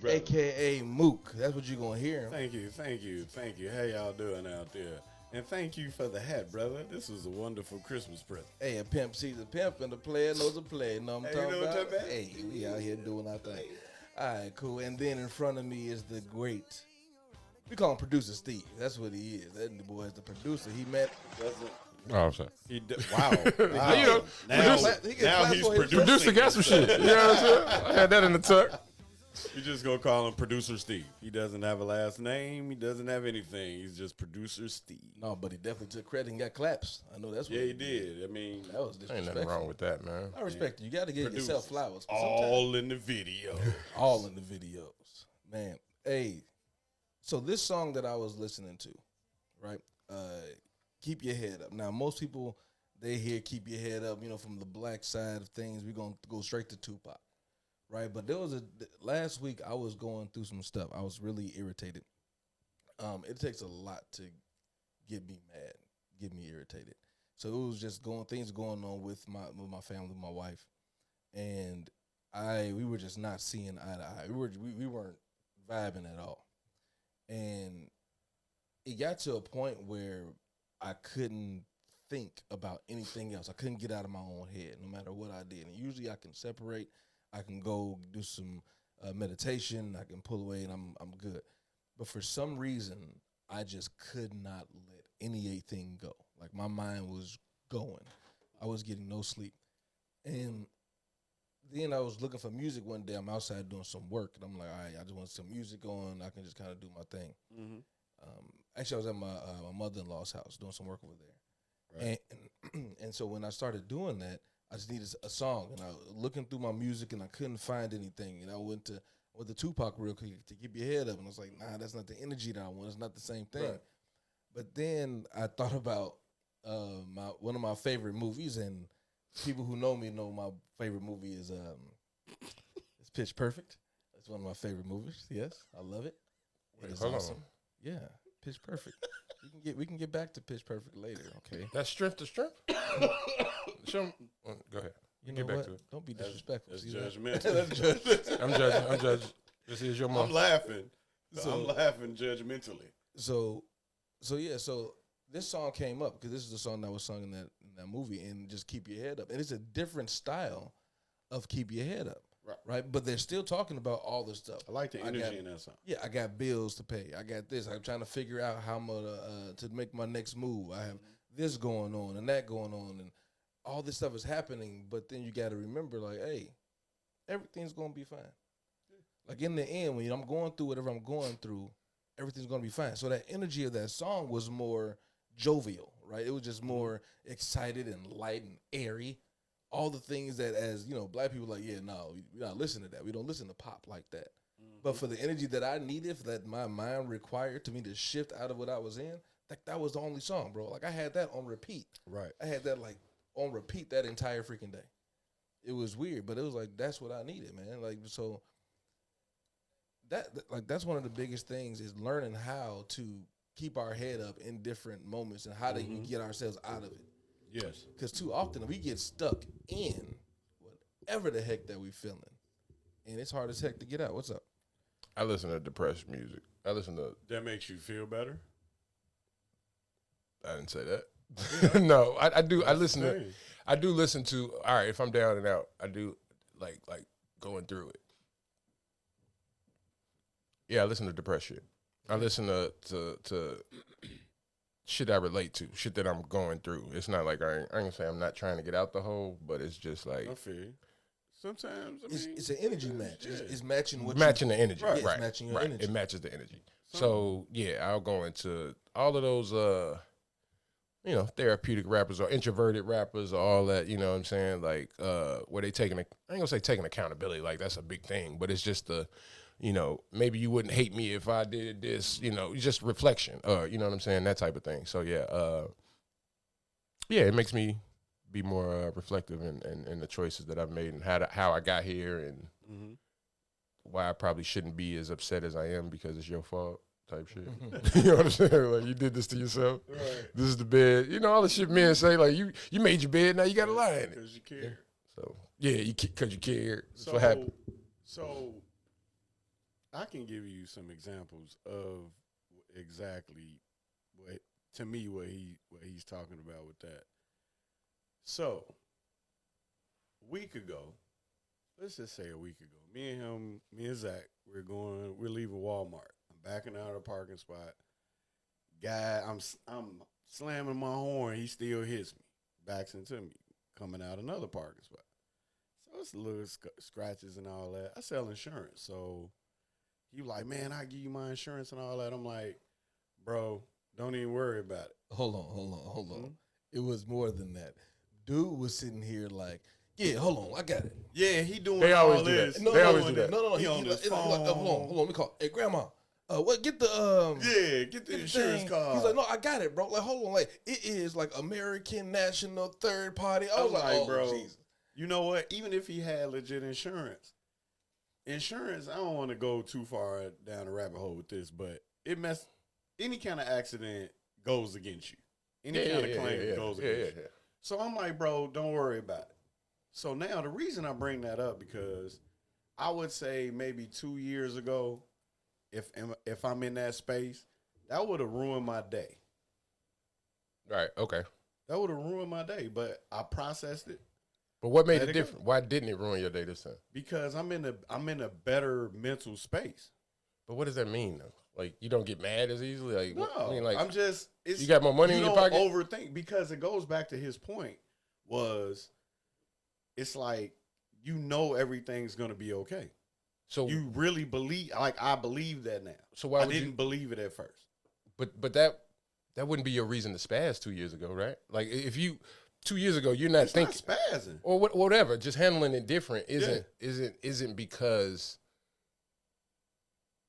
brother. AKA Mook. That's what you're gonna hear. Thank you. How y'all doing out there? And thank you for the hat, brother. This was a wonderful Christmas present. Hey, a pimp sees a pimp and a player knows a player. Know what I'm Hey, you talking know what I'm about? talking about? Hey, we out here doing our thing. All right, cool. And then in front of me is the great. We call him Producer Steve. That's what he is. That boy is the producer. He met. Oh, I'm sorry. Wow. You know, now clap he's for his- producing. Producer got some shit. You know what I'm saying? I had that in the tuck. You just gonna call him Producer Steve. He doesn't have a last name. He doesn't have anything. He's just Producer Steve. No, but he definitely took credit and got claps. I know that's what Yeah, he did. I mean, That was Ain't disrespectful. nothing wrong with that, man. I respect you. You got to give Producers. yourself flowers. all in the video. All in the videos. Man, hey. So this song that I was listening to, right? Keep Your Head Up. Now, most people, they hear Keep Your Head Up, from the black side of things. We're going to go straight to Tupac, right? But last week I was going through some stuff. I was really irritated. It takes a lot to get me mad, get me irritated. So it was just things going on with my family, with my wife. And we were just not seeing eye to eye. We weren't vibing at all. And it got to a point where I couldn't think about anything else. I couldn't get out of my own head, no matter what I did. And usually I can separate. I can go do some meditation. I can pull away, and I'm good. But for some reason, I just could not let anything go. Like, my mind was going. I was getting no sleep. And then I was looking for music one day. I'm outside doing some work, and I'm like, all right, I just want some music on. I can just kind of do my thing. Mm-hmm. Actually, I was at my mother-in-law's house doing some work over there. Right. And so when I started doing that, I just needed a song. And I was looking through my music, and I couldn't find anything. And I went to Tupac real quick to Keep Your Head Up. And I was like, nah, that's not the energy that I want. It's not the same thing. Right. But then I thought about one of my favorite movies, and people who know me know my favorite movie is it's Pitch Perfect. It's one of my favorite movies. Yes, I love it. It is awesome. Yeah, Pitch Perfect. We can get back to Pitch Perfect later. Okay. That's strength to strength. Show 'em. Go ahead. You know Get back what? to it. Don't be disrespectful. That's See that? judgmental. That's judgmental. I'm judging. This is your mom. I'm laughing. So- I'm laughing judgmentally. So this song came up because this is the song that was sung in that movie, and just Keep Your Head Up. And it's a different style of Keep Your Head Up, right? But they're still talking about all this stuff. I like the energy in that song. Yeah, I got bills to pay. I got this. I'm trying to figure out how I'm gonna to make my next move. I have this going on and that going on, and all this stuff is happening. But then you got to remember, like, hey, everything's gonna be fine. Like, in the end, when I'm going through whatever I'm going through, everything's gonna be fine. So that energy of that song was more jovial, right? It was just more excited and light and airy. All the things that, as black people, like, yeah, no, we're not listening to that. We don't listen to pop like that. Mm-hmm. But for the energy that I needed, that my mind required to me to shift out of what I was in, that was the only song, bro. Like, I had that on repeat. Right. I had that on repeat that entire freaking day. It was weird, but it was like, that's what I needed, man. Like, so that's one of the biggest things is learning how to keep our head up in different moments and how to get ourselves out of it. Yes. Because too often we get stuck in whatever the heck that we feeling, and it's hard as heck to get out. What's up? I listen to depressed music. I listen to. That makes you feel better? I didn't say that. No, I do. I listen to. Dang. I do listen to. All right, if I'm down and out, I do like going through it. Yeah, I listen to depressed shit. I listen to shit I relate to, shit that I'm going through. It's not like I ain't gonna say I'm not trying to get out the hole, but it's just like I feel you. Sometimes It's an energy match. It's matching what matching the energy, Right. right? It's matching your right. energy. It matches the energy. So yeah, I'll go into all of those, therapeutic rappers or introverted rappers or all that. You know what I'm saying? Like where they I ain't gonna say taking accountability. Like that's a big thing, but it's just the. Maybe you wouldn't hate me if I did this, just reflection, you know what I'm saying? That type of thing. So, it makes me be more reflective in the choices that I've made and how I got here and why I probably shouldn't be as upset as I am because it's your fault type shit. You know what I'm saying? Like, you did this to yourself. Right. This is the bed. All the shit men say, like, you made your bed, now you got to lie in it. Because you care. So, yeah, because you care. That's So, what happened. So, I can give you some examples of exactly what to me what he's talking about with that. So, a week ago, let's just say a week ago, me and Zach, we're leaving Walmart. I'm backing out of the parking spot. Guy, I'm slamming my horn. He still hits me, backs into me, coming out another parking spot. So it's little scratches and all that. I sell insurance, so he like, man, I give you my insurance and all that. I'm like, bro, don't even worry about it. Hold on. Mm-hmm. It was more than that. Dude was sitting here like, yeah, hold on, I got it. Yeah, he doing they all always this. Do that. They always do that. No. He on his phone. Hold on. We call. Hey, grandma. What? Get the get the insurance card. He's like, no, I got it, bro. Like, hold on, like it is like American National Third Party. I was like, oh, bro, Jesus. You know what? Even if he had legit insurance, I don't want to go too far down the rabbit hole with this, but any kind of accident goes against you. Any kind of claim goes against you. So I'm like, bro, don't worry about it. So now the reason I bring that up because I would say maybe 2 years ago, if I'm in that space, that would have ruined my day. Right. Okay. That would have ruined my day, but I processed it. But what made it different? Why didn't it ruin your day this time? Because I'm in a better mental space. But what does that mean though? Like you don't get mad as easily? Like no, I mean, like I'm just you got more money in your pocket? You don't overthink because it goes back to his point was it's like you know everything's gonna be okay. So you really believe like I believe that now. So why I didn't believe it at first. But that wouldn't be your reason to spaz 2 years ago, right? Like if you 2 years ago you're not thinking not spazzing or whatever, just handling it different isn't because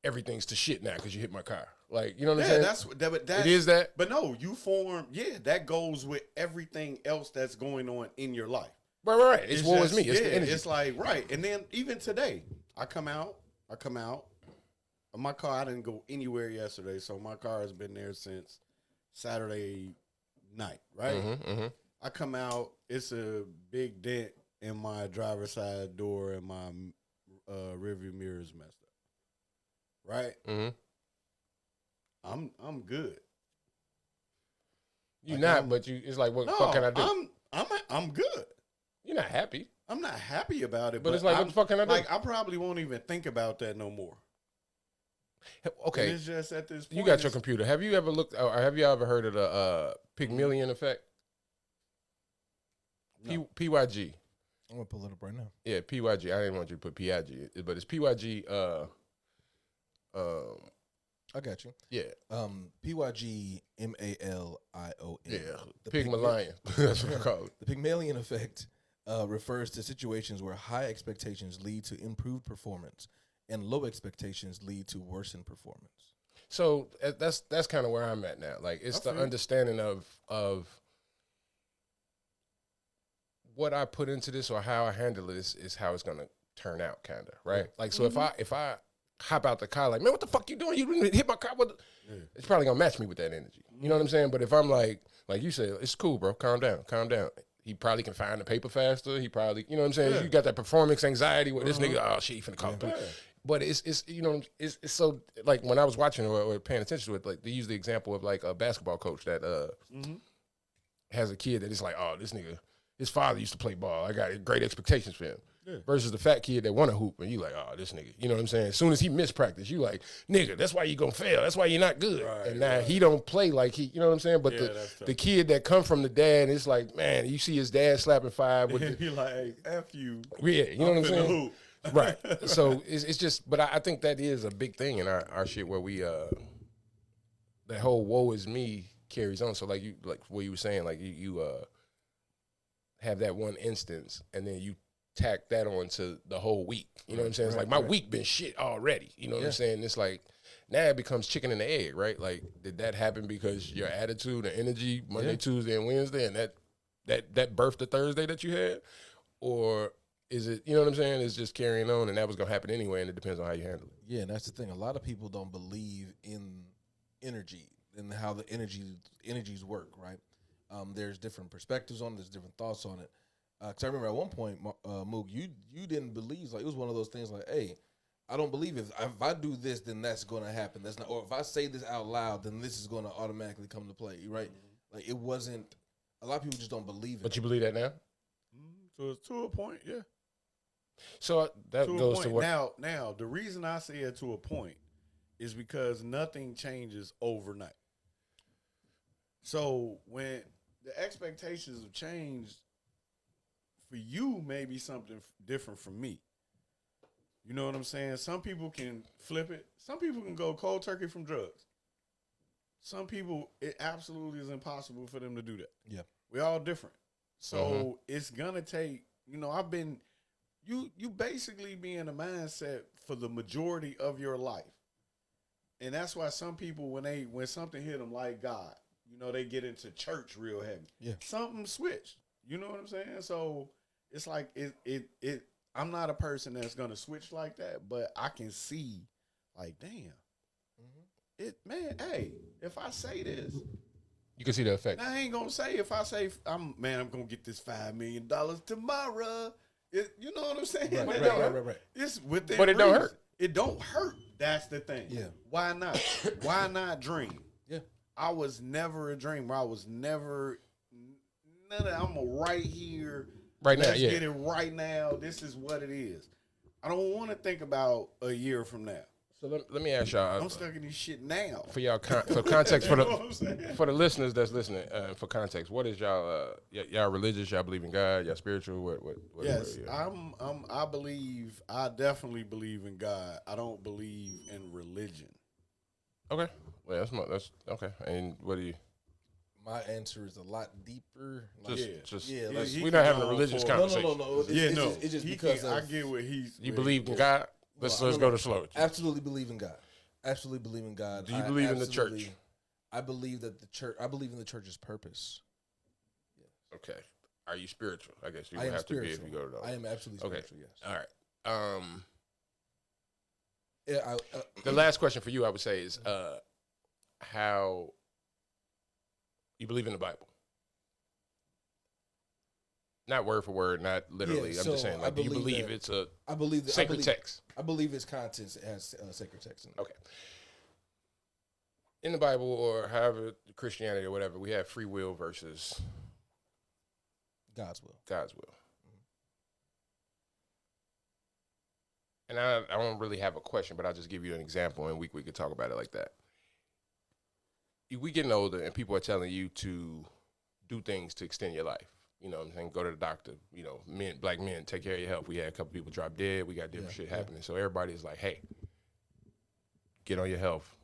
everything's to shit now because you hit my car. Like, you know what I'm saying? It is that. But no, you form, that goes with everything else that's going on in your life. Right. It's what was me. It's the energy. It's like, right. And then even today, I come out. My car, I didn't go anywhere yesterday, so my car has been there since Saturday night, right? Mm-hmm. I come out, it's a big dent in my driver's side door and my rearview mirror is messed up. Right? Mm-hmm. I'm good. You're not, but it's like, what the fuck can I do? I'm good. You're not happy. I'm not happy about it, but it's like, what the fuck can I do? Like, I probably won't even think about that no more. Okay. And it's just at this point. You got your computer. Have you ever looked, or have you ever heard of the Pygmalion effect? No. PYG. I'm going to pull it up right now. Yeah, PYG. I didn't want you to put PIG, but it's PYG. I got you. Yeah. PYG MALION. Yeah. Pygmalion. That's what it's called. The Pygmalion effect refers to situations where high expectations lead to improved performance and low expectations lead to worsened performance. So that's kind of where I'm at now. Like it's the understanding of what I put into this or how I handle this is how it's gonna turn out, kind of, right? Like so, if I hop out the car like, man, what the fuck you doing? You didn't hit my car. It's probably gonna match me with that energy. You know what I'm saying? But if I'm like you said, it's cool, bro. Calm down. He probably can find the paper faster. He probably, you know what I'm saying? Yeah. You got that performance anxiety with this nigga. Oh shit, he finna call through. But it's you know it's so like when I was watching or paying attention to it, like they use the example of like a basketball coach that has a kid that is like, oh, this nigga, his father used to play ball. I got great expectations for him. Yeah. Versus the fat kid that want to hoop, and you like, oh, this nigga, you know what I'm saying? As soon as he missed practice, you like, nigga, that's why you gonna fail. That's why you're not good. Right, and now he don't play like he, you know what I'm saying? But the kid that come from the dad, it's like, man, you see his dad slapping five with he like, hey, F you. Yeah, you know what I'm saying? Hoop. Right. So it's just, but I think that is a big thing in our shit where we that whole woe is me carries on. So like what you were saying, like you have that one instance and then you tack that on to the whole week. You know what I'm saying? It's like my week been shit already. You know what I'm saying? It's like now it becomes chicken and the egg, right? Like did that happen because your attitude and energy Monday, Tuesday, and Wednesday, and that birthed the Thursday that you had, or is it, you know what I'm saying? It's just carrying on, and that was gonna happen anyway, and it depends on how you handle it. Yeah, and that's the thing. A lot of people don't believe in energy and how the energies work, right? There's different perspectives on it. There's different thoughts on it. Because I remember at one point, Mook, you didn't believe, like, it was one of those things like, hey, I don't believe if I do this, then that's going to happen. That's not, or if I say this out loud, then this is going to automatically come to play, right? Like it wasn't. A lot of people just don't believe it. But you believe that now? So it's to a point, yeah. So that To a goes point. to what? Now, the reason I say it to a point is because nothing changes overnight. So when the expectations have changed for you, maybe something different from me. You know what I'm saying? Some people can flip it. Some people can go cold turkey from drugs. Some people, it absolutely is impossible for them to do that. Yeah. We're all different. So it's going to take, I've been, you basically be in a mindset for the majority of your life. And that's why some people, when something hit them like God, they get into church real heavy. Yeah. Something switched. You know what I'm saying? So it's like, I'm not a person that's going to switch like that, but I can see like, damn, hey, if I say this, You can see the effect. I ain't gonna say if I say I'm gonna get this $5 million tomorrow. You know what I'm saying? Right. It's within But it don't reason. hurt. It don't hurt. That's the thing. Yeah. Why not? Why not dream? Yeah. I was never a dreamer. I was never none of. I'm right here. Right now, Let's yeah. get it right now. This is what it is. I don't want to think about a year from now. So let me ask y'all. I'm stuck in this shit now. For y'all, for context, You know what I'm saying? for the listeners that's listening, for context, what is y'all? Y'all religious? Y'all believe in God? Y'all spiritual? What Yes, yeah. I definitely believe in God. I don't believe in religion. Okay. Well, that's okay. And what do you? My answer is a lot deeper. Like, We're not having a religious conversation. No. It's just because I get what he's. You believe in God? Let's go to slow. Absolutely believe in God. Absolutely believe in God. Do you believe in the church? I believe that the church. I believe in the church's purpose. Okay. Are you spiritual? I guess you I would am have spiritual. to be if you go to those. I am absolutely spiritual. Yes. All right. Yeah. The last question for you, I would say, is how you believe in the Bible. Not word for word, not literally. Yeah, I'm just saying, like, do you believe it's a sacred text? I believe its contents has sacred text in it. Okay. In the Bible, or however Christianity or whatever, we have free will versus God's will. God's will. And I don't really have a question, but I'll just give you an example, and we could talk about it like that. We getting older, and people are telling you to do things to extend your life. You know what I'm saying? Go to the doctor. Black men, take care of your health. We had a couple people drop dead. We got different shit happening. So everybody's like, hey, get on your health.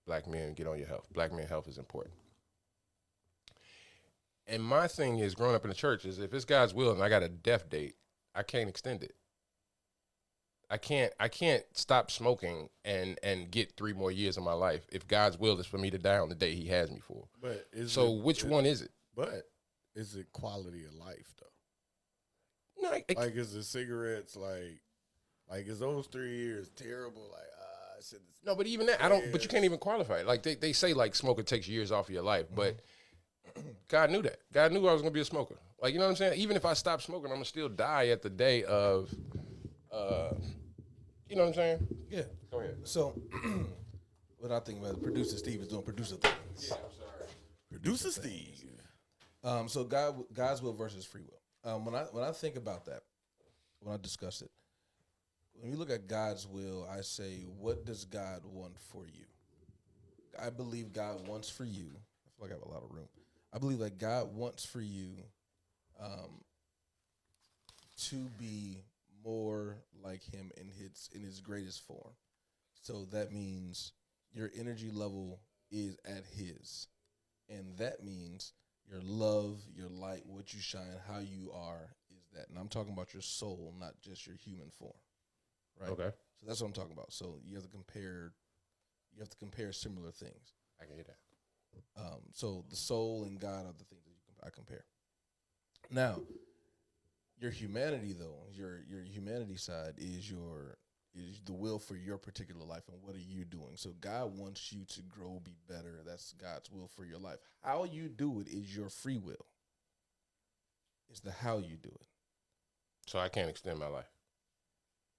Black men, get on your health. Black men health is important. And my thing is, growing up in the church, is if it's God's will and I got a death date, I can't extend it. I can't stop smoking and get 3 more years of my life if God's will is for me to die on the day He has me for. But which one is it? But is it quality of life though? No, like is the cigarettes like is those 3 years terrible? Like I said, no, but even that I don't. But you can't even qualify it. Like they say, like smoking takes years off of your life, but God knew that. God knew I was gonna be a smoker. Like, you know what I'm saying? Even if I stop smoking, I'm gonna still die at the day of. You know what I'm saying? Yeah. Go ahead. So, what I think about it, producer Steve is doing producer things. Yeah, I'm sorry. Producer Steve. So God's will versus free will. When I think about that, when I discuss it, when you look at God's will, I say, what does God want for you? I believe God wants for you. I feel like I have a lot of room. I believe that God wants for you to be more like Him in his greatest form. So that means your energy level is at His, and that means your love, your light, what you shine, how you are is that. And I'm talking about your soul, not just your human form. Right? Okay. So that's what I'm talking about. So you have to compare similar things. I can hear that. So the soul and God are the things that I compare. Now, your humanity, though, your humanity side is the will for your particular life, and what are you doing? So God wants you to grow, be better. That's God's will for your life. How you do it is your free will. It's the how you do it. So I can't extend my life.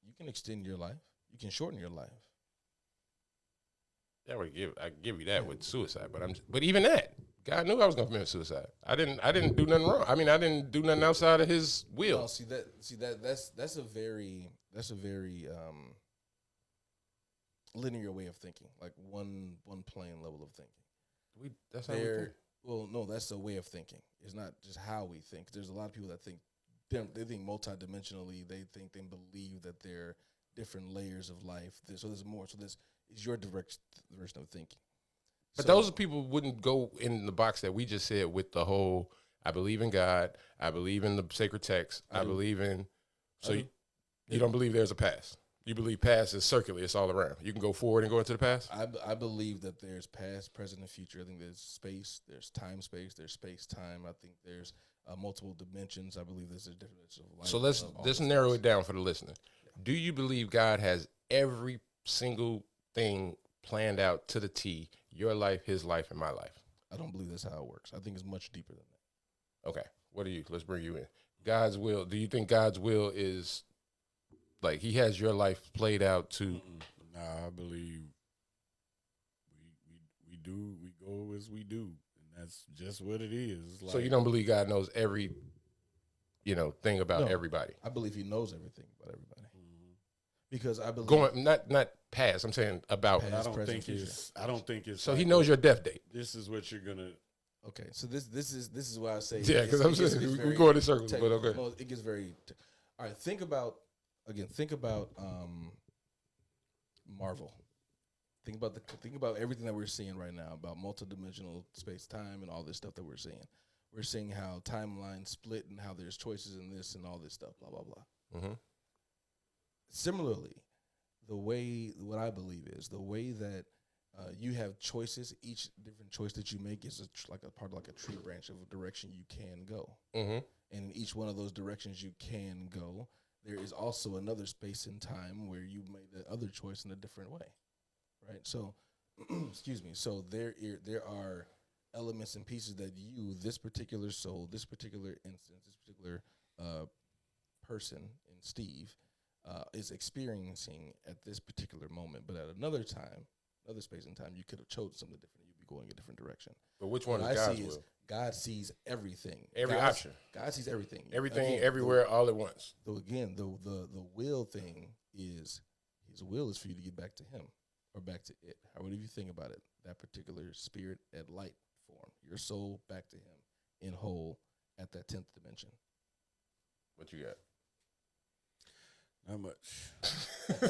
You can extend your life. you can shorten your life. Yeah, I give you that with suicide, but even that, God knew I was gonna commit suicide. I didn't do nothing wrong. I mean, I didn't do nothing outside of His will. No, that's a very linear way of thinking, like one plane level of thinking. That's how we think. Well, no, that's a way of thinking. It's not just how we think. There's a lot of people that think they think multidimensionally. They think they believe that there are different layers of life. So there's more. So this is your direction of thinking. But So, those people wouldn't go in the box that we just said with the whole. I believe in God. I believe in the sacred text. I believe in. So you don't believe there's a past. You believe past is circular. It's all around. You can go forward and go into the past. I believe that there's past, present, and future. I think there's space. There's time, space. There's space, time. I think there's multiple dimensions. I believe there's a difference of life. So let's narrow it down for the listener. Yeah. Do you believe God has every single thing planned out to the T? Your life, His life, and my life. I don't believe that's how it works. I think it's much deeper than that. Okay. What do you? Let's bring you in. God's will. Do you think God's will is like He has your life played out to? Nah, I believe we do. We go as we do, and that's just what it is. It's like, so you don't believe God knows every, thing about everybody? I believe He knows everything about everybody. Mm-hmm. Because I believe going not past. I'm saying about. Past, I don't think it's. So He knows your death date. This is what you're gonna. Okay, so this is why I say because I'm saying we go in circles, but okay. Well, it gets very. All right, think about Marvel. Think about everything that we're seeing right now about multidimensional space time and all this stuff that we're seeing. We're seeing how timelines split and how there's choices in this and all this stuff. Blah blah blah. Mm-hmm. Similarly, what I believe is the way that you have choices. Each different choice that you make is like a tree branch of a direction you can go. Mm-hmm. And in each one of those directions you can go, there is also another space and time where you made the other choice in a different way, right? So, excuse me. So there are elements and pieces that you, this particular soul, this particular instance, this particular person in Steve, is experiencing at this particular moment. But at another time, another space and time, you could have chosen something different. You'd be going a different direction. But which one is God's will? God sees everything. Every option. God sees everything. Everything, again, everywhere, all at once. So again, the will thing is, His will is for you to get back to Him or back to it. However you think about it, that particular spirit at light form, your soul back to Him in whole at that 10th dimension. What you got? Not much. Not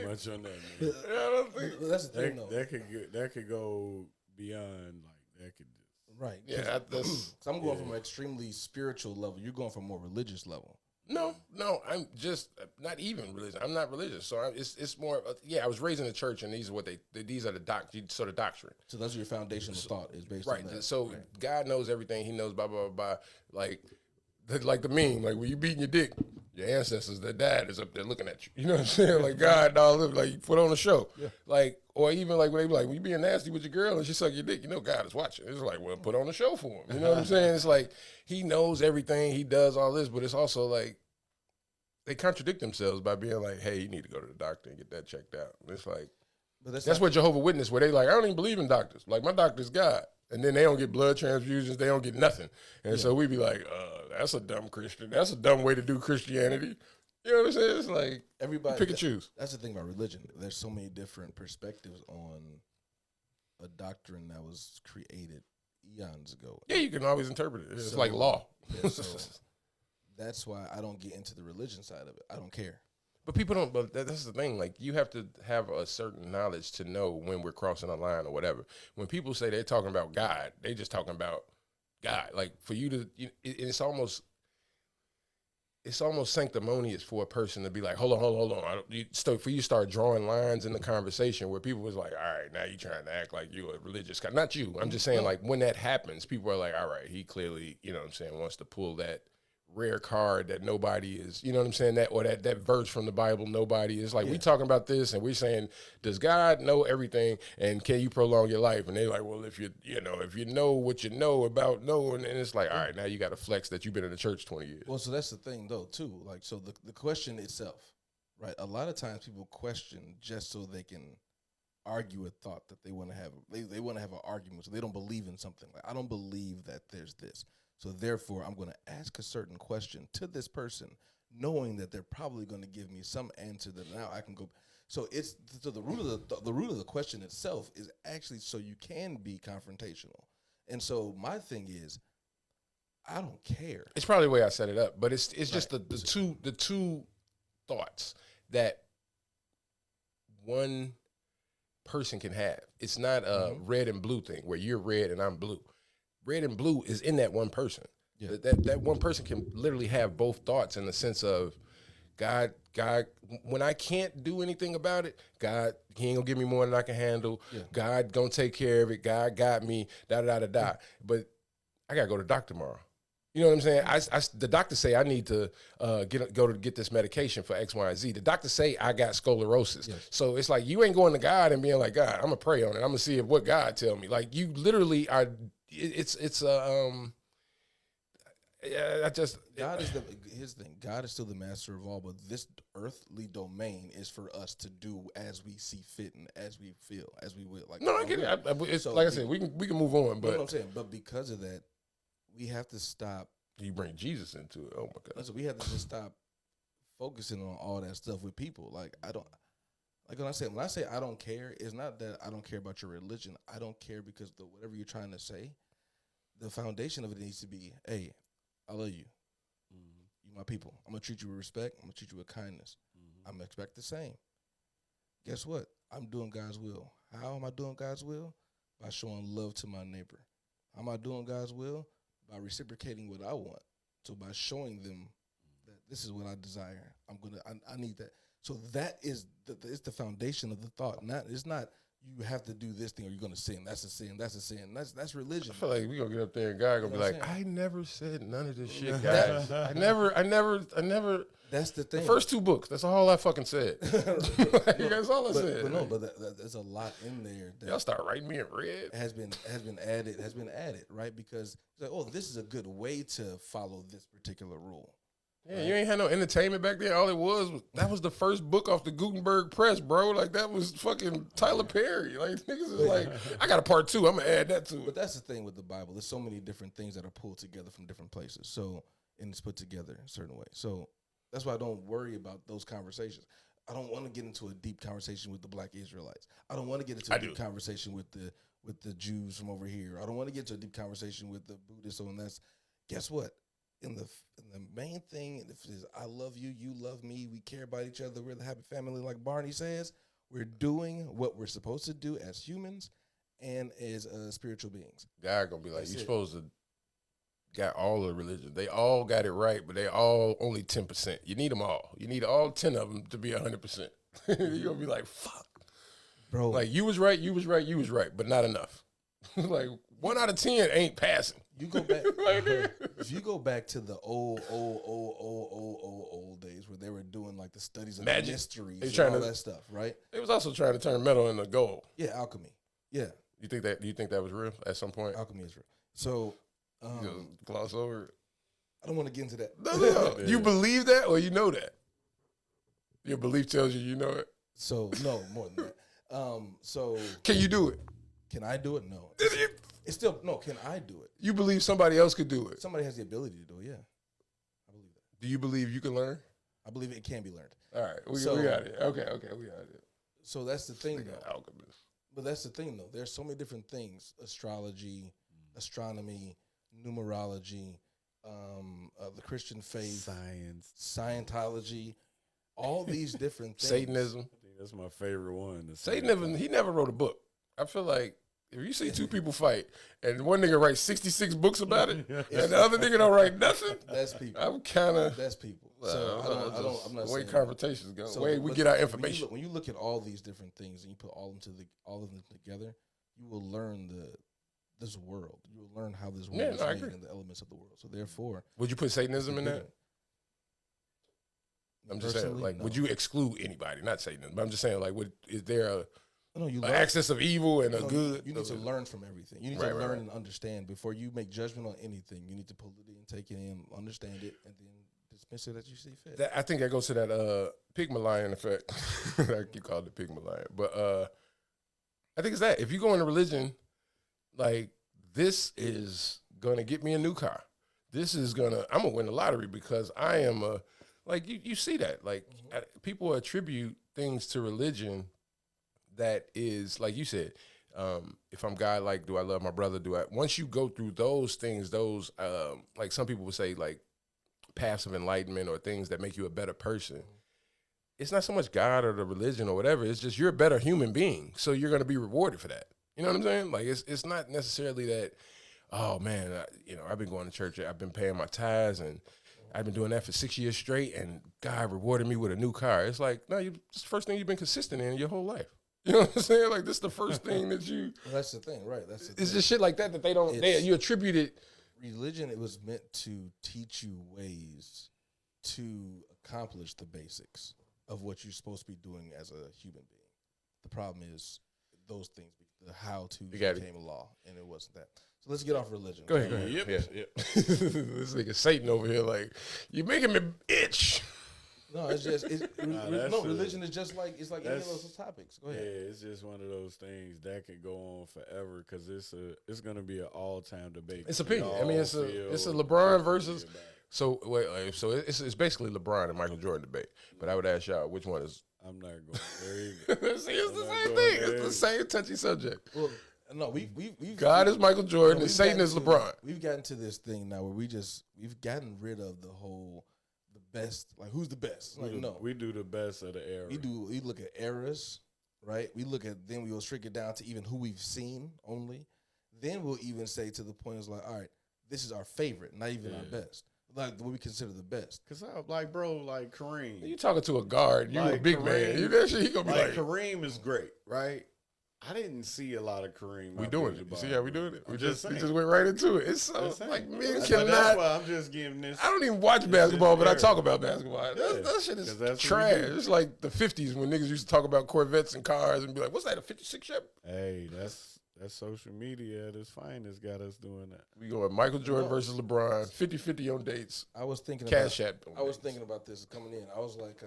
much on that, man. I don't think that's the thing, though. That could go beyond, like, that could just. Right. Yeah, so I'm going from an extremely spiritual level. You're going from a more religious level. No, I'm just not even religious. I'm not religious, so it's more. I was raised in the church, and these are the sort of doctrine. So that's your foundational thought is based right. on that. So right. God knows everything. He knows blah blah blah. Like the meme, like when you beating your dick, your ancestors, their dad is up there looking at you. You know what I'm saying? Like God, like you put on a show. Yeah. Like, or even like when they be like, when you being nasty with your girl and she suck your dick, God is watching. It's like, well, put on a show for him. You know what I'm saying? It's like He knows everything. He does all this, but it's also like they contradict themselves by being like, hey, you need to go to the doctor and get that checked out. And it's like, but that's what Jehovah's Witness, where they like, I don't even believe in doctors. Like my doctor's God. And then they don't get blood transfusions. They don't get nothing. And so we be like, that's a dumb Christian. That's a dumb way to do Christianity. You know what I'm saying? It's like everybody pick and choose. That's the thing about religion. There's so many different perspectives on a doctrine that was created eons ago. Yeah, you can always interpret it. It's like law. Yeah, so that's why I don't get into the religion side of it. I don't care. But people don't, but that's the thing. Like, you have to have a certain knowledge to know when we're crossing a line or whatever. When people say they're talking about God, they just talking about God. Like, for you to, it's almost sanctimonious for a person to be like, hold on. For you to start drawing lines in the conversation where people was like, all right, now you trying to act like you a religious guy. Not you. I'm just saying, like, when that happens, people are like, all right, he clearly, wants to pull that rare card that nobody is, you know what I'm saying? That verse from the Bible, nobody is like, we talking about this and we're saying, does God know everything and can you prolong your life? And they're like, well, if you know what you know about knowing, and it's like, all right, now you got to flex that you've been in the church 20 years. Well, so that's the thing though, too. Like, so the question itself, right? A lot of times people question just so they can argue a thought that they want to have. They want to have an argument, so they don't believe in something. Like, I don't believe that there's this, so therefore I'm going to ask a certain question to this person, knowing that they're probably going to give me some answer that now I can go. So it's so the root of the root of the question itself is actually so you can be confrontational. And so my thing is, I don't care. It's probably the way I set it up, but it's just the two thoughts that one person can have. It's not a red and blue thing where you're red and I'm blue. Red and blue is in that one person. Yeah. That one person can literally have both thoughts in the sense of God, when I can't do anything about it, God, he ain't gonna give me more than I can handle. Yeah. God gonna take care of it. God got me, da. But I gotta go to the doctor tomorrow. You know what I'm saying? The doctor say I need to get this medication for X, Y, and Z. The doctor say I got sclerosis. Yes. So it's like you ain't going to God and being like, God, I'm gonna pray on it. I'm gonna see what God tell me. Like you literally are. God is here's the thing. God is still the master of all, but this earthly domain is for us to do as we see fit and as we feel, as we will. Like no, I get it. It's So like I said, we can move on, you know but what I'm saying. But because of that, we have to stop. you bring Jesus into it. Oh my God! So we have to just stop focusing on all that stuff with people. Like I don't. Like when I say I don't care, it's not that I don't care about your religion. I don't care because whatever you're trying to say, the foundation of it needs to be, hey, I love you. Mm-hmm. You my people. I'm gonna treat you with respect. I'm gonna treat you with kindness. Mm-hmm. I'm gonna expect the same. Guess what? I'm doing God's will. How am I doing God's will? By showing love to my neighbor. How am I doing God's will? By reciprocating what I want. So by showing them that this is what I desire, I need that. So that is it's the foundation of the thought. It's not you have to do this thing or you're gonna sin. That's a sin. That's a sin. That's religion. I feel like we gonna get up there and God gonna be like, I never said none of this shit, guys. I never. That's the thing. The first 2 books. That's all I fucking said. That's all I said. But no, there's a lot in there that y'all start writing me in red. Has been added, right? Because it's like, oh, this is a good way to follow this particular rule. Yeah, right? You ain't had no entertainment back then. All it was that was the first book off the Gutenberg press, bro. Like that was fucking Tyler Perry. Like niggas is like, I got a part 2. I'm gonna add that to it. But that's the thing with the Bible. There's so many different things that are pulled together from different places. So and it's put together in a certain way. So that's why I don't worry about those conversations. I don't want to get into a deep conversation with the Black Israelites. I don't want to get into a deep conversation with the Jews from over here. I don't want to get into a deep conversation with the Buddhists. So that's guess what? In the main thing, if it is I love you, you love me, we care about each other, we're the happy family, like Barney says, we're doing what we're supposed to do as humans and as spiritual beings. God gonna be like, you're supposed to got all the religions. They all got it right, but they all only 10%. You need them all. You need all 10 of them to be 100%. You're gonna be like, fuck. Bro. Like you was right, but not enough. Like 1 out of 10 ain't passing. You go back. If you go back to the old days where they were doing like the studies of magic, mysteries and all that stuff, right? They was also trying to turn metal into gold. Yeah, alchemy. Yeah. You think that was real at some point? Alchemy is real. So you just gloss over it. I don't want to get into that. No. You believe that or you know that? Your belief tells you know it. So no, more than that. So can you do it? Can I do it? No. It's still no. Can I do it? You believe somebody else could do it? Somebody has the ability to do it. Yeah, I believe that. Do you believe you can learn? I believe it can be learned. All right, we got it. Okay, we got it. So that's the thing, though. Alchemist. But that's the thing, though. There's so many different things: astrology, astronomy, numerology, the Christian faith, science, Scientology, all these different things. Satanism. I think that's my favorite one. Satanism. He never wrote a book. I feel like if you see 2 people fight and one nigga writes 66 books about it and the other nigga don't write nothing, that's people. I'm kind of that's people. So I'm not the way saying conversations go, so, the way we get our information. When you look at all these different things and you put all of them together, you will learn this world. You will learn how this world is made and the elements of the world. So therefore, would you put Satanism in that? I'm just saying, like, would you exclude anybody? Not Satanism, but I'm just saying, like, is there an access of evil and a good? You need to learn from everything. You need to learn and understand before you make judgment on anything. You need to pull it in, take it in, understand it, and then dismiss it as you see fit. I think that goes to that Pygmalion effect. I keep calling it Pygmalion. But I think it's that. If you go into religion, like, this is going to get me a new car. I'm going to win the lottery because I am like, you see that. Like, people attribute things to religion that is, like you said, if I'm God, like, do I love my brother? Once you go through those things, those, like some people would say, like, paths of enlightenment or things that make you a better person, it's not so much God or the religion or whatever. It's just you're a better human being, so you're going to be rewarded for that. You know what I'm saying? Like, it's not necessarily that, oh, man, I've been going to church. I've been paying my tithes, and I've been doing that for 6 years straight, and God rewarded me with a new car. It's like, no, it's the first thing you've been consistent in your whole life. You know what I'm saying? Like, this is the first thing that you... Well, that's the thing, right? That's the It's thing. just shit like that they don't... you attribute it... Religion, it was meant to teach you ways to accomplish the basics of what you're supposed to be doing as a human being. The problem is those things, the how-to became a law, and it wasn't that. So let's get off religion. Go ahead. Yep. This nigga Satan over here, like, you're making me itch. No, it's just religion is just like it's like any of those topics. Go ahead. Yeah, it's just one of those things that can go on forever because it's gonna be an all-time debate. It's opinion. I mean, it's a LeBron versus. So wait, so it's basically LeBron and Michael Jordan debate. But I would ask y'all, which one is? I'm not going there either. See, it's the same thing. It's the same touchy subject. Well, no, we've God is Michael Jordan and Satan is LeBron. We've gotten to this thing now where we've gotten rid of the whole best, like, who's the best? Like, no, we do the best of the era. We look at eras, right? Then we'll shrink it down to even who we've seen only. Then we'll even say to the point is like, all right, this is our favorite, not even our best. Like, what we consider the best. Cause like, bro, like Kareem. You talking to a guard? You like a big Kareem, man. You that shit? He gonna be like Kareem is great, right? I didn't see a lot of Kareem. We doing it. You see how we doing it? We just went saying. right into it. It's so like men cannot. That's why I'm just giving this. I don't even watch basketball, but I talk about basketball. Yeah. That shit is trash. It's like the 50s when niggas used to talk about Corvettes and cars and be like, "What's that? A '56 Chevy?" Hey, that's social media at its finest got us doing that. We go with Michael Jordan versus LeBron, 50-50 on dates. I was thinking thinking about this coming in. I was like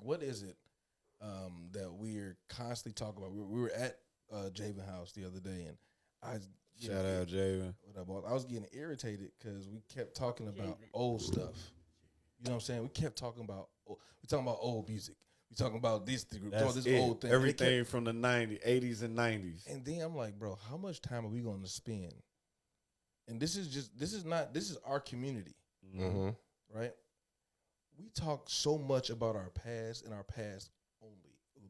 what is it that we're constantly talking about? We were at Javen House the other day, and shout out Javen. I was getting irritated because we kept talking about old stuff. You know what I'm saying? We kept talking about old music. We talking about this old thing. Everything from the 90s, 80s and 90s. And then I'm like, bro, how much time are we going to spend? And this is our community, right? We talk so much about our past and our past only.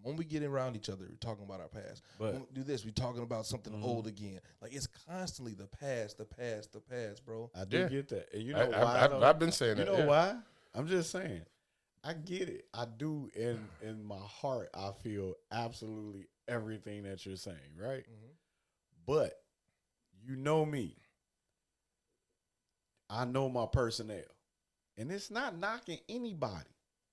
When we get around each other, we're talking about our past. But when we do this, we're talking about something old again. Like, it's constantly the past, bro. I do get that. And you know why? I've been saying that. You know why? I'm just saying. I get it. I do. In my heart, I feel absolutely everything that you're saying, right? Mm-hmm. But you know me. I know my personnel. And it's not knocking anybody.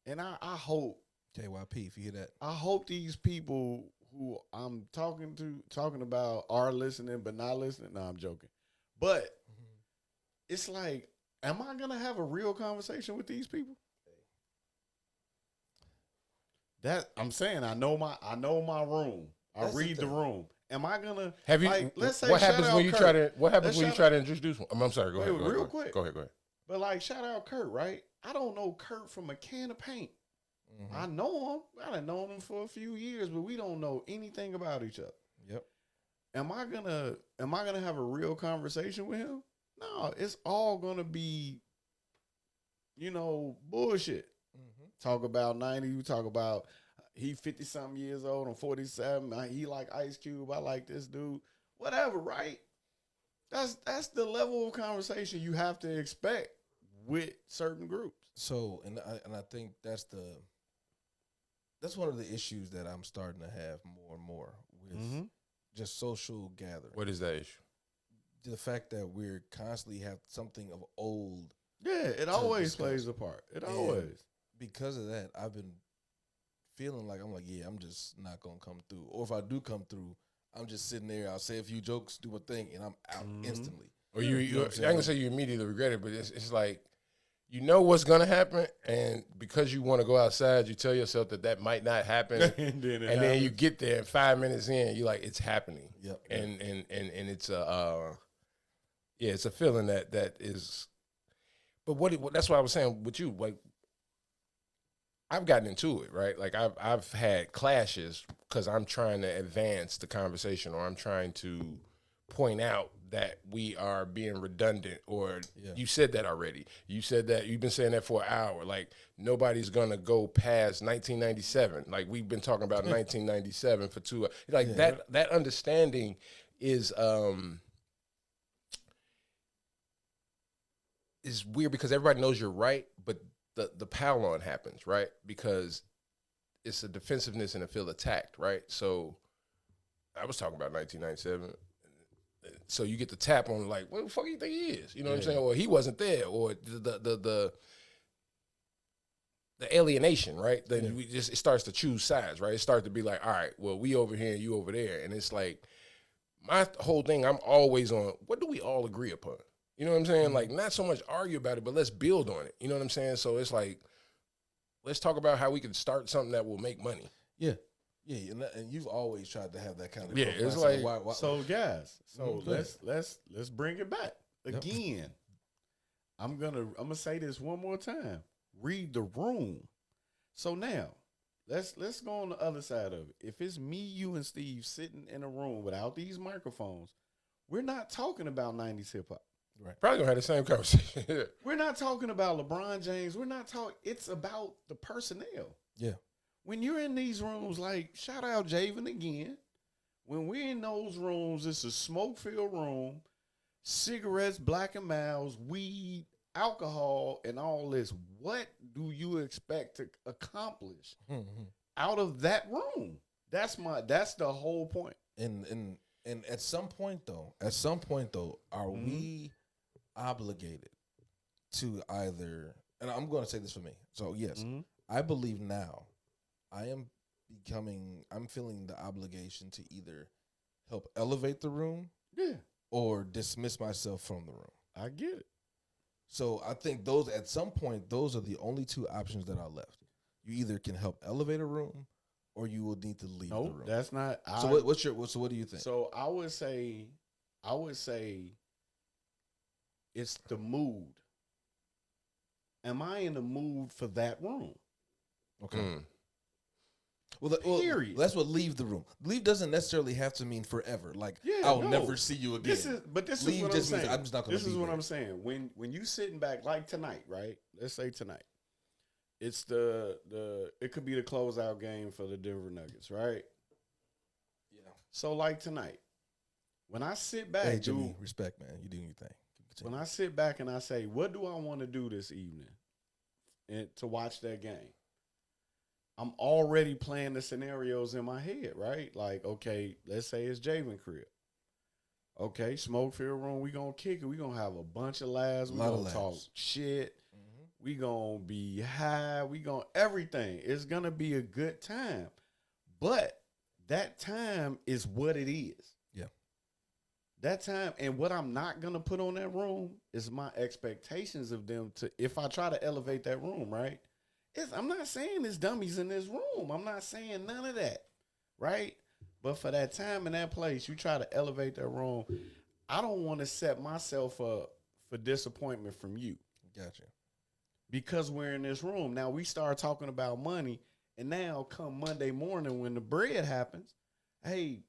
And I hope. KYP, if you hear that. I hope these people who I'm talking about are listening but not listening. No, I'm joking. But it's like, am I going to have a real conversation with these people? That I'm saying, I know my room. I read the room. Am I gonna have you? Like, let's say what happens when you Kurt. try to? What happens when you try to introduce one? I'm sorry. Go ahead. Real quick. Go ahead. But like, shout out Kurt, right? I don't know Kurt from a can of paint. Mm-hmm. I know him. I've known him for a few years, but we don't know anything about each other. Yep. Am I gonna have a real conversation with him? No, it's all gonna be, bullshit. Talk about 90. You talk about he 50-something years old. I'm 47. He like Ice Cube. I like this dude. Whatever, right? That's the level of conversation you have to expect with certain groups. So, and I think that's one of the issues that I'm starting to have more and more with just social gathering. What is that issue? The fact that we're constantly have something of old. Yeah, it always plays a part. It always. Because of that, I've been feeling like I'm just not gonna come through. Or if I do come through, I'm just sitting there. I'll say a few jokes, do a thing, and I'm out instantly. Or you I ain't gonna say you immediately regret it, but it's like you know what's gonna happen, and because you want to go outside, you tell yourself that might not happen, and then you get there, and 5 minutes in, you're like, it's happening. Yep. And it's it's a feeling that is. But that's what I was saying with you. Like, I've gotten into it, right? Like I've had clashes because I'm trying to advance the conversation, or I'm trying to point out that we are being redundant, or you said that already. You said that, you've been saying that for an hour. Like, nobody's gonna go past 1997. Like, we've been talking about 1997 for 2 hours. Like that understanding is weird because everybody knows you're right, but the pile on happens, right? Because it's a defensiveness and a feel attacked, right? So I was talking about 1997. So you get the tap on, like, what the fuck do you think he is? You know what I'm saying? Or he wasn't there, or the alienation, right? Then it starts to choose sides, right? It starts to be like, all right, well, we over here and you over there. And it's like, my whole thing, I'm always on, what do we all agree upon? You know what I'm saying? Like, not so much argue about it, but let's build on it. You know what I'm saying? So it's like, let's talk about how we can start something that will make money. Yeah. Yeah, and you've always tried to have that kind of it's like why? So guys, let's bring it back again. I'm gonna say this one more time. Read the room. So now let's go on the other side of it. If it's me, you, and Steve sitting in a room without these microphones, we're not talking about 90s hip hop. Right. Probably gonna have the same conversation. We're not talking about LeBron James. We're not talking. It's about the personnel. Yeah. When you're in these rooms, like, shout out Javen again. When we're in those rooms, it's a smoke-filled room, cigarettes, Black and Miles, weed, alcohol, and all this. What do you expect to accomplish out of that room? That's the whole point. And at some point though, are we obligated to either? And I'm going to say this for me. So yes, I believe now. I'm feeling the obligation to either help elevate the room or dismiss myself from the room. I get it. So I think at some point, those are the only two options that are left. You either can help elevate a room or you will need to leave the room. That's not. So what do you think? So I would say it's the mood. Am I in the mood for that room? Okay. Well, that's what leave the room. Leave doesn't necessarily have to mean forever. Like, I'll never see you again. This is what I'm saying. I'm just not going to. This is what I'm saying. When you sitting back, like tonight, right? Let's say tonight, it's it could be the closeout game for the Denver Nuggets, right? Yeah. So like tonight, when I sit back, hey Jimmy, respect, man, you doing your thing. When I sit back and I say, what do I want to do this evening, and to watch that game? I'm already playing the scenarios in my head, right? Like, okay, let's say it's Javen crib. Okay, smoke-filled room, we going to kick it. We going to have a bunch of laughs. We going to talk shit. We going to be high. We going to everything. It's going to be a good time. But that time is what it is. Yeah. That time, and what I'm not going to put on that room is my expectations of them to, if I try to elevate that room, right? I'm not saying there's dummies in this room. I'm not saying none of that, right? But for that time and that place, you try to elevate that room. I don't want to set myself up for disappointment from you. Gotcha. Because we're in this room. Now, we start talking about money, and now come Monday morning when the bread happens, hey,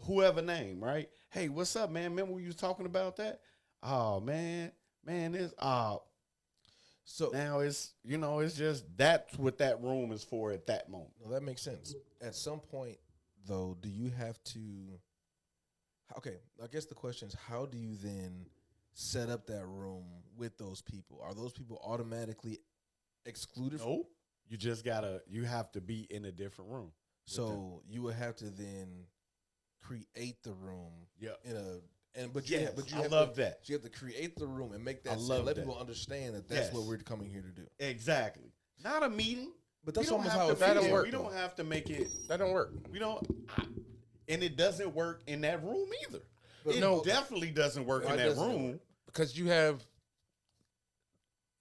whoever name, right? Hey, what's up, man? Remember we was talking about that? Oh, man, this, so now it's just that's what that room is for at that moment. No, that makes sense. At some point, though, do you have to? Okay, I guess the question is, how do you then set up that room with those people? Are those people automatically excluded? No, you have to be in a different room. So you would have to then create the room. Yeah. I love that. So you have to create the room and make that. Let people understand that that's what we're coming here to do. Exactly. Not a meeting. But that's almost how that don't work. We don't have to make it. That don't work. We don't, and it doesn't work in that room either. It definitely doesn't work in that room because you have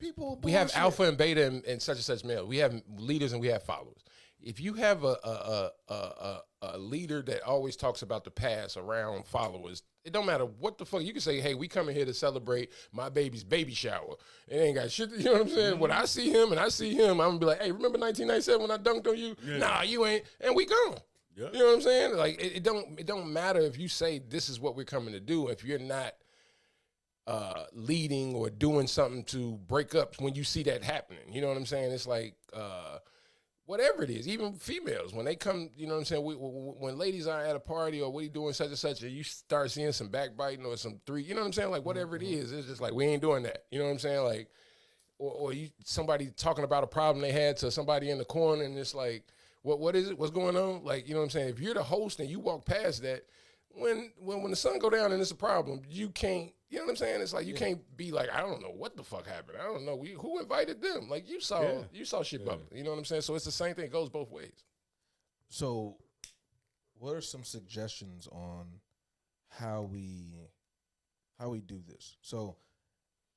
People We have bullshit. alpha and beta and such male. We have leaders and we have followers. If you have a leader that always talks about the past around followers, it don't matter what the fuck. You can say, hey, we coming here to celebrate my baby's baby shower. It ain't got shit. You know what I'm saying? When I see him, I'm gonna be like, hey, remember 1997 when I dunked on you? Yeah. Nah, you ain't. And we gone. Yeah. You know what I'm saying? Like it don't matter if you say this is what we're coming to do if you're not leading or doing something to break up when you see that happening. You know what I'm saying? It's like whatever it is, even females, when they come, you know what I'm saying? When ladies are at a party or what are you doing such and such, and you start seeing some backbiting or some you know what I'm saying? Like whatever it is, it's just like, we ain't doing that. You know what I'm saying? Like, or somebody talking about a problem they had to somebody in the corner and it's like, what is it? What's going on? Like, you know what I'm saying? If you're the host and you walk past that, when the sun go down and it's a problem, you can't, you know what I'm saying? It's like you can't be like, I don't know what the fuck happened. I don't know who invited them. Like you saw shit bubbling. You know what I'm saying? So it's the same thing. It goes both ways. So, what are some suggestions on how we do this? So,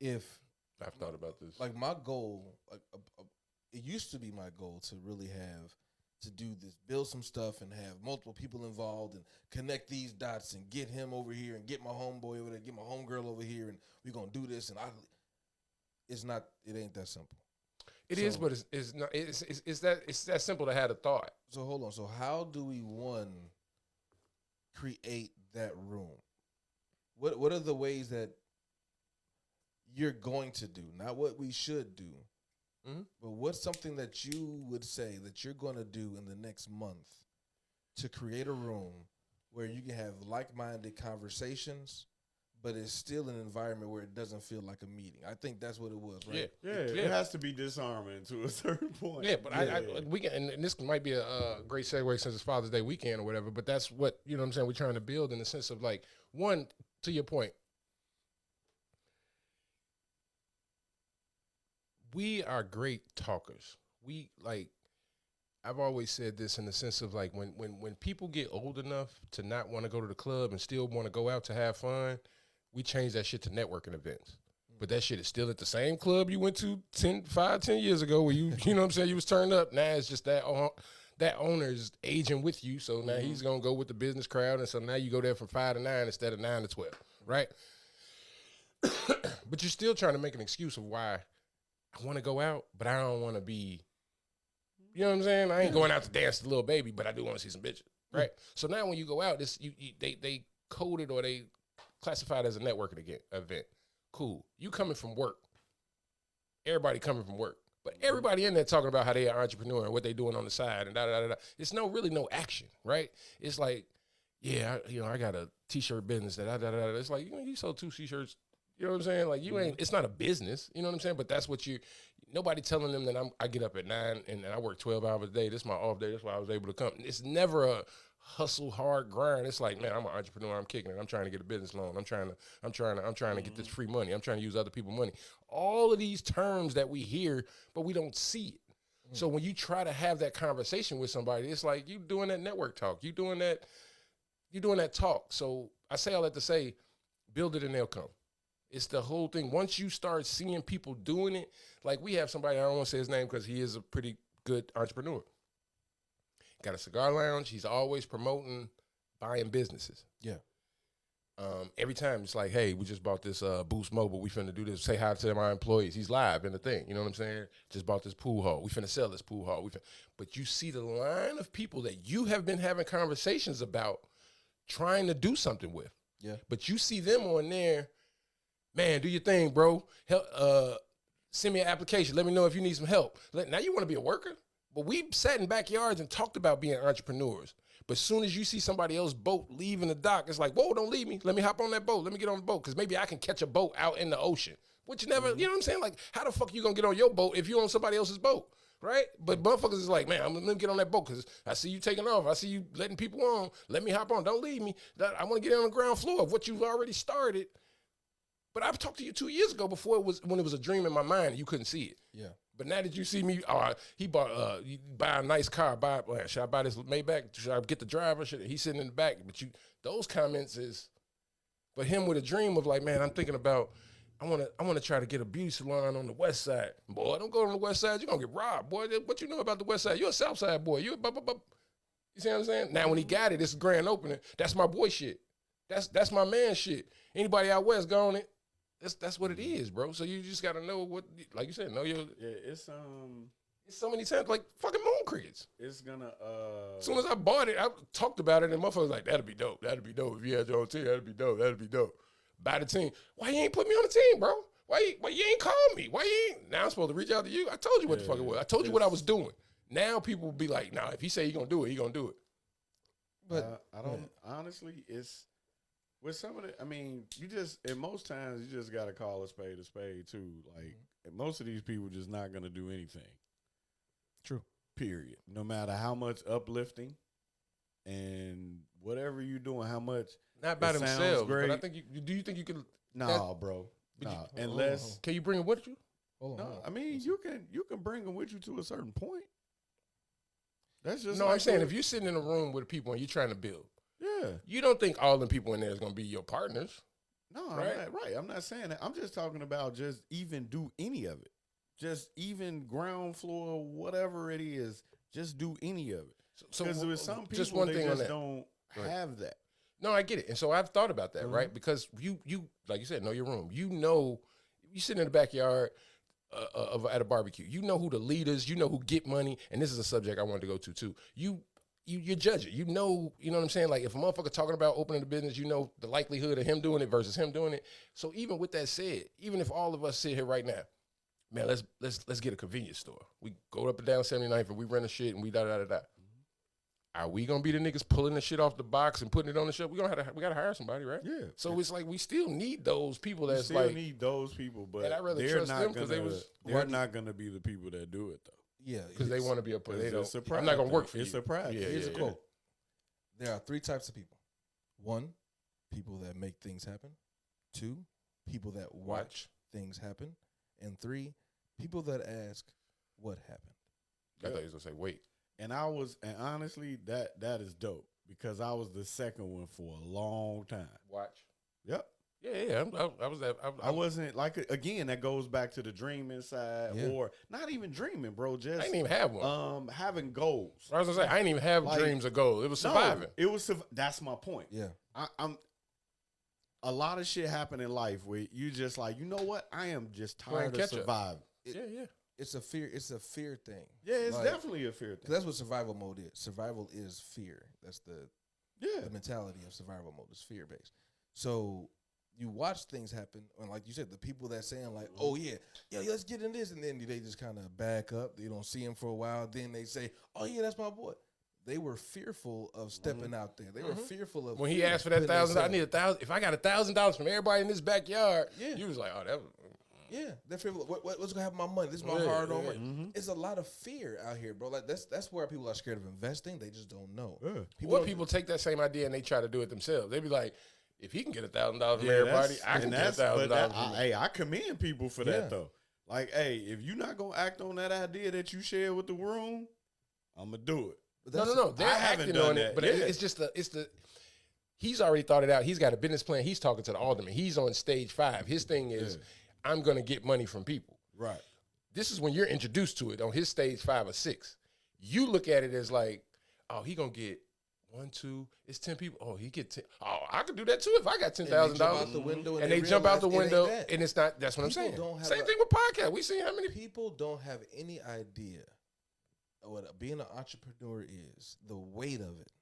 if I've thought about this. like my goal, it used to be my goal to really to do this, build some stuff and have multiple people involved and connect these dots and get him over here and get my homeboy over there, get my homegirl over here, and we're gonna do this. And it ain't that simple. It is, but it's not. It's that simple to have a thought. So hold on. So how do we create that room? What are the ways that you're going to do? Not what we should do. Mm-hmm. But what's something that you would say that you're going to do in the next month to create a room where you can have like-minded conversations, but it's still an environment where it doesn't feel like a meeting? I think that's what it was, right? Yeah, it has to be disarming to a certain point. Yeah, but we can, and this might be a great segue since it's Father's Day weekend or whatever, but that's what, you know what I'm saying, we're trying to build in the sense of like, one, to your point, we are great talkers. We like, I've always said this in the sense of like when people get old enough to not want to go to the club and still want to go out to have fun, we change that shit to networking events. But that shit is still at the same club you went to 10 years ago where you know what I'm saying, you was turned up. Now it's just that owner is aging with you, so now he's going to go with the business crowd, and so now you go there from 5 to 9 instead of 9 to 12, right? But you're still trying to make an excuse of why I want to go out, but I don't want to be, you know what I'm saying? I ain't going out to dance to Lil Baby, but I do want to see some bitches, right? So now when you go out, they code it or they classify it as a networking event. Cool. You coming from work. Everybody coming from work. But everybody in there talking about how they are entrepreneur and what they doing on the side and da-da-da-da. It's really no action, right? It's like, yeah, I got a T-shirt business that da-da-da-da. It's like, you sold 2 T-shirts. You know what I'm saying? Like, you ain't, it's not a business. You know what I'm saying? But that's what nobody telling them that I get up at 9 and I work 12 hours a day. This is my off day. That's why I was able to come. It's never a hustle, hard grind. It's like, man, I'm an entrepreneur. I'm kicking it. I'm trying to get a business loan. I'm trying to get this free money. I'm trying to use other people's money. All of these terms that we hear, but we don't see it. So when you try to have that conversation with somebody, it's like you doing that network talk. You doing that talk. So I say all that to say, build it and they'll come. It's the whole thing. Once you start seeing people doing it, like we have somebody, I don't want to say his name because he is a pretty good entrepreneur. Got a cigar lounge. He's always promoting buying businesses. Yeah. Every time it's like, hey, we just bought this Boost Mobile. We finna do this. Say hi to my employees. He's live in the thing. You know what I'm saying? Just bought this pool hall. We finna sell this pool hall. But you see the line of people that you have been having conversations about trying to do something with. Yeah. But you see them on there, man, do your thing, bro. Help, send me an application. Let me know if you need some help. Now you want to be a worker? But we sat in backyards and talked about being entrepreneurs. But as soon as you see somebody else's boat leaving the dock, it's like, whoa, don't leave me. Let me hop on that boat. Let me get on the boat because maybe I can catch a boat out in the ocean. Which never, you know what I'm saying? Like, how the fuck you going to get on your boat if you on somebody else's boat, right? But motherfuckers is like, man, I'm going to get on that boat because I see you taking off. I see you letting people on. Let me hop on. Don't leave me. I want to get on the ground floor of what you've already started. But I've talked to you 2 years ago when it was a dream in my mind and you couldn't see it. Yeah. But now that you see me, he bought, you buy a nice car. Should I buy this Maybach? Should I get the driver? He's sitting in the back. But those comments is, but him with a dream of like, man, I'm thinking about I wanna try to get a beauty salon on the west side. Boy, don't go on the west side. You're gonna get robbed, boy. What you know about the west side? You're a south side boy. You see what I'm saying? Now when he got it, it's a grand opening. That's my boy shit. That's my man shit. Anybody out west go on it. That's what it is, bro. So you just gotta know what, like you said, know your. Yeah, it's so many times like fucking moon crickets. It's gonna As soon as I bought it, I talked about it, and motherfuckers like, that'd be dope. That'd be dope if you had your own team. That'd be dope. That'd be dope. Buy the team. Why you ain't put me on the team, bro? Why you ain't call me? Why you ain't? Now I'm supposed to reach out to you. I told you what the fuck it was. I told you what I was doing. Now people will be like, nah, if he say he gonna do it, he gonna do it. But I don't honestly. It's with some of the. I mean, and most times you just gotta call a spade too. Like most of these people just not gonna do anything. True. Period. No matter how much uplifting and whatever you're doing, how much Not by it sounds themselves, great. but I think do you think you can? Nah, bro. Nah, unless Can you bring it with you? Hold on. no, I mean you can bring them with you to a certain point. That's just No, like I'm saying if you're sitting in a room with people and you're trying to build, yeah. you don't think all the people in there is gonna be your partners. No, Right? I'm not saying that. I'm just talking about just even do any of it. Just even ground floor, whatever it is, just do any of it. So Because with some people, just one they thing on just that. don't Right. have that. No, I get it, and so I've thought about that, Mm-hmm. right? Because you like you said, know your room. You know, you sitting in the backyard at a barbecue. You know who the leaders. You know who get money, and this is a subject I wanted to go to too. You judge it. You know what I'm saying? Like if a motherfucker talking about opening the business, you know the likelihood of him doing it versus him doing it. So even with that said, even if all of us sit here right now, man, let's get a convenience store. We go up and down 79th and we rent a shit and we da. Are we gonna be the niggas pulling the shit off the box and putting it on the shelf? We gotta hire somebody, right? Yeah. So it's like we still need those people. You That's still like need those people, but And I'd rather they're trust not them 'cause gonna. they was- They're not gonna be the people that do it though. Yeah. because they want to be a It's they don't. a pride I'm not gonna work thing. for It's you. a pride Yeah, thing. Here's yeah, a quote. There are three types of people. One, people that make things happen. Two, people that watch things happen. And three, people that ask what happened. I thought he was gonna say wait. And honestly, that is dope because I was the second one for a long time. Watch. Yep. Yeah. I was that. I wasn't like again. That goes back to the dreaming side, Yeah. or not even dreaming, bro. I Just didn't even have one. having goals. I was gonna say I didn't even have Like, dreams or goals. It was surviving. No, it was. That's my point. Yeah. I'm. A lot of shit happen in life where you just like, you know what? I am just Playing tired of catch up. surviving. Yeah. It's a fear thing. Yeah, it's Like, definitely a fear 'cause thing. that's what survival mode is. Survival is fear. That's the Yeah, mentality of survival mode is fear based. So you watch things happen, and like you said, the people that saying like, "Oh yeah, let's get in this," and then they just kind of back up. You don't see him for a while. Then they say, "Oh yeah, that's my boy." They were fearful of stepping out there. They were fearful of When he asked for that putting $1,000, I themselves- need $1,000. If I got $1,000 from everybody in this backyard, Yeah. you was like, oh, that was. Yeah, they're fearful. What's gonna happen with my money? This is my Yeah, hard-earned yeah. money. It's a lot of fear out here, bro. Like that's where people are scared of investing. They just don't know. Yeah. What people take that same idea and they try to do it themselves. They be like, if he can get $1,000 from Yeah, everybody, that's- I can and get that's- $1,000. but that- Hey, I commend people for Yeah. that though. Like, hey, if you're not gonna act on that idea that you share with the room, I'm gonna do it. But No. They're I haven't acting done on it, that. but Yeah. it's just he's already thought it out. He's got a business plan. He's talking to the alderman. He's on stage 5. His thing is, I'm going to get money from people. Right. This is when you're introduced to it on his stage 5 or 6. You look at it as like, oh, he going to get 1, 2, it's 10 people. Oh, he get 10. Oh, I could do that too if I got $10,000. jump out the window And they jump out the realize it ain't window, that. and it's not. That's what I'm People saying. don't have Same a- thing with podcasts. We seen how many people. People don't have any idea of what being an entrepreneur is, the weight of it.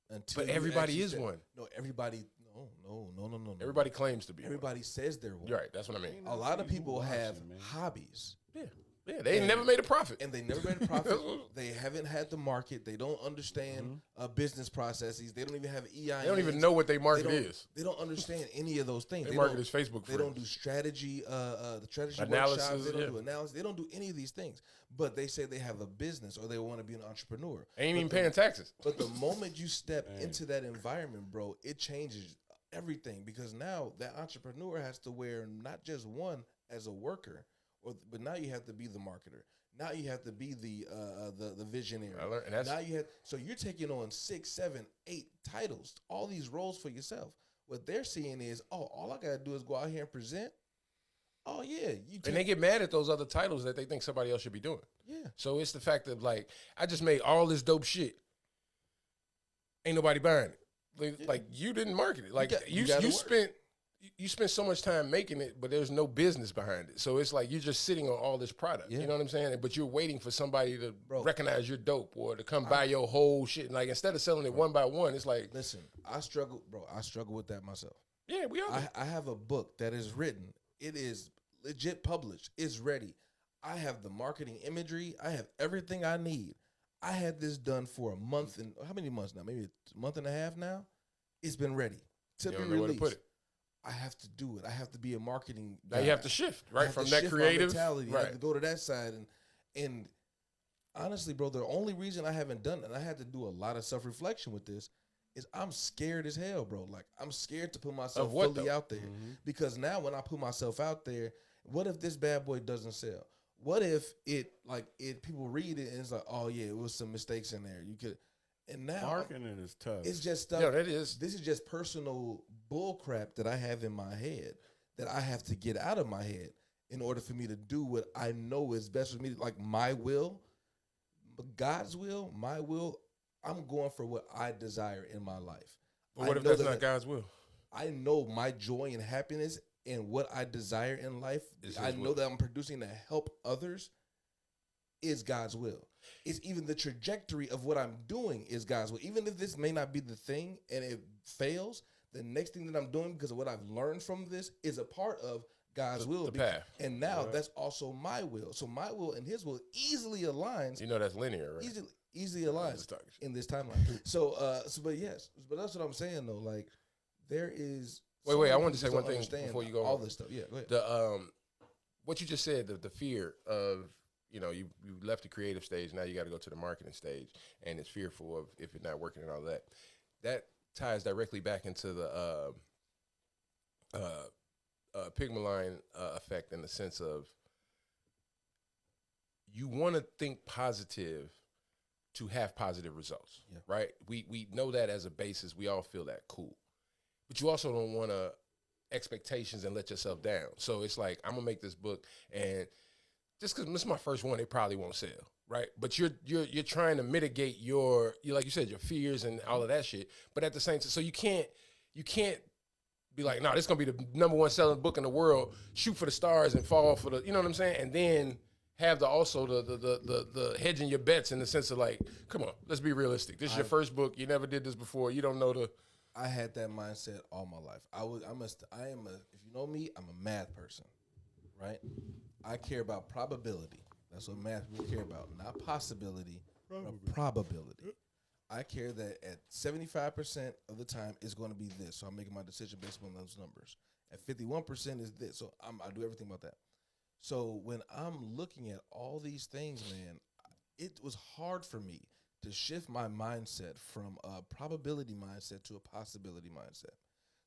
Until But you everybody actually is step- one. No, everybody. No. Everybody claims to be. one. Everybody says they're one. You're right. That's what I mean. A lot of people watching, have man. hobbies. Yeah. They ain't never made a profit. And they never made a profit. They haven't had the market. They don't understand business processes. They don't even have EIN. They don't even know what their market is. They don't understand any of those things. Their They market don't- is Facebook They don't friends. do strategy, the strategy Analysis, workshops. They don't yeah. do analysis. They don't do any of these things. But they say they have a business or they want to be an entrepreneur. Ain't But even the- paying taxes. But the moment you step into that environment, bro, it changes everything because now that entrepreneur has to wear not just one as a worker, but now you have to be the marketer. Now you have to be the visionary. And that's, Now so you're taking on 6, 7, 8 titles, all these roles for yourself. What they're seeing is, all I gotta do is go out here and present. Oh yeah, And they get mad at those other titles that they think somebody else should be doing. yeah. So it's the fact of like, I just made all this dope shit. Ain't nobody buying it. Like you didn't market it. Like you spent so much time making it, but there's no business behind it. So it's like you're just sitting on all this product. Yeah. You know what I'm saying? But you're waiting for somebody to Bro. recognize you're dope or to come buy your whole shit. Like instead of selling it one by one, it's like, Listen, I struggle with that myself. yeah, we all. I have a book that is written. It is legit published. It's ready. I have the marketing imagery. I have everything I need. I had this done for a month and how many months now? Maybe a month and a half now. It's been ready to You be don't know where to released. put it. I have to do it. I have to be a marketing Now guy. you have to shift I right have from to that shift my creative. mentality. I Right. have to go to that side and honestly, bro, the only reason I haven't done it, and I had to do a lot of self-reflection with this, is I'm scared as hell, bro. Like I'm scared to put myself Of what, fully though? out there. Because now when I put myself out there, what if this bad boy doesn't sell? What if people read it and it's like, oh yeah, it was some mistakes in there. You could and now Marketing is tough. it's just stuff. Yeah, that is. This is just personal bull crap that I have in my head that I have to get out of my head in order for me to do what I know is best for me. Like my will, God's will, my will. I'm going for what I desire in my life. But what I if know that's that not God's will? I know my joy and happiness and what I desire in life. Is I his know will. that I'm producing to help others is God's will. It's even the trajectory of what I'm doing is God's will. Even if this may not be the thing and it fails, the next thing that I'm doing because of what I've learned from this is a part of God's will. The path. And now that's also my will. So my will and his will easily aligns. You know that's linear, right? Easily aligns just talking shit. in this timeline. So but yes, but that's what I'm saying though. Like there is. Wait, I so many wanted to say people one don't thing understand before you go all on. this stuff. Yeah, go ahead. The what you just said, the fear of, you know, you left the creative stage, now you got to go to the marketing stage, and it's fearful of if it's not working and all that. That ties directly back into the Pygmalion effect in the sense of you want to think positive to have positive results, right? We know that as a basis. We all feel that, cool. But you also don't want to expectations and let yourself down. So it's like, I'm gonna make this book, and just because this is my first one, it probably won't sell, right? But you're trying to mitigate your like you said, your fears and all of that shit. But at the same time, so you can't be like, no, this is gonna be the number one selling book in the world. Shoot for the stars and fall for the, you know what I'm saying? And then have the hedging your bets in the sense of like, come on, let's be realistic. This is your first book. You never did this before. You don't know the. I had that mindset all my life. If you know me, I'm a math person, right? I care about probability. That's what math people care about, not possibility, but probability. I care that at 75% of the time it's going to be this, so I'm making my decision based on those numbers. At 51% is this, so I do everything about that. So when I'm looking at all these things, man, it was hard for me to shift my mindset from a probability mindset to a possibility mindset.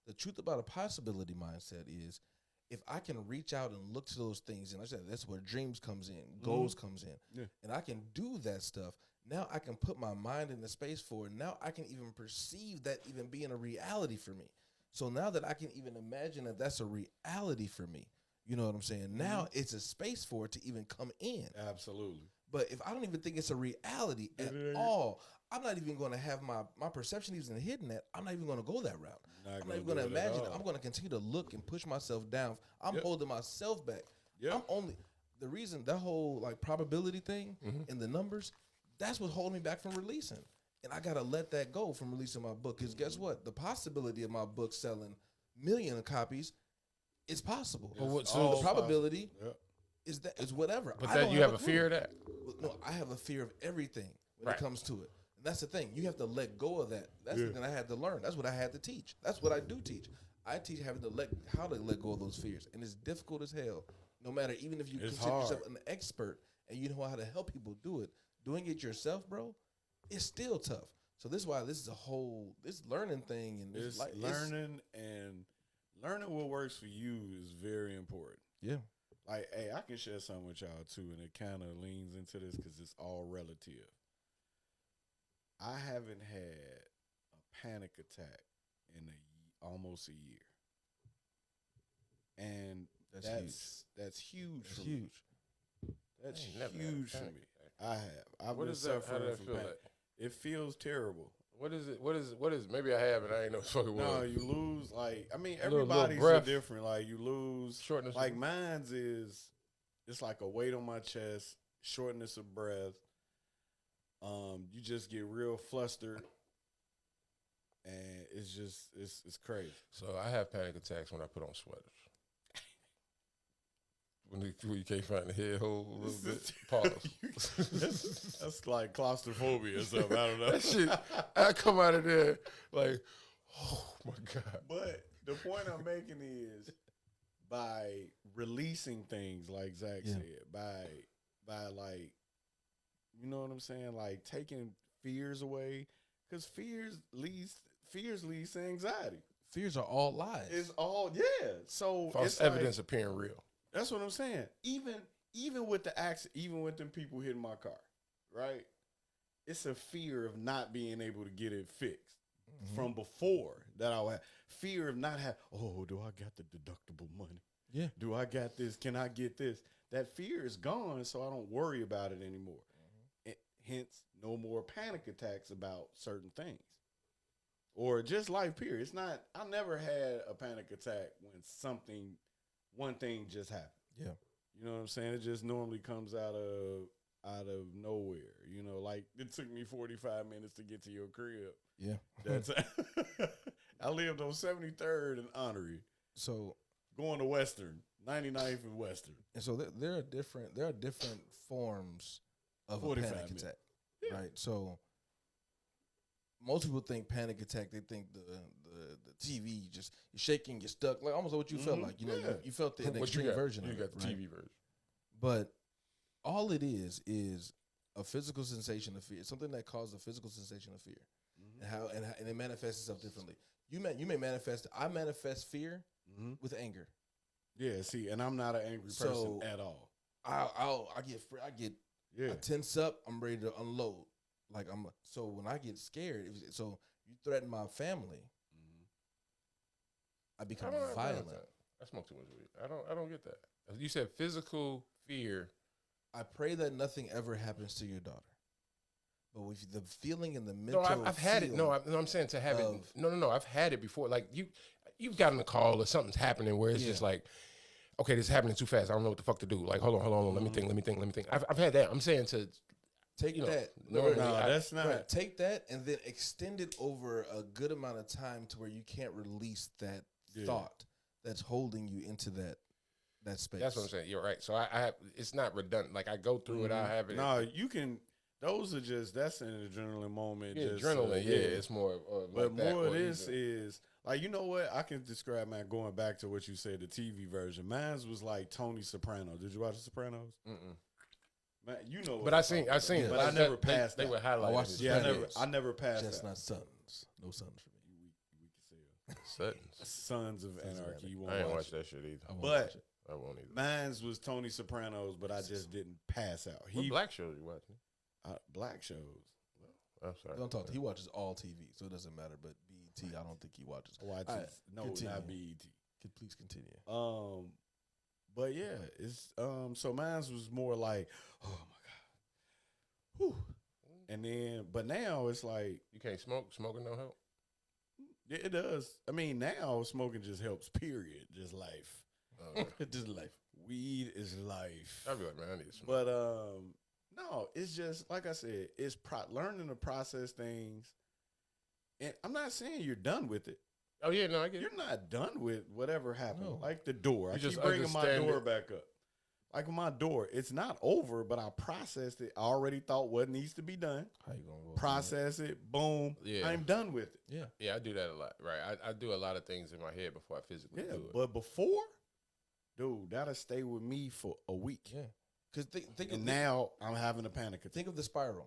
The truth about a possibility mindset is if I can reach out and look to those things, and I said that's where dreams comes in, goals comes in, and I can do that stuff, now I can put my mind in the space for it. Now I can even perceive that even being a reality for me. So now that I can even imagine that that's a reality for me, you know what I'm saying? Now it's a space for it to even come in. Absolutely. But if I don't even think it's a reality at all, I'm not even going to have my perception even hidden that. I'm not even going to go that route. I'm not even going to imagine it. I'm going to continue to look and push myself down. I'm holding myself back. I'm only the reason that whole like probability thing and the numbers, that's what's holding me back from releasing. And I got to let that go from releasing my book. Because guess what? The possibility of my book selling million of copies is possible. So the probability is whatever. But that you have a fear of that? No, I have a fear of everything when it comes to it. And that's the thing. You have to let go of that. That's the thing I had to learn. That's what I had to teach. That's what I do teach. I teach having to how to let go of those fears. And it's difficult as hell. No matter, even if you consider yourself an expert and you know how to help people do it, doing it yourself, bro, it's still tough. So this is why this is this learning thing. And it's learning what works for you is very important. Yeah. Like, hey, I can share something with y'all too, and it kind of leans into this because it's all relative. I haven't had a panic attack in almost a year. And That's huge That's for huge. me. That's I ain't never had a huge for panic me. attack. I have. I've What been is that? How suffering does that from feel panic. like? It feels terrible. What is it? What is? Maybe I have it. I ain't know what the fuck it No, was. you lose I mean, A little everybody's breath. different. Like you lose Shortness. like mine's is it's like a weight on my chest, shortness of breath. You just get real flustered, and it's just it's crazy. So I have panic attacks when I put on sweaters. When you can't find the head hole a little bit. Pause. That's like claustrophobia or something. I don't know. That shit, I come out of there like, oh my God. But the point I'm making is by releasing things like Zach said, by like, you know what I'm saying? Like taking fears away, because fears leads to anxiety. Fears are all lies. It's all So False it's evidence like, appearing real. that's what I'm saying. Even with the accident, even with them people hitting my car, right? It's a fear of not being able to get it fixed from before that I had. Fear of not having, oh, do I got the deductible money? Yeah. Do I got this? Can I get this? That fear is gone, so I don't worry about it anymore. Hence, no more panic attacks about certain things. Or just life, period. It's not, I never had a panic attack when one thing just happened. Yeah. You know what I'm saying? It just normally comes out of nowhere. You know, like it took me 45 minutes to get to your crib. Yeah. That's I lived on 73rd and Honorary, So going to Western, 99th and Western. and so there are different forms of a 45 panic minutes. attack, Yeah. right? So most people think panic attack. They think the TV, just you're shaking, you're stuck, like almost what you felt like. You know, Yeah. you felt the What you extreme got? version You of got it, the right? TV version. But all it is a physical sensation of fear, something that causes a physical sensation of fear, and it manifests itself differently. You may manifest. I manifest fear with anger. Yeah, see, and I'm not an angry person So- at all. I get Yeah. I tense up. I'm ready to unload. Like so when I get scared, so you threaten my family, I become I don't have panic violent. attack. I smoke too much weed. I don't get that. You said physical fear. I pray that nothing ever happens to your daughter. But with the feeling and the No, mental, I've had it. No, I'm saying to have it. No. I've had it before. Like you've gotten a call or something's happening where it's just like, okay, this is happening too fast. I don't know what the fuck to do. Like, hold on. Let me think. I've had that. I'm saying to take that. No, that's not. Right, take that and then extend it over a good amount of time to where you can't release that thought that's holding you into that space. That's what I'm saying. You're right. So I have. It's not redundant. Like I go through it. I have it. No, you can. Those are just, that's an adrenaline moment. Yeah, just, adrenaline. It's more. But like that, more of or this even- is like, you know what? I can describe, man, going back to what you said, the TV version. Mine's was like Tony Soprano. Did you watch The Sopranos? Man, you know what But I'm I seen, talking about. but but I never they, passed They that. were highlighting. I watched it. the Yeah, Sopranos. I never passed that. Chestnut sons. No sons for me. We could say Sutton's. Sons of Anarchy. You won't I ain't watch watch it. that shit either. I won't But watch it. I won't either. Mine's was Tony Sopranos, but I just didn't pass out. What black shows you watching? Black shows. I'm sorry. Don't talk. He watches all TV, so it doesn't matter. But BET, I don't think he watches. Watch All right, no, continue. not BET. Please continue. But yeah, it's so mine's was more like, oh my God. Whew. And then but now it's like You can't smoke. Smoking don't help. it does. I mean, now smoking just helps, period. Just life. Just life. Weed is life. I'll be like, man, I need to smoke. But no, it's just like I said, it's learning to process things. And I'm not saying you're done with it. Oh yeah, no, I get it. You're not done with whatever happened. No. Like the door. I You just keep bringing my understand door it. back up. Like my door, it's not over, but I processed it. I already thought what needs to be done. How you gonna go? Process it. Boom. Yeah. I'm done with it. Yeah. Yeah, I do that a lot. Right, I do a lot of things in my head before I physically Yeah. do it. But before, dude, that'll stay with me for a week. Yeah. Because think And of now I'm having a panic attack. think of the spiral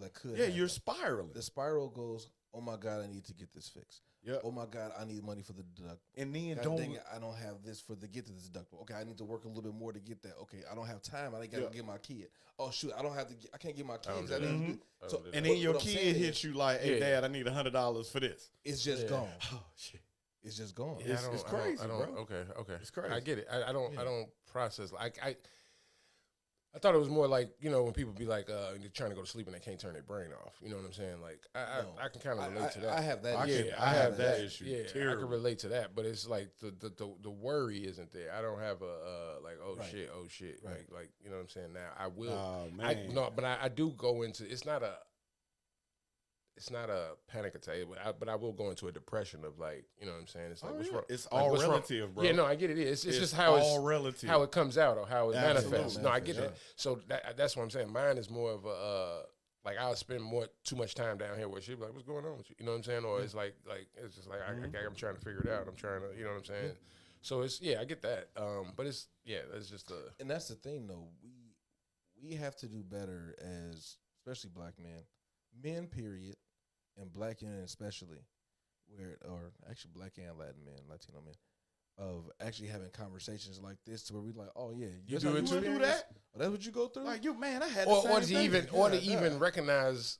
that could. Yeah, happen. you're spiraling. The spiral goes. Oh my God, I need to get this fixed. Yeah. Oh my God, I need money for the deductible. And then God don't dang it, I don't have this for the get to this deductible. Okay, I need to work a little bit more to get that. Okay, I don't have time. I gotta get my kid. Oh shoot, I don't have to. I can't get my kids. do I that. need to do- I So don't do and that. then your what I'm kid saying hits you like, hey, Yeah. Dad, I need $100 for this. it's just Yeah. gone. Oh shit. it's just gone. Yeah, It's crazy, bro. Okay. It's crazy. I get it. I don't. Yeah. I don't process. I thought it was more like, when people be like, they're trying to go to sleep and they can't turn their brain off. You know what I'm saying? Like, I can kind of relate to that. I have that. I have that issue. Yeah, I terribly. can relate to that. But it's like the worry isn't there. I don't have a like, oh shit. Right. Like you know what I'm saying? Now I will. Oh man. But I do go into. It's not a panic attack, but I will go into a depression of like, you know what I'm saying? It's like, what's wrong? It's Like, all what's wrong? relative, bro. Yeah, no, I get it. It's just all relative. how it comes out or how it Absolutely. manifests. No, I get Yeah. that. So that's what I'm saying. Mine is more of a like I'll spend too much time down here where she'll be like, what's going on with you? You know what I'm saying? Or it's like it's just like I'm trying to figure it out. I'm trying to, you know what I'm saying? So it's I get that. But it's just And that's the thing, though. We have to do better as, especially black men, period, and black men especially, or actually black and Latino men, of actually having conversations like this to where we like, oh yeah, You do it too? do that? Oh, that's what you go through? Like I had the or same to thing. even recognize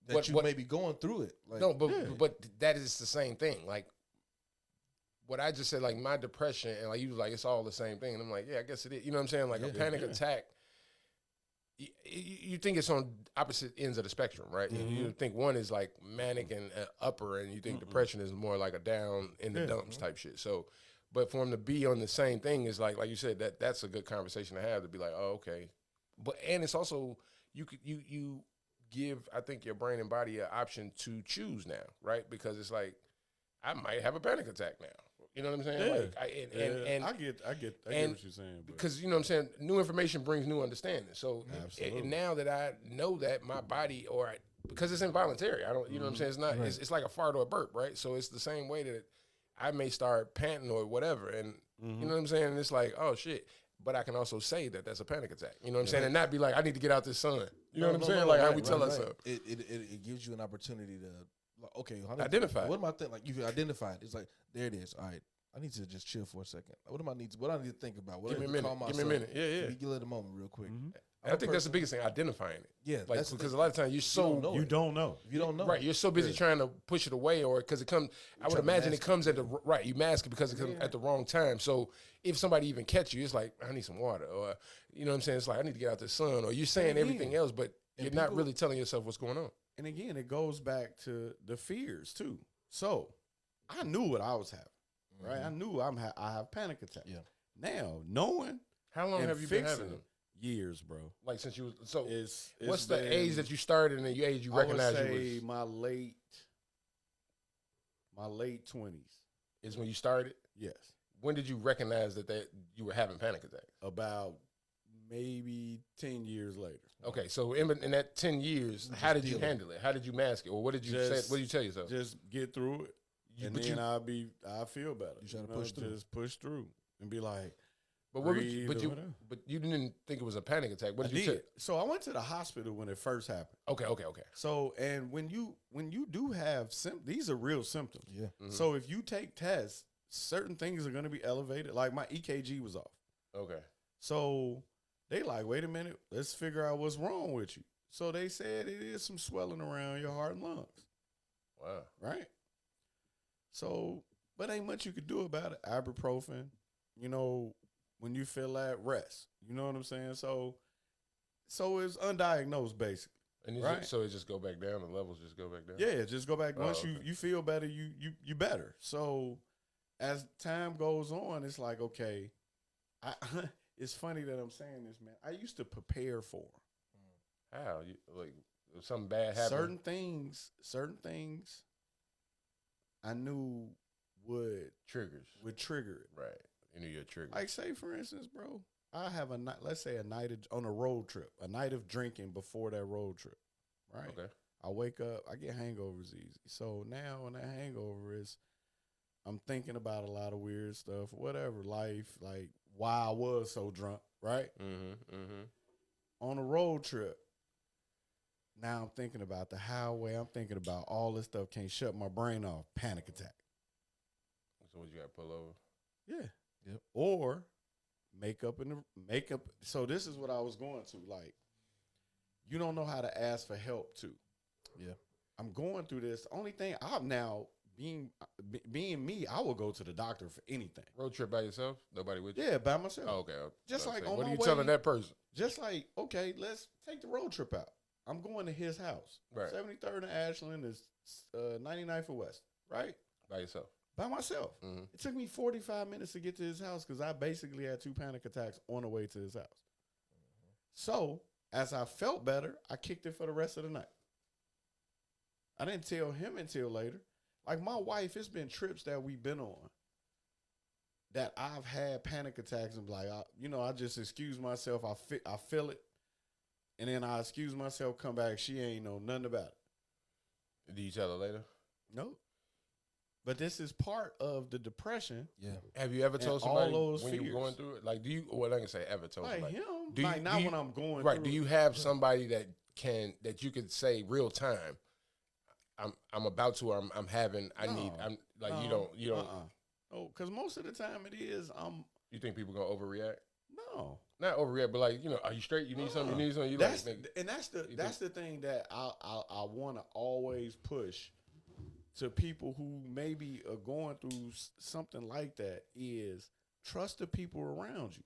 that you may be going through it. Like, no, but that is the same thing. Like what I just said, like my depression, and like you was like, it's all the same thing. And I'm like, yeah, I guess it is. You know what I'm saying? Like a panic attack. You think it's on opposite ends of the spectrum, right? You think one is like manic and upper, and you think depression is more like a down in the dumps type shit. So, but for them to be on the same thing is like you said, that's a good conversation to have, to be like, oh, okay. But and it's also you give, I think, your brain and body an option to choose now, right? Because it's like I might have a panic attack now. You know what I'm saying? Yeah. Like I get what you're saying. But because you know what I'm saying, new information brings new understanding. So and now that I know that my body, because it's involuntary, I don't, you know what I'm saying? It's not. It's like a fart or a burp, right? So it's the same way that I may start panting or whatever, and you know what I'm saying. And it's like, oh shit. But I can also say that that's a panic attack. You know what I'm saying? And not be like, I need to get out this sun. You know what I'm saying? Like how we tell ourselves. It gives you an opportunity to. Like, okay, identify. What am I thinking? Like you identified. It's like there it is. All right, I need to just chill for a second. What I need to think about? What Give me a I need to minute. calm myself? Give me a minute. Yeah. Give me a moment real quick. And I think that's the biggest thing, identifying it. Yeah, like that's because a lot of times you don't know. If you don't know, right? You're so busy trying to push it away, or because it comes. I would imagine it comes at the right. You mask it because it comes at the wrong time. So if somebody even catch you, it's like I need some water, or you know what I'm saying. It's like I need to get out the sun, or you're saying everything else, but you're not really telling yourself what's going on. And again, it goes back to the fears too. So I knew what I was having, right? I knew I have panic attacks. Yeah. Now knowing How long have you been having them? Years, bro. Like since you so It's what's the age that you started and the age you recognize I would say you was? my late 20s. Is when you started? Yes. When did you recognize that you were having panic attacks? About maybe 10 years later. Okay, so in that 10 years, how did you handle it? How did you mask it? Or what did you say? What did you tell yourself? Just get through it. And then I'll feel better. You try to push through. Just push through and be like, but you didn't think it was a panic attack. What did you say? So I went to the hospital when it first happened. Okay. So and when you do have these are real symptoms. Yeah. Mm-hmm. So if you take tests, certain things are going to be elevated. Like my EKG was off. Okay. So they like, wait a minute, let's figure out what's wrong with you. So they said it is some swelling around your heart and lungs. Wow. Right. So, but ain't much you could do about it. Ibuprofen, when you feel that, rest. You know what I'm saying? So it's undiagnosed basically. And right? So it just go back down. The levels just go back down. Yeah, just go back. Once okay. you feel better, you better. So as time goes on, it's like, okay, it's funny that I'm saying this, man. I used to prepare for them. How? Like something bad happened? Certain things I knew would trigger it. Right. You knew your trigger. Like say for instance, bro, I have a night, let's say a night on a road trip, a night of drinking before that road trip. Right. Okay. I wake up, I get hangovers easy. So now when that hangover is, I'm thinking about a lot of weird stuff, whatever, life, like why I was so drunk, right? On a road trip, now I'm thinking about the highway. I'm thinking about all this stuff. Can't shut my brain off. Panic attack. So what you got to pull over? Yeah. Yep. Or makeup. So this is what I was going to. Like, you don't know how to ask for help too. Yeah. I'm going through this. Only thing, I've now being me, I will go to the doctor for anything. Road trip by yourself? Nobody with you? Yeah, by myself. Oh, okay. Just like Say, on what my are you way, telling that person? Just like, okay, let's take the road trip out. I'm going to his house. Right. 73rd and Ashland is 99th and West, right? By yourself. By myself. Mm-hmm. It took me 45 minutes to get to his house because I basically had 2 panic attacks on the way to his house. Mm-hmm. So, as I felt better, I kicked it for the rest of the night. I didn't tell him until later. Like my wife, it's been trips that we've been on that I've had panic attacks and like, I just excuse myself. I feel it. And then I excuse myself, come back. She ain't know nothing about it. Do you tell her later? No. But this is part of the depression. Yeah. Have you ever told And all somebody those when you're fears. going through it? Like, do you? Well, I can say ever told Like somebody. him. Do like you- not do you- when I'm going Right? through Do it. you have somebody that you could say real time? I'm about to. Or I'm having. I need. No. I'm like No, you don't. Oh, because most of the time it is You think people gonna overreact? no. Not overreact, but like are you straight? You need something. You need something. You That's like. Nigga, and that's the you that's the thing that I want to always push to people who maybe are going through something like that is trust the people around you.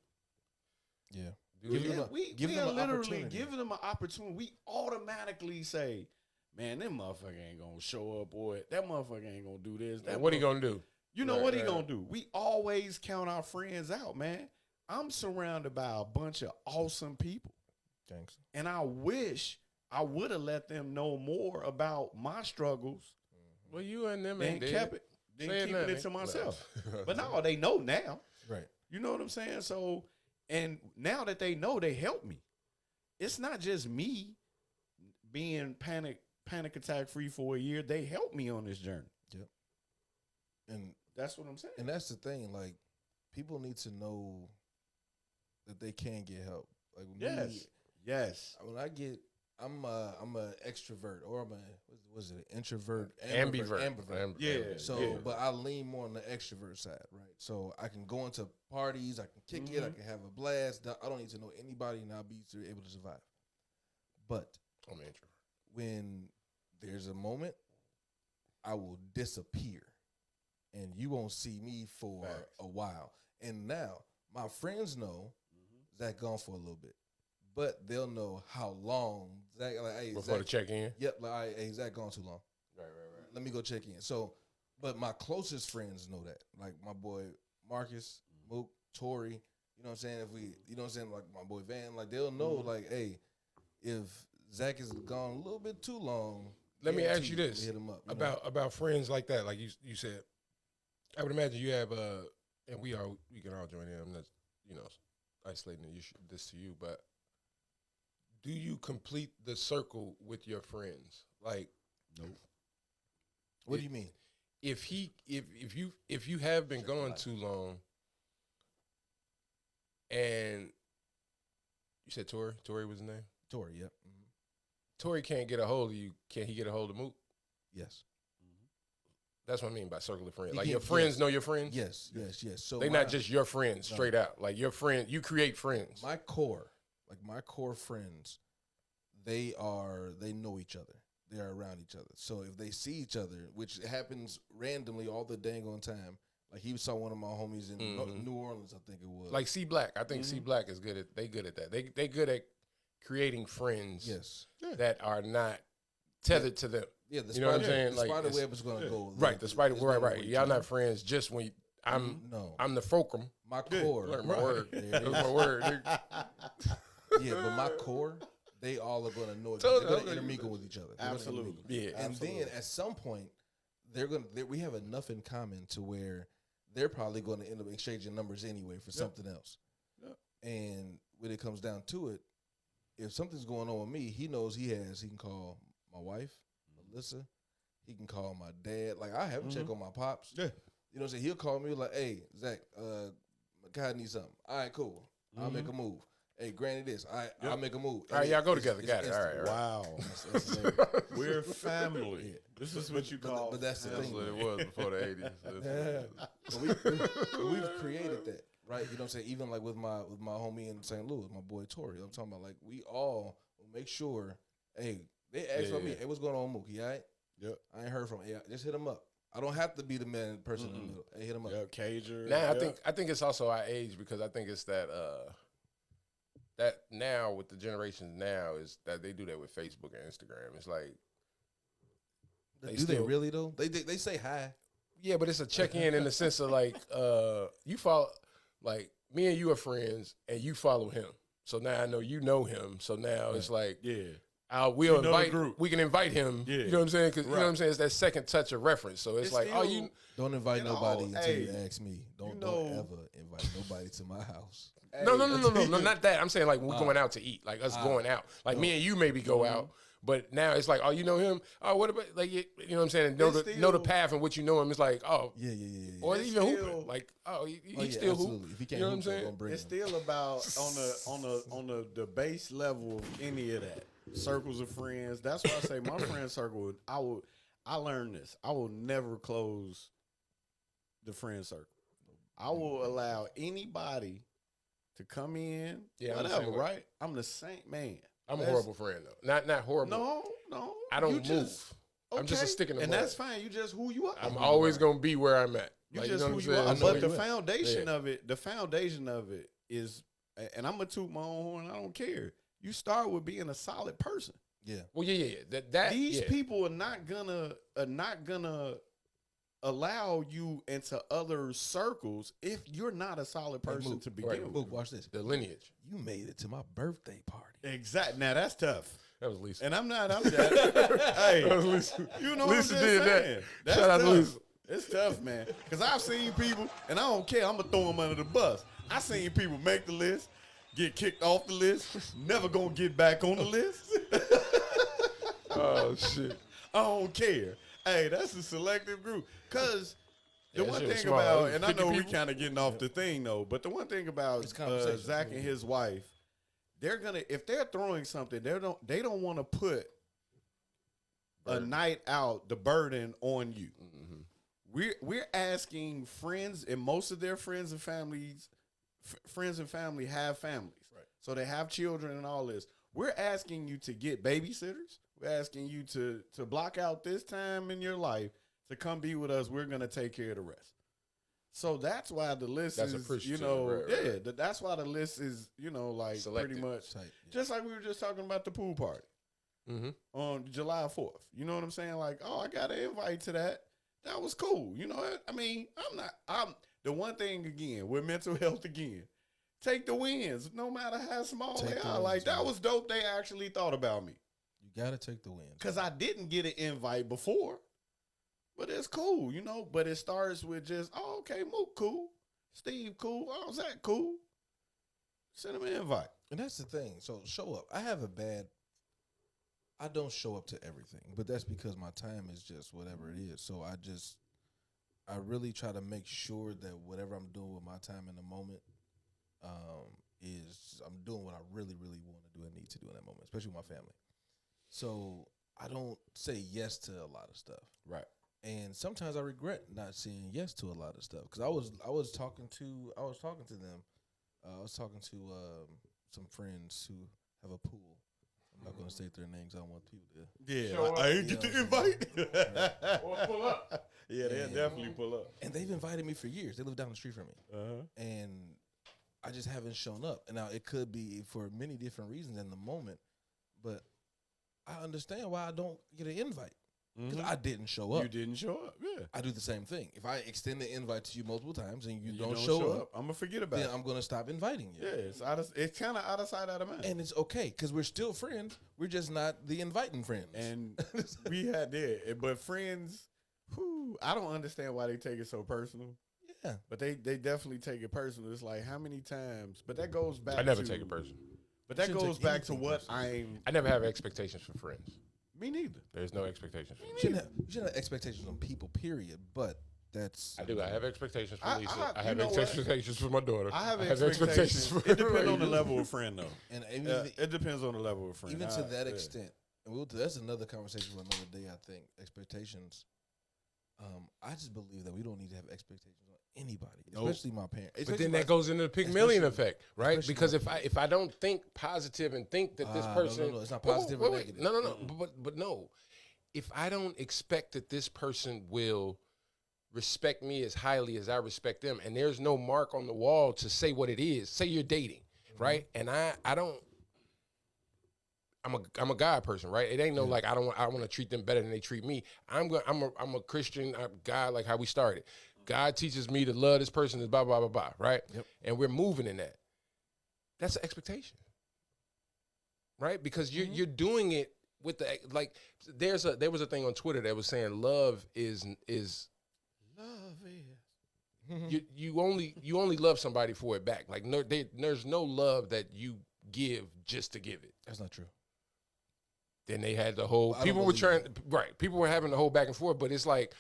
Yeah. do Give it. them we an literally opportunity. give them an opportunity. We automatically say, "Man, that motherfucker ain't gonna show up, boy. That motherfucker ain't gonna do this." That What he gonna do? You know Right, what he right. gonna do? We always count our friends out, man. I'm surrounded by a bunch of awesome people, Gangster. and I wish I would have let them know more about my struggles Well, you and them and ain't dead. kept it, then Say keeping nothing. it to myself. But no, they know now. Right. You know what I'm saying? So, and now that they know, they help me. It's not just me being panic attack free for a year. They helped me on this journey. Yep. And That's what I'm saying. that's the thing. Like, people need to know that they can get help. Like Yes. when I get, I'm a extrovert, or I'm a what's it, introvert, Ambivert. Yeah. So, but I lean more on the extrovert side, right? So I can go into parties, I can kick it, I can have a blast. I don't need to know anybody, and I'll be able to survive. But I'm an introvert. when there's a moment, I will disappear, and you won't see me for Facts. a while. And now my friends know Zach gone for a little bit, but they'll know how long Zach. Like, hey, Before Zach, the check in. yep, like, hey, Zach gone too long. Right. Let me go check in. So, but my closest friends know that. Like my boy Marcus, Mook, Tori. You know what I'm saying? If we, you know what I'm saying, like my boy Van, like they'll know, like, hey, if Zach is gone a little bit too long, Let me ask guarantee you this hit him up you know? about friends like that. Like you said, I would imagine you have and we can all join in. I'm not isolating this to you, but do you complete the circle with your friends? Like, Nope. What do you mean? if you have been gone too long, and you said Tori was his name. Tori, yep. Mm-hmm. Tori can't get a hold of you. Can he get a hold of Mook? Yes. That's what I mean by circle of friends. He Like can't- your friends yes. know your friends. Yes. So They're not just your friends straight out. Like your friend, you create friends. my core friends. They know each other. They are around each other. So if they see each other, which happens randomly all the dang on time, like he saw one of my homies in New Orleans, I think it was. Like C Black, I think C Black is good at that. They good at creating friends. yes, that are not tethered to them. yeah. The You know what I'm spider- saying? The Like, spider it's- web is gonna go Right, the spider. it's Right. gonna go Y'all each not other. friends just when No. I'm the fulcrum. My core. Learn my word. There it That's is. my word. nigga. Yeah, but my core, they all are gonna know. Told They're you, gonna okay. intermingle with each other. They're gonna Absolutely. intermingle. Yeah. And Absolutely. then at some point, we have enough in common to where they're probably going to end up exchanging numbers anyway for something else. Yep. And when it comes down to it, if something's going on with me, he knows he can call my wife, Melissa. He can call my dad. Like, I have him check on my pops. Yeah. You know what I'm saying? He'll call me like, hey, Zach, my guy needs something. All right, cool. I'll make a move. Hey, granny this. I'll make a move. All right, y'all go together. Got it. All instant. right. Wow. That's hilarious. We're family. Yeah. This is what you call. But that's the That's thing. what it was before the 80s. But we've created that, right? You know what I'm saying? Even like with my homie in St. Louis, my boy Tori. I'm talking about, like, we all will make sure, hey, they ask about me, hey, what's going on, Mookie, all right? Yep. I ain't heard from him. Hey, just hit him up. I don't have to be the person in the middle. Hey, hit him up. Yeah, cager. Now yeah. I think it's also our age because I think it's that that now with the generations now is that they do that with Facebook and Instagram. It's like Do they really though? They say hi. yeah, but it's a check in the sense of like you follow like me and you are friends and you follow him. So now I know you know him. So now it's like Yeah. we'll You know the invite. group. We can invite him. Yeah. You know what I'm saying? Because you know Right. what I'm saying. It's that second touch of reference. So it's like, still, oh, you. Don't invite You know, nobody until you hey, ask me. Don't know- ever invite nobody to my house. No, not that. I'm saying like we're going out to eat, like us going out. Like me and you maybe go Mm-hmm. out, but now it's like, oh, you know him. Oh, what about like you know what I'm saying? Know It's know the still- path and what you know him. It's like, oh, Yeah. or It's even still- hooping. Like, oh, he Oh, yeah, still absolutely. hoop. If he can't You know what I'm hoop, so saying? don't bring It's him. still about on the base level of any of that. Circles of friends. That's why I say my friend circle. I learned this. I will never close the friend circle. I will allow anybody to come in. Yeah, I'm the whatever. same way. Right? I'm the same man. I'm a That's- horrible friend though. Not horrible. No. I don't You move. just- I'm just a okay, stick in the and mud. that's fine. You just who you are. I'm always gonna be where I'm at. You Like, just know who what you I'm are. saying? But where the you at. foundation Yeah. of it, is, and I'm gonna toot my own horn. I don't care. You start with being a solid person. Yeah. Well, yeah. That These yeah. people are not gonna allow you into other circles if you're not a solid person Mook, to begin right, with. Mook, watch this. the lineage. You made it to my birthday party. Exactly. Now that's tough. That was Lisa. And I'm that. Hey, That was Lisa. you know Lisa what I'm did just that. saying. That's Shout out to tough. Lisa. It's tough, man. Because I've seen people, and I don't care. I'm gonna throw them under the bus. I seen people make the list, get kicked off the list, never gonna get back on the list. Oh shit. I don't care. Hey, that's a selective group. Cause the Yeah, one shit was thing small. about, It was and I 50 know we people. kind of getting off the thing though, but the one thing about It's conversation. Zach and his wife, they're gonna, if they're throwing something, they don't want to put a night out, the burden on you. We're asking friends, and most of their friends and families, friends and family have families, Right. so they have children and all this. We're asking you to get babysitters. We're asking you to block out this time in your life to come be with us. We're gonna take care of the rest. So that's why the list That's is, appreciative, right. right. That's why the list is, like Selective. pretty much Tight, yeah. just like we were just talking about the pool party Mm-hmm. on July 4th. You know what I'm saying? Like, oh, I got an invite to that. That was cool. You know, I mean, I'm the one thing again with mental health again. Take the wins, no matter how small Take they the are. wins, Like, that man. was dope. They actually thought about me. You gotta take the win. Because I didn't get an invite before. But it's cool, But it starts with just, oh, okay, Mook cool. Steve cool. Oh, Zach cool. Send him an invite. And that's the thing. So show up. I don't show up to everything, but that's because my time is just whatever it is. So I really try to make sure that whatever I'm doing with my time in the moment, is I'm doing what I really, really want to do and need to do in that moment, especially with my family. So I don't say yes to a lot of stuff. Right. And sometimes I regret not saying yes to a lot of stuff because I was talking to them. I was talking to some friends who have a pool. I'm not going to state their names. I don't want people to. Yeah, Show like, up. I ain't get the invite. Or pull up. Yeah, they'll And- definitely pull up. And they've invited me for years. They live down the street from me, Uh-huh. and I just haven't shown up. And now it could be for many different reasons in the moment, but I understand why I don't get an invite because I didn't show up. You didn't show up. Yeah. I do the same thing. If I extend the invite to you multiple times and you, You don't show up, I'm gonna forget about then it. I'm gonna stop inviting you. Yeah, it's kind of out of sight, out of mind. And it's okay because we're still friends. We're just not the inviting friends. And we had that, but friends, I don't understand why they take it so personal. yeah, But they definitely take it personal. It's like how many times? But that goes back. I never to, take it personal. But that Shouldn't goes take back to anything what personal. I never have expectations for friends. Me neither. There's no expectations for me. you shouldn't have expectations on people. Period. But that's I do. I have expectations for I- Lisa. I- I you have know what? expectations for my daughter. I have expectations expectations. for It depends on the Ray. level of friend, though. and It depends on the level of friend. even to that Yeah. extent. And that's another conversation for another day. I think expectations. I just believe that we don't need to have expectations on anybody, Nope. especially my parents. But then that goes into the Pygmalion especially- effect, right? especially Because my if I don't think positive and think that this person, no, it's not positive or negative. No. But no, if I don't expect that this person will respect me as highly as I respect them, and there's no mark on the wall to say what it is. Say you're dating, right? And I don't. I'm a God person, right? It ain't no like I want to treat them better than they treat me. I'm a Christian God, like how we started. God teaches me to love this person, is blah blah blah blah, right? Yep. And we're moving in that. That's an expectation, right? Because you're doing it with the like. There was a thing on Twitter that was saying love is you only love somebody for it back. Like there's no love that you give just to give it. That's not true. Then they had the whole people were having the whole back and forth, but it's like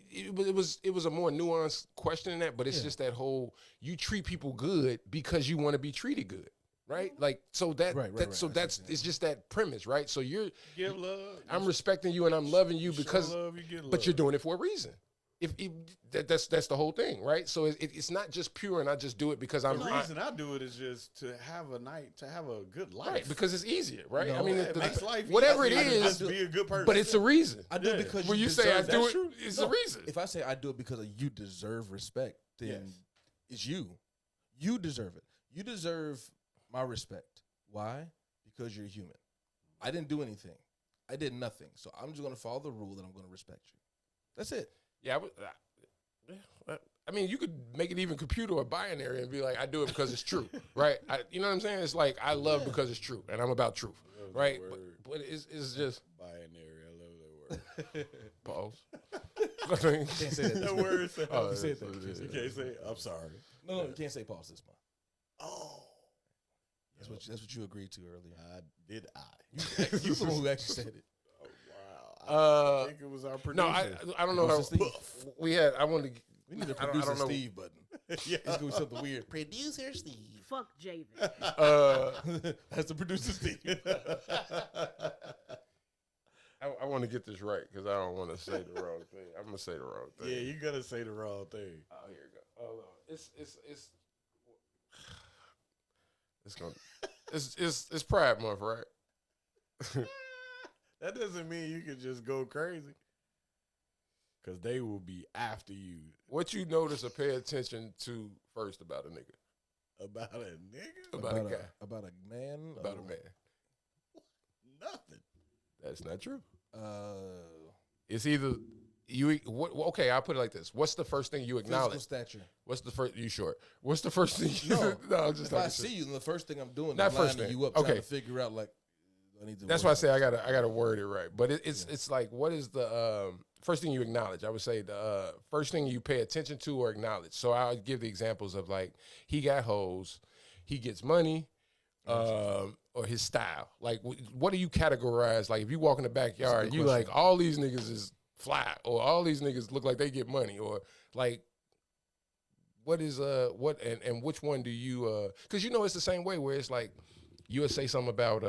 it was a more nuanced question than that, but it's just that whole you treat people good because you want to be treated good. Right, like so that's it's just that premise, right? So you're give love. I'm respecting you and I'm loving you because, love, you get love. But you're doing it for a reason. If that's the whole thing, right? So it's not just pure and I just do it because I'm. The reason I do it is just to have a good life, right? Because it's easier, right? No, I mean, it makes life whatever it easier. is, Just be a good person. but it's a reason. I do it because when you say I do it, it's a reason. If I say I do it because you deserve respect, then it's you. You deserve it. You deserve my respect. Why? Because you're human. I didn't do anything. I did nothing. So I'm just going to follow the rule that I'm going to respect you. That's it. Yeah, I mean, you could make it even computer or binary and be like, I do it because it's true, right? You know what I'm saying? It's like, I love because it's true, and I'm about truth, right? But it's just... Binary, I love that word. Pause. Can't say that. That word. You said that. You can't say, I'm sorry. No, you can't say pause this month. Oh. That's what you agreed to earlier. Did I? You the one who actually said it. Wow. I think it was our producer. No, I don't know how we had. We need a producer Steve button. Yeah. It's gonna be something weird. Producer Steve. Fuck Javen. That's the producer Steve. I want to get this right because I don't want to say the wrong thing. I'm gonna say the wrong thing. Yeah, you gotta say the wrong thing. Oh, here we go. Hold on. It's Pride Month, right? That doesn't mean you can just go crazy. Cause they will be after you. What you notice or pay attention to first about a nigga? About a nigga? About a guy? About a man? About a man? Nothing. That's not true. It's either you. Okay, I'll put it like this. What's the first thing you acknowledge? Physical stature. What's the first? You short? What's the first thing? No, I'm just if I see you, then the first thing I'm doing not is first lining thing. you up, trying to figure out like I need to. That's why I say I gotta word it right. But it's like what is the first thing you acknowledge? I would say the first thing you pay attention to or acknowledge. So I'll give the examples of like he got hoes, he gets money, or his style. Like what do you categorize? Like if you walk in the backyard, you like all these niggas is fly, or all these niggas look like they get money, or like what is what and which one do you because you know it's the same way where it's like you would say something about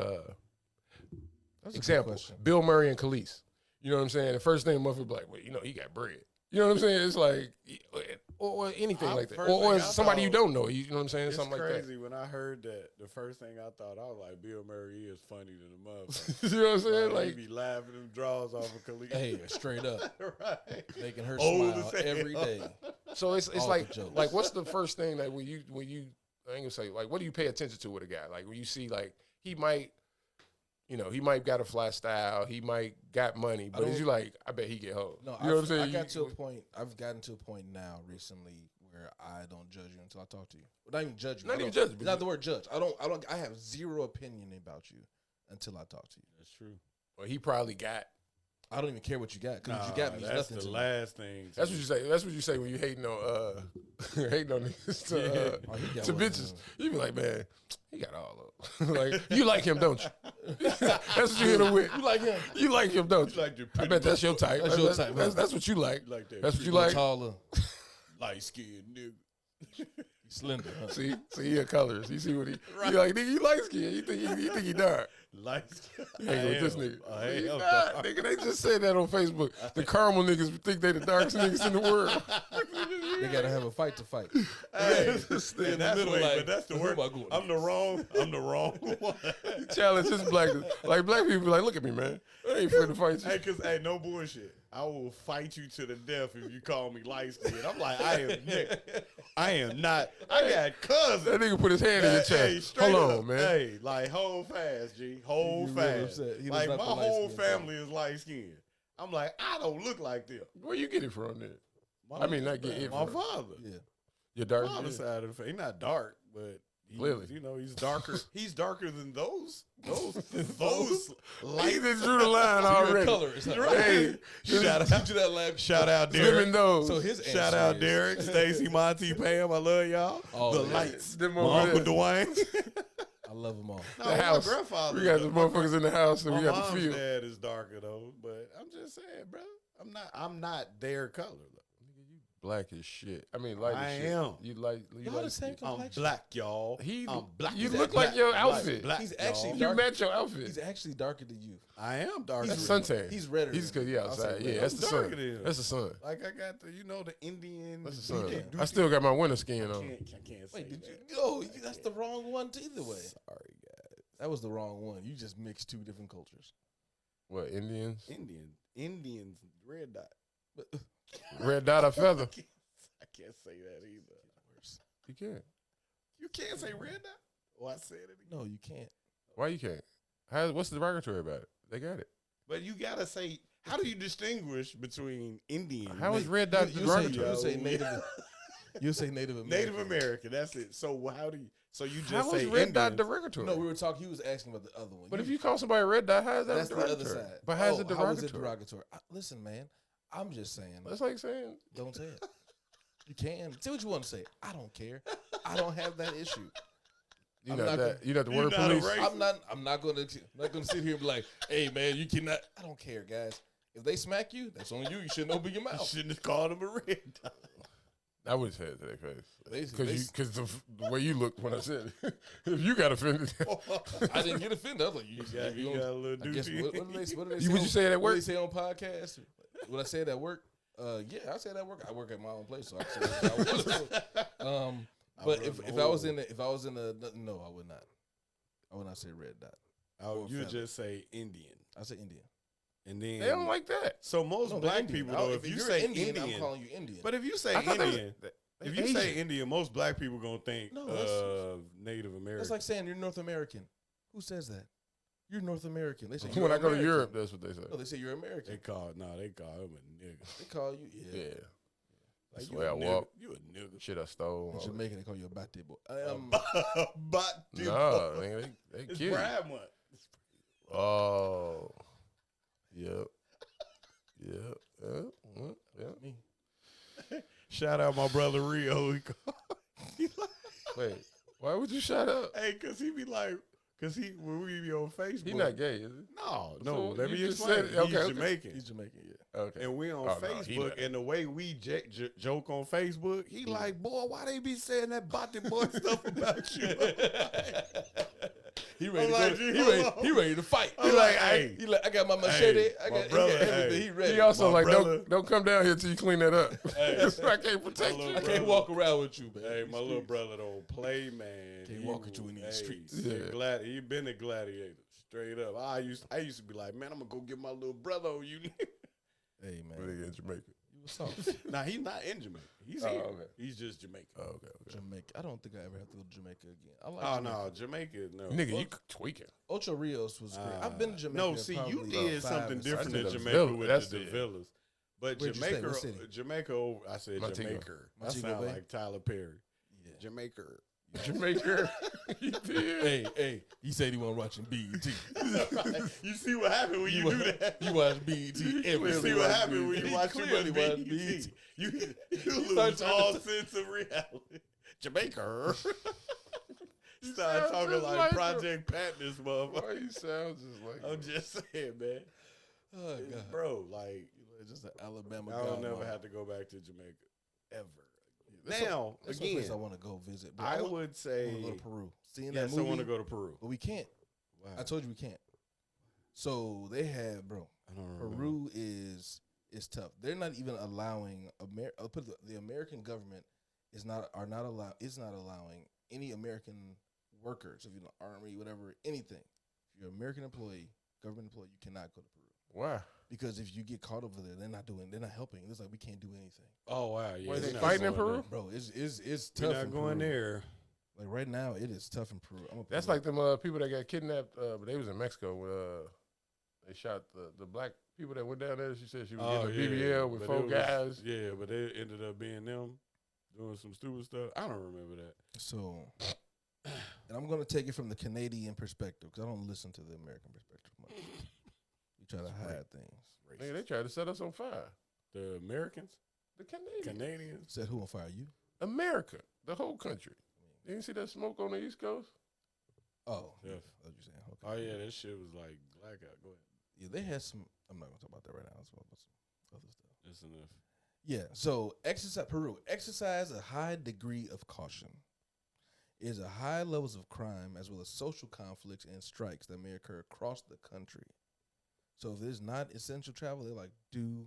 example Bill Murray and Khalees. You know what I'm saying? The first thing the motherfucker be like, well, you know, he got bread. You know what I'm saying? It's like, or anything like that. Or somebody you don't know. You know what I'm saying? Something like that. It's crazy. When I heard that, the first thing I thought, I was like, Bill Murray is funny than a motherfucker. You know what I'm saying? Like, he be laughing them draws off of Khalees. Hey, straight up. Right. Making her smile every day. So it's like what's the first thing that when you I ain't gonna say like what do you pay attention to with a guy? Like when you see like he might got a flat style, he might got money, but is you like I bet he get hoes. No, you know what I'm saying? I got to a point. I've gotten to a point now recently where I don't judge you until I talk to you. Well, not even judge you. Not even judge. Not the word judge. I have zero opinion about you until I talk to you. That's true. Well, he probably got. I don't even care what you got because what you got means nothing to me. Last thing. That's what you say. That's what you say when you hating on niggas to bitches. You be like, man, he got all of them. Like you like him, don't you? That's what you hit him with. You like him. You like him, don't you? Like I bet that's your type. That's your type. That's what you like. Like that. That's what you like. Taller, light skinned nigga. slender. Huh? See he in colors. You see what he like? Nigga, you light skin. You think he dark? Light skin. You hang with this nigga. I He am not, dark. nigga, they just said that on Facebook. The caramel niggas think they the darkest niggas in the world. They gotta have a fight to fight. Hey, in the that's middle, wait, like, but that's the who word. am I going I'm the wrong one. Challenge his blackness. Like black people be like, look at me, man. I ain't afraid to fight you. Hey, no bullshit. I will fight you to the death if you call me light skinned. I'm like, I am not. I got cousins. That nigga put his hand in your Hey, chest. straight Hold up. on, man. Hey, like hold fast, G. Hold He real fast. upset. He Like was my not the whole light-skinned family is light skinned. I'm like, I don't look like them. Where you get it from then? My, I mean, not get it my from. father. Yeah. Your dark Father skin? side of the face. He's not dark, but Clearly. you know, he's darker. He's darker than those He light. just drew the line already. Colors. Huh? Hey, Shout out, Teach you that lab. shout out, them Derek. and those. So his Shout answer out, is- Derek, Stacy, Monty, Pam. I love y'all. Oh, The yeah. lights. Them My over Uncle there. Dwayne. I love them all. No, The my house. grandfather. We got the motherfuckers in the house, and My we got the mom's field. dad is darker though, but I'm just saying, bro. I'm not their color. Black as shit. I mean, light I as shit. am. You like you Y'all like the same I'm complexion. black, y'all. He, I'm black. you as look black. like your Black, outfit. black, He's actually y'all. You dark. match your outfit. He's actually darker than you. I am darker. That's than suntan. He's redder. He's than because you. he I'll say outside. redder. Yeah, that's the darker sun. than him. That's the sun. Like I got the, the Indian. That's the sun. Dookie I still got my winter skin on. I can't say Wait, did that. you? Oh, that's the wrong one. Either way, Sorry, guys. that was the wrong one. You just mixed two different cultures. What, Indians? Indians, red dot. But Red dot or feather? I can't say that either. You can't. You can't say red dot. Oh, I said it again. no, you can't. Why you can't? What's the derogatory about it? They got it. But you gotta say, how do you distinguish between Indian? How is red dot You derogatory? say native. You say Native American. Native American? That's it. So how do you? So you just How say is red dot Indians. derogatory? No, we were talking. He was asking about the other one. But if you call somebody red dot, how is that that's the derogatory? other side. But how's Oh, it How is it derogatory? derogatory? Listen, man. I'm just saying. That's like saying Don't say it. You can say what you want to say. I don't care. I don't have that issue. you're I'm not not that. You're not the you're word not a police. racist. I'm not gonna sit here and be like, hey man, you cannot. I don't care, guys. If they smack you, that's on you. You shouldn't open your You mouth. shouldn't have called him a red dot. I would say it to their face They- because the way you looked when I said it. If you got offended, I didn't get offended. I was like, You got a little I guess, dookie. what do they say? would you say it at What do work? they say on podcasts? Would I say it at work? Yeah, I say it at work. I work at my own place, so I say it at work. But if I was in a no, I would not. I would not say red dot. You feather. just say Indian, I say Indian. and then they don't like that. So most No, black Indian. people, though, if you you're say Indian, Indian, I'm calling you Indian. but if you say I thought that was- Indian, they if you say Asian. Indian, most black people gonna think No, that's- Native American. That's like saying you're North American. Who says that? You're North American. They say When you're I go to American. Europe, that's what they say. No, they say you're American. they call him a nigga. They call you Yeah, Like, that's the you way a I nigga. walk. You a nigga. Shit I stole. In Jamaica, they call you a bate boy. But Nah, nigga, they it's kill you. Pride Month. Oh, yep, yep, yep. Me. Shout out my brother Rio. He like, Wait, why would you shut up? hey, cause he be like, when we be on Facebook, He not gay, is he? No, So let me you just explain. said- okay, He's okay. Jamaican. He's Jamaican, yeah. Okay. And we on Oh, no, he Facebook, not. and the way we joke on Facebook, he like, boy, why they be saying that body boy stuff about you? He ready, I'm to go, like, he ready to fight. I'm like, hey. he like, I got my machete. Hey, I my got, brother, he got everything. hey. He ready. He also My like brother- don't come down here till you clean that up. Hey. I can't protect My you. I can't walk around with you, man. Hey, These my little streets. brother don't play, man. Can't He walk with you will- in these streets. Yeah. He been a gladiator, straight up. I used to be like, man, I'm gonna go get my little brother on you. Hey, man. Nigga in Jamaica. You was soft. Nah, he's not in Jamaica. He's Oh, here. okay. He's just Jamaican. Oh, okay, okay. Jamaica. I don't think I ever have to go to Jamaica again. I like Oh Jamaica. no, Jamaica, no. Nigga, you tweaking. Ocho Rios was great. I've been to Jamaica. No, see, you probably did about 5 something or 6 different I in said Jamaica Villa. with That's the it. villas. But Where'd you stay? Jamaica, What city? Jamaica. I said Montego. Jamaica. That Montego sound Bay? like Tyler Perry. Yeah. Jamaica. Jamaica. You did. Hey, he said he wasn't watching BET. You see what happened when you do that? You watch BET every You see single what day. happened when you He watch clearly BET. watched BET. You started lose all trying to- sense of reality. Jamaica. You Start sound talking just like like him. Project Pat, this motherfucker. Why you sound just like I'm just saying, man. Oh, God. Bro, like, Just an Alabama guy. I'll never have to go back to Jamaica ever. That's Now, That's again, one place I want to go visit. Bro. I want- would I say, want to go to Peru. Seeing yes, that I movie, want to go to Peru. but we can't. Wow. I told you we can't. So they have, bro. I don't remember. Peru is tough. They're not even allowing the American government is not allowing any American workers, if you're in the army, whatever, anything. If you're an American employee, government employee, you cannot go to Peru why? Because if you get caught over there, they're not helping. It's like we can't do anything, Oh wow, yeah. Were they we're not fighting in going Peru? there. bro. It's We're tough. not in going Peru. there. Like right now, it is tough in Peru. That's like them people that got kidnapped, but they was in Mexico when they shot the black people that went down there. She said she was getting a BBL with but 4 guys. Yeah, but it ended up being them doing some stupid stuff. I don't remember that. So. And I'm going to take it from the Canadian perspective because I don't listen to the American perspective much. You try to hide things. Nigga, they tried to set us on fire. The Americans, The Canadians. Canadians. Set who on fire? You? America, the whole country. You didn't see that smoke on the East Coast? Oh, Yes. What you saying? Okay. Oh yeah, that shit was like blackout. Go ahead. Yeah, they had some. I'm not going to talk about that right now. Let's talk about some other stuff. That's enough. Yeah. So exercise, Peru. Exercise a high degree of caution. Is a high levels of crime as well as social conflicts and strikes that may occur across the country. So if there's not essential travel, they're like, do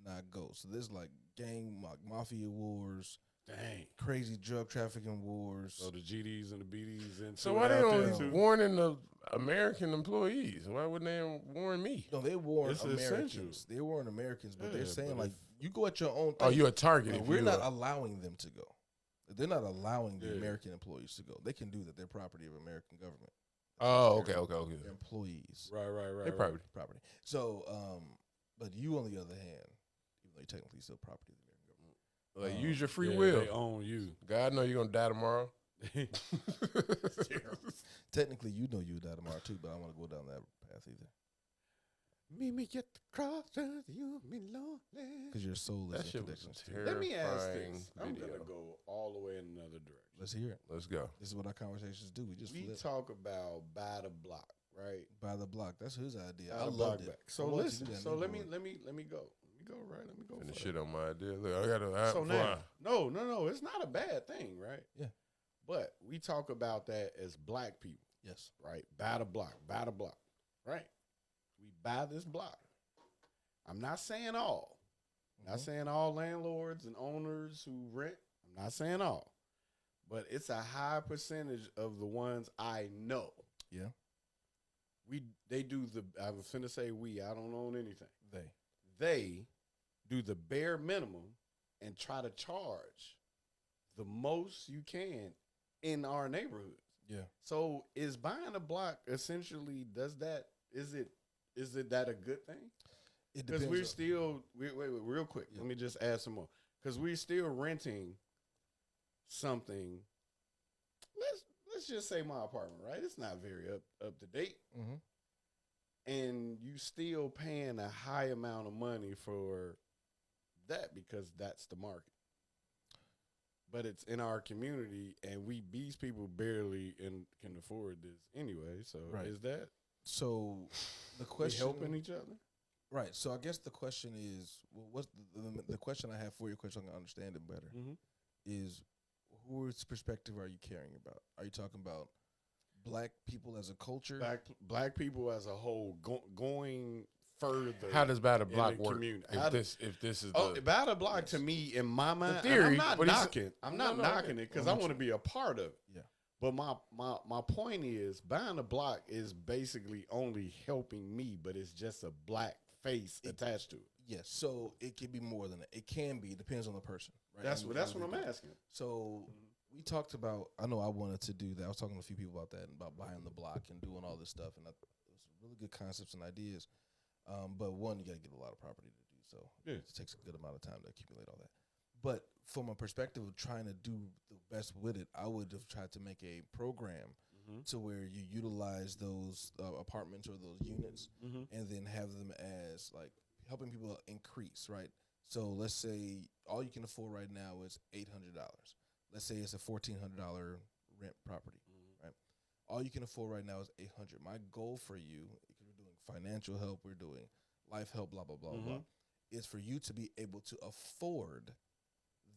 not go. So there's like gang, mafia wars, Dang. crazy drug trafficking wars. So the GDs and the BDs and So why they only warning the American employees? Why wouldn't they warn me? No, they warn It's Americans. essential. They warn Americans, but Yeah, they're saying but like, if- you go at your own thing. Oh, you're a target. Like, if we're you not are. allowing them to go. They're not allowing the Yeah. American employees to go. They can do that. They're property of American government. Oh, okay. They're employees. Right. They probably. Property. So, but you on the other hand, even though you're technically still property of the American government. Like, use your free Yeah, will. They own you. God know you're gonna die tomorrow. Technically, you know you die tomorrow too, but I don't want to go down that path either. Meet me at the crossroads, you be lonely. Because your soul is That in shit was connections too. terrible. Let me ask Terrifying this. I'm video. gonna go all the way in another direction. Let's hear it. Let's go. This is what our conversations do. We just We flip talk about by the block, right? by the block. That's his idea. By I the loved block it. back. I So wanted to listen. do that So in let me Newport. go. Let me go. Let me go. Finish for shit it. on my idea. Look, I got So to. now, no, it's not a bad thing, right? Yeah. But we talk about that as black people, Yes. right? Buy the block, right? We buy this block. I'm not saying all. Not Mhm. saying all landlords and owners who rent. I'm not saying all. But it's a high percentage of the ones I know. Yeah. They do the, I was finna say I don't own anything. They. They do the bare minimum and try to charge the most you can in our neighborhoods. Yeah. So is buying a block essentially, is it that a good thing? It Because depends. we're on- still, wait, real quick. Yeah. Let me just add some more. Because we're still renting something. Let's just say my apartment, right? It's not very up to date. Mhm. And you still paying a high amount of money for that because that's the market. But it's in our community, and these people barely can afford this anyway. So Right. is that So the we question helping each other? Right. So I guess the question is, well, what's the question I have for you? Question I can understand it better Mm-hmm. is, whose perspective are you caring about? Are you talking about black people as a culture? Black people as a whole going further. How does Battle in Block the work? community. If this is Oh, the battle block to me, in my mind, and theory, I'm not but he's- knocking. I'm not No, knocking it because I want to be a part of it. Yeah. But my point is, buying a block is basically only helping me, but it's just a black face attached to it. Yes. So it can be more than that. It can be. It depends on the person. Right. That's And what how I'm they do it. asking. So we talked about. I know I wanted to do that. I was talking to a few people about that and about buying the block and doing all this stuff, and it was really good concepts and ideas. But one, you got to get a lot of property to do so. Yeah. It takes a good amount of time to accumulate all that. But from a perspective of trying to do the best with it, I would have tried to make a program to where you utilize those apartments or those units and then have them as like helping people increase, right? So let's say all you can afford right now is $800. Let's say it's a $1,400 rent property, right? All you can afford right now is $800. My goal for you, because we're doing financial help, we're doing life help, blah blah blah blah, is for you to be able to afford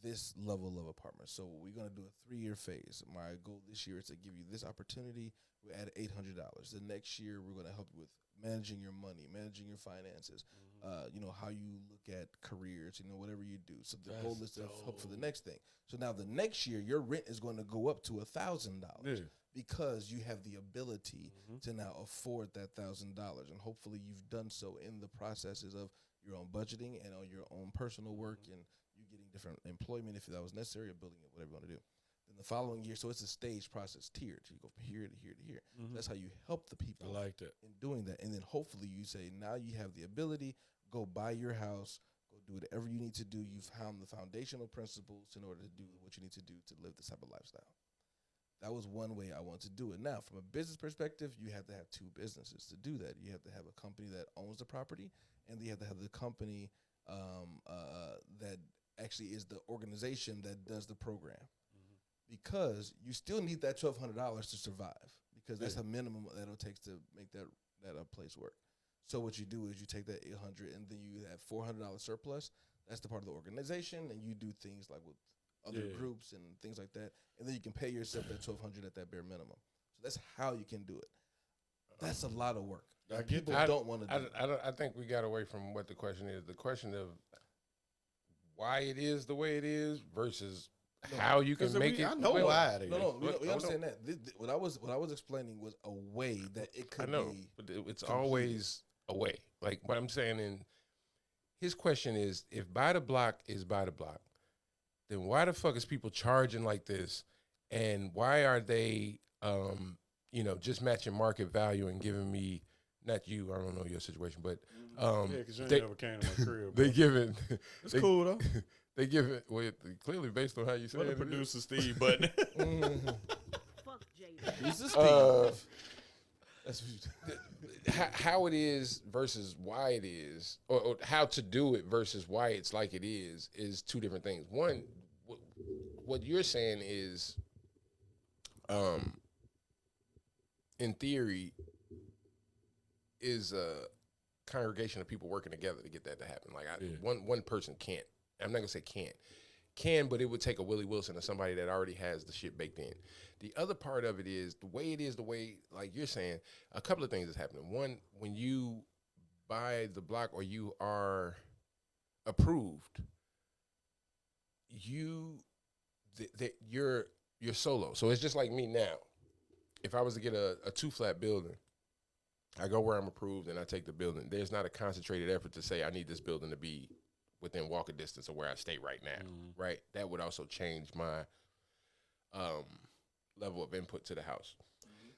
this level of apartment. So we're going to do a 3-year phase. My goal this year is to give you this opportunity. We add $800. The next year, we're going to help you with managing your money, managing your finances, how you look at careers, whatever you do. So the goal is to help for the next thing. So now the next year, your rent is going to go up to $1,000. Yeah. because you have the ability to now afford that $1,000, and hopefully you've done so in the processes of your own budgeting and on your own personal work, and you getting different employment if that was necessary, or building it, whatever you want to do. Then the following year, so it's a stage process, tiered. So you go from here to here to here. So that's how you help the people I like that. in doing that. And then hopefully you say, now you have the ability, go buy your house, go do whatever you need to do. You've found the foundational principles in order to do what you need to do to live this type of lifestyle. That was one way I want to do it. Now, from a business perspective, you have to have two businesses to do that. You have to have a company that owns the property, and you have to have the company that actually is the organization that does the program. Because you still need that $1,200 to survive, because that's a minimum that it takes to make that place work. So what you do is you take that $800 and then you have $400 surplus. That's the part of the organization, and you do things like with other groups and things like that, and then you can pay yourself that $1,200 at that bare minimum. So that's how you can do it. That's a lot of work. People don't want to do it. I think we got away from what the question is. The question of why it is the way it is versus how you can make it. I know why it is. No, we understand that. What I was explaining was a way that it could be. I know, but it's always a way. Like what I'm saying, and his question is, if by the block is by the block, then why the fuck is people charging like this, and why are they, just matching market value and giving me, not you, I don't know your situation, but because you never came to my crib. They give it. It's cool though. They give it clearly based on how you say it. Producer Steve Button. Fuck Jada. He's a Steve. That's how it is versus why it is, or how to do it versus why it's like it is two different things. One, what you're saying is, in theory, is a congregation of people working together to get that to happen. Like one person can't. I'm not gonna say can, but it would take a Willie Wilson or somebody that already has the shit baked in. The other part of it is the way, like you're saying, a couple of things is happening. One, when you buy the block or you are approved, you're solo. So it's just like me now. If I was to get a 2-flat building, I go where I'm approved and I take the building. There's not a concentrated effort to say I need this building to be within walking distance of where I stay right now, right? That would also change my level of input to the house.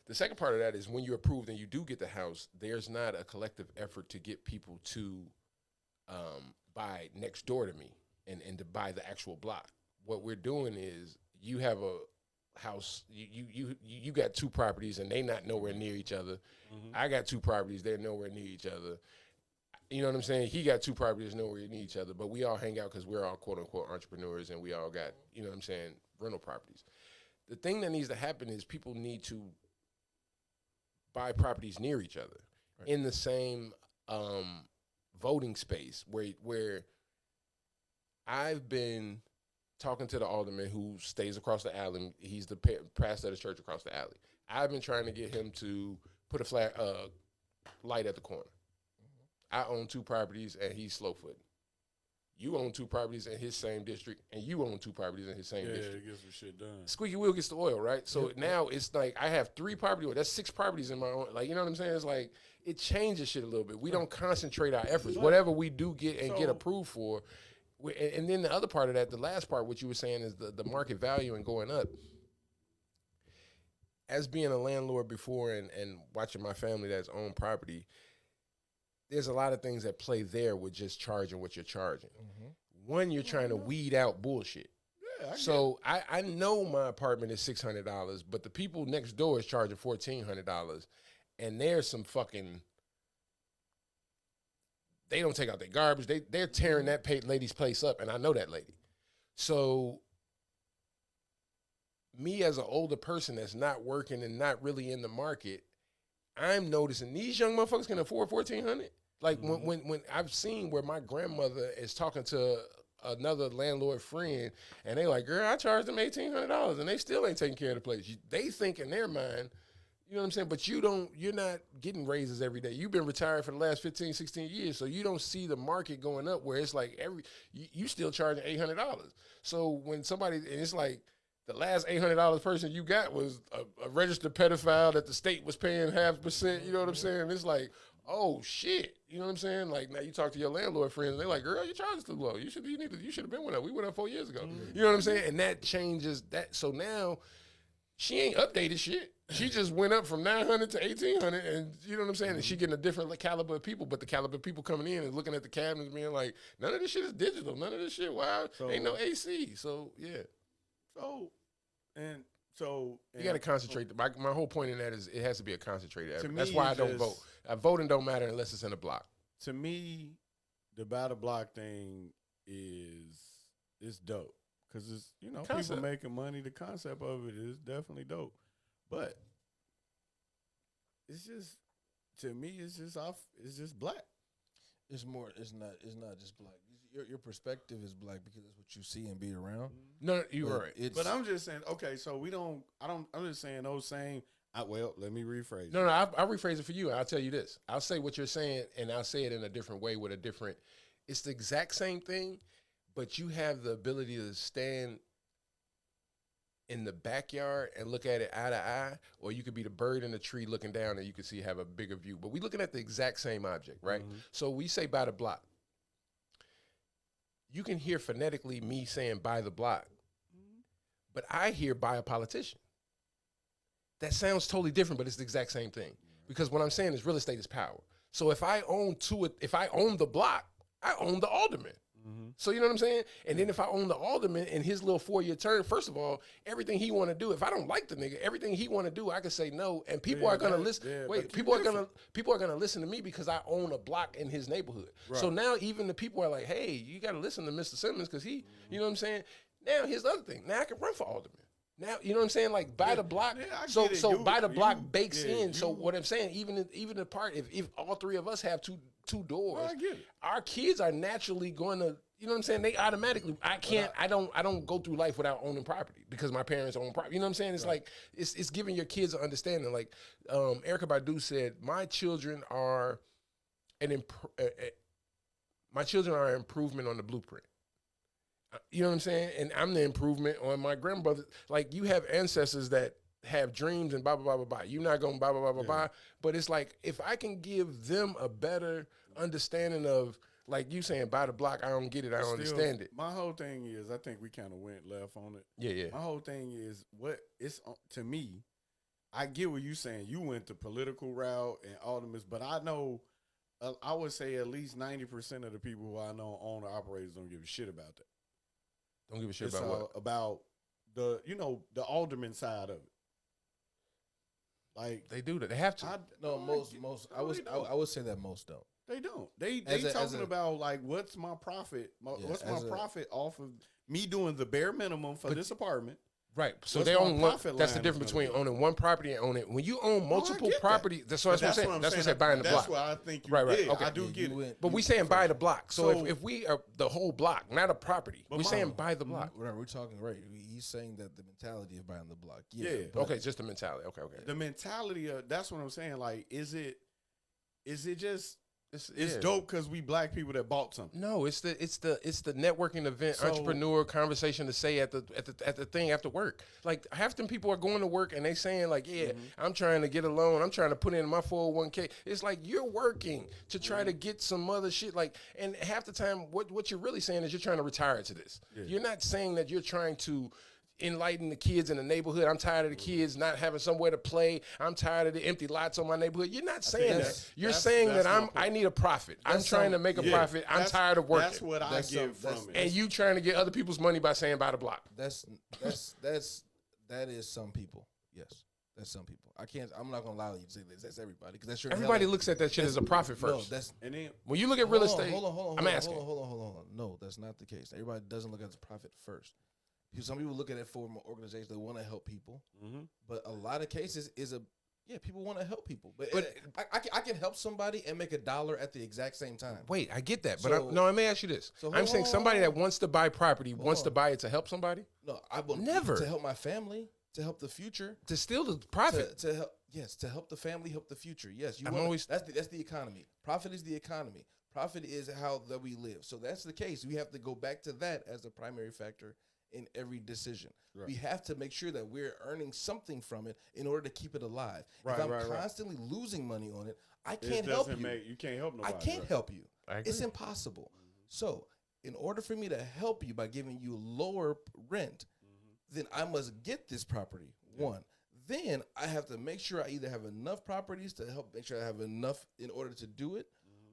The second part of that is when you're approved and you do get the house, there's not a collective effort to get people to buy next door to me and to buy the actual block. What we're doing is you have a house, you got 2 properties and they not nowhere near each other. I got 2 properties, they're nowhere near each other. You know what I'm saying? He got 2 properties nowhere near each other, but we all hang out because we're all quote unquote entrepreneurs and we all got, you know what I'm saying, rental properties. The thing that needs to happen is people need to buy properties near each other in the same voting space where I've been talking to the alderman who stays across the alley. He's the pastor of the church across the alley. I've been trying to get him to put a light at the corner. I own 2 properties and he's slow-footed. You own 2 properties in his same district and you own 2 properties in his same district. Yeah, get some shit done. Squeaky wheel gets the oil, right? So now it's like I have 3 properties. That's 6 properties in my own. Like, you know what I'm saying? It's like it changes shit a little bit. We don't concentrate our efforts. Whatever we do get approved for. And then the other part of that, the last part, what you were saying is the market value and going up. As being a landlord before and watching my family that's owned property, there's a lot of things that play there with just charging what you're charging. One, you're trying to weed out bullshit. So I know my apartment is $600, but the people next door is charging $1,400, and there's some fucking. They don't take out their garbage. They're tearing that lady's place up, and I know that lady. So me as an older person that's not working and not really in the market, I'm noticing these young motherfuckers can afford $1,400. Like when I've seen where my grandmother is talking to another landlord friend, and they like, girl, I charged them $1,800, and they still ain't taking care of the place. They think in their mind, you know what I'm saying? But you're not getting raises every day. You've been retired for the last 15, 16 years, so you don't see the market going up where it's like you still charging $800. So when somebody, and it's like, the last $800 person you got was a registered pedophile that the state was paying 0.5%. You know what I'm saying? It's like, oh shit. You know what I'm saying? Like now you talk to your landlord friends, and they're like, "Girl, your charge is too low. You should have been with us. We went up 4 years ago." You know what I'm saying? And that changes that. So now she ain't updated shit. She just went up from 900 to 1,800, and you know what I'm saying? And she getting a different caliber of people, but the caliber of people coming in and looking at the cabinets being like, none of this shit is digital. None of this shit, wow, ain't no AC. So, yeah. You got to concentrate. My whole point in that is it has to be a concentrated effort. That's why I don't vote. Voting don't matter unless it's in a block. To me, the by the block thing is dope. Because it's, people making money. The concept of it is definitely dope. But it's just, to me, it's just black. It's not just black. Your perspective is black because it's what you see and be around. No, you're right. But I'm just saying, okay, so I'm just saying those same, let me rephrase. No, I'll rephrase it for you. I'll tell you this. I'll say what you're saying, and I'll say it in a different way with it's the exact same thing, but you have the ability to stand in the backyard and look at it eye to eye, or you could be the bird in the tree looking down and you can have a bigger view. But we're looking at the exact same object, right? Mm-hmm. So we say by the block. You can hear phonetically me saying by the block, but I hear by a politician. That sounds totally different, but it's the exact same thing. Because what I'm saying is real estate is power. So if I own the block, I own the alderman. Mm-hmm. So you know what I'm saying? And then if I own the alderman in his little 4-year term, first of all, everything he want to do, if I don't like the nigga, everything he want to do, I can say no, and people are gonna listen. People are gonna listen to me because I own a block in his neighborhood. Right. So now even the people are like, hey, you got to listen to Mr. Simmons because he, you know what I'm saying? Now here's the other thing. Now I can run for alderman. Now, you know what I'm saying? Like by the block. So by the block bakes in. So what I'm saying, even the part, if all three of us have two doors, our kids are naturally going to, you know what I'm saying? They automatically, I don't go through life without owning property because my parents own property. You know what I'm saying? It's like, it's giving your kids an understanding. Like Erykah Badu said, my children are an improvement on the blueprint. You know what I'm saying? And I'm the improvement on my grandbrother. Like, you have ancestors that have dreams and blah, blah, blah, blah, blah. You're not going to blah, blah, blah, blah, blah. But it's like, if I can give them a better understanding of, like you saying, by the block, I don't get it, I don't understand it. My whole thing is, I think we kind of went left on it. Yeah. My whole thing is, to me, I get what you're saying. You went the political route and all of this, but I know, I would say at least 90% of the people who I know own or operators don't give a shit about that. Don't give a shit about what? About the alderman side of it. Like, they do that. They have to. I would say that most don't. They don't. They talking about, like, what's my profit? What's my profit off of me doing the bare minimum for this apartment? Right. So they own one. That's the difference between owning one property and owning. When you own multiple properties, that's what I'm saying. That's what I'm saying. Buying the block. That's why I think you right. did. Okay. I do get it. But we saying buy the block. So if we are the whole block, not a property, we saying buy the block. We're talking right. He's saying that the mentality of buying the block. Yeah. Okay. Just the mentality. Okay. The mentality of, that's what I'm saying. Like, is it just? It's dope because we black people that bought something. No, it's the networking event, entrepreneur conversation to say at the thing after work. Like, half them people are going to work and they saying like, I'm trying to get a loan, I'm trying to put in my 401k. It's like, you're working to try to get some other shit. Like, and half the time, what you're really saying is you're trying to retire to this. Yeah. You're not saying that you're trying to enlighten the kids in the neighborhood. I'm tired of the kids not having somewhere to play. I'm tired of the empty lots on my neighborhood. You're not saying that. You're saying that I need a profit. I'm trying to make a profit. I'm tired of working. That's what I get from it. And you trying to get other people's money by saying buy the block. That is some people. Yes. That's some people. I'm not gonna allow you to say this. That's everybody, because that's your. Everybody looks at that shit as a profit first. No, and then when you look at real estate, hold on, I'm asking. Hold on. No, that's not the case. Everybody doesn't look at the profit first. Some people look at it for an organization that want to help people, but a lot of cases people want to help people. But I can help somebody and make $1 at the exact same time. Wait, I get that, but let me ask you this. I'm saying somebody that wants to buy property wants to buy it to help somebody. No, I will never to help my family, to help the future, to steal the profit, to help. Yes, to help the family, help the future. Yes, that's the economy. Profit is the economy. Profit is how that we live. So that's the case. We have to go back to that as the primary factor in every decision. Right. We have to make sure that we're earning something from it in order to keep it alive. Right, if I'm right. constantly losing money on it, I It can't help doesn't you. you can't help nobody. I can't right. help you. I It's agree. impossible. So, in order for me to help you by giving you lower rent, then I must get this property. One. Then I have to make sure I either have enough properties to help make sure I have enough in order to do it,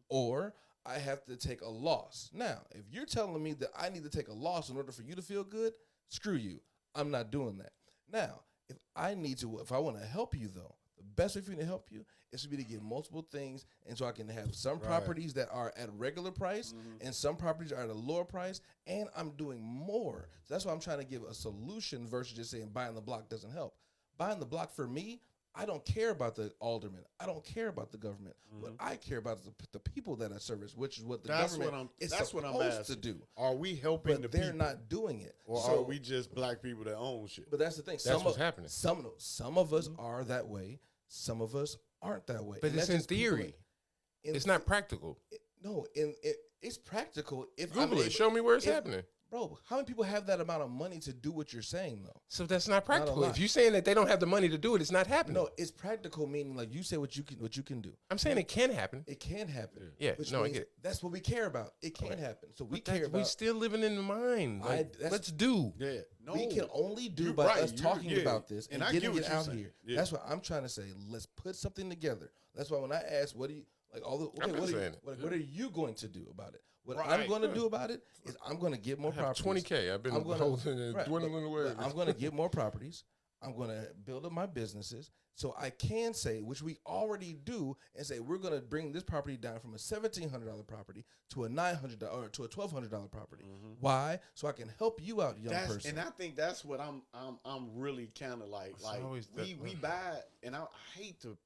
or I have to take a loss. Now, if you're telling me that I need to take a loss in order for you to feel good, screw you. I'm not doing that. Now, if I want to help you though, the best way for me to help you is for me to get multiple things, and so I can have some properties that are at regular price and some properties are at a lower price, and I'm doing more. So that's why I'm trying to give a solution versus just saying buying the block doesn't help. Buying the block for me, I don't care about the alderman. I don't care about the government. What I care about is the people that I service, which is what the government is supposed to do. Are we helping But the they're people? not doing it. Or So- are we just black people that own shit? But that's the thing. That's what's happening. Some of us are that way. Some of us aren't that way. But And it's that's in just people theory. in It's not practical. No, it's practical. If Google I'm it. Show me where it's if- happening. Bro, how many people have that amount of money to do what you're saying though? So that's not practical. lot. If you're saying that they don't have the money to do it, it's not happening. No, it's practical meaning like you say what you can do. I'm saying it can happen. It can happen. Yeah, which no, I means get it. that's what we care about. It can happen. So we But that's- care we about. still living in the mind. Like, that's- let's do. Yeah. No. We can only do You're by right. us You're- talking yeah. about this and And I get getting what it you're out saying. here. Yeah. That's what I'm trying to say. Let's put something together. That's why when I ask, what do you like? All the I've been what, are you, saying it. what are you going to do about it? What Right. I'm going to do about it is I'm going to get more I have properties. 20K. I've been I'm gonna- holding and right, dwindling away. but I'm going to get more properties. I'm going to build up my businesses so I can say, which we already do, and say we're going to bring this property down from a $1,700 property to a $900 or to a $1,200 property. Why? So I can help you out, young person. And I think that's what I'm really kind of like. It's Like always we that- buy, and I hate to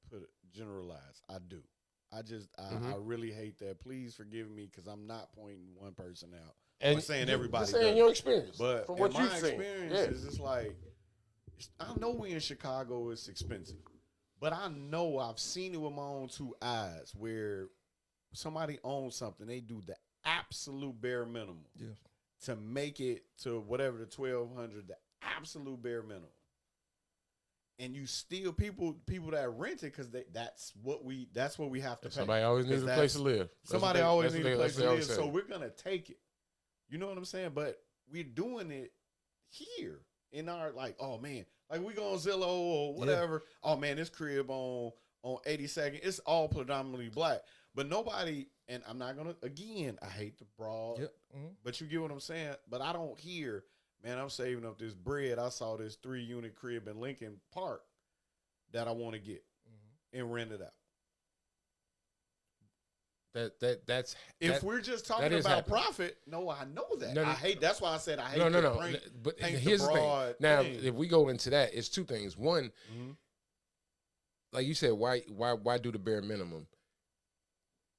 generalize. I do. I really hate that. Please forgive me because I'm not pointing one person out. I'm saying you- everybody. Just saying does. your experience. But from in what my you've seen. experience Yeah. is it's like I know we in Chicago it's expensive, but I know I've seen it with my own two eyes where somebody owns something, they do the absolute bare minimum to make it to whatever the 1,200, the absolute bare minimum. And you still people that rent it because that's what we have to pay. Somebody always needs a 'Cause place to live. That's Somebody what they- always that's needs what a they- place that's to what they live, always so say. we're gonna take it. You know what I'm saying? But we're doing it here in our oh man, like we go on Zillow or whatever. Oh man, this crib on 82nd, it's all predominantly black, but nobody. And I'm not gonna I hate the broad, but you get what I'm saying. But I don't hear, man, I'm saving up this bread. I saw this 3-unit crib in Lincoln Park that I want to get and rent it out. That's If we're just talking is about happening. profit, no, I know that. No, no. I hate. That's why I said I hate. no. Paint, But paint here's the thing. broad Now, thing. if we go into that, it's two things. One, Mhm. like you said, why do the bare minimum?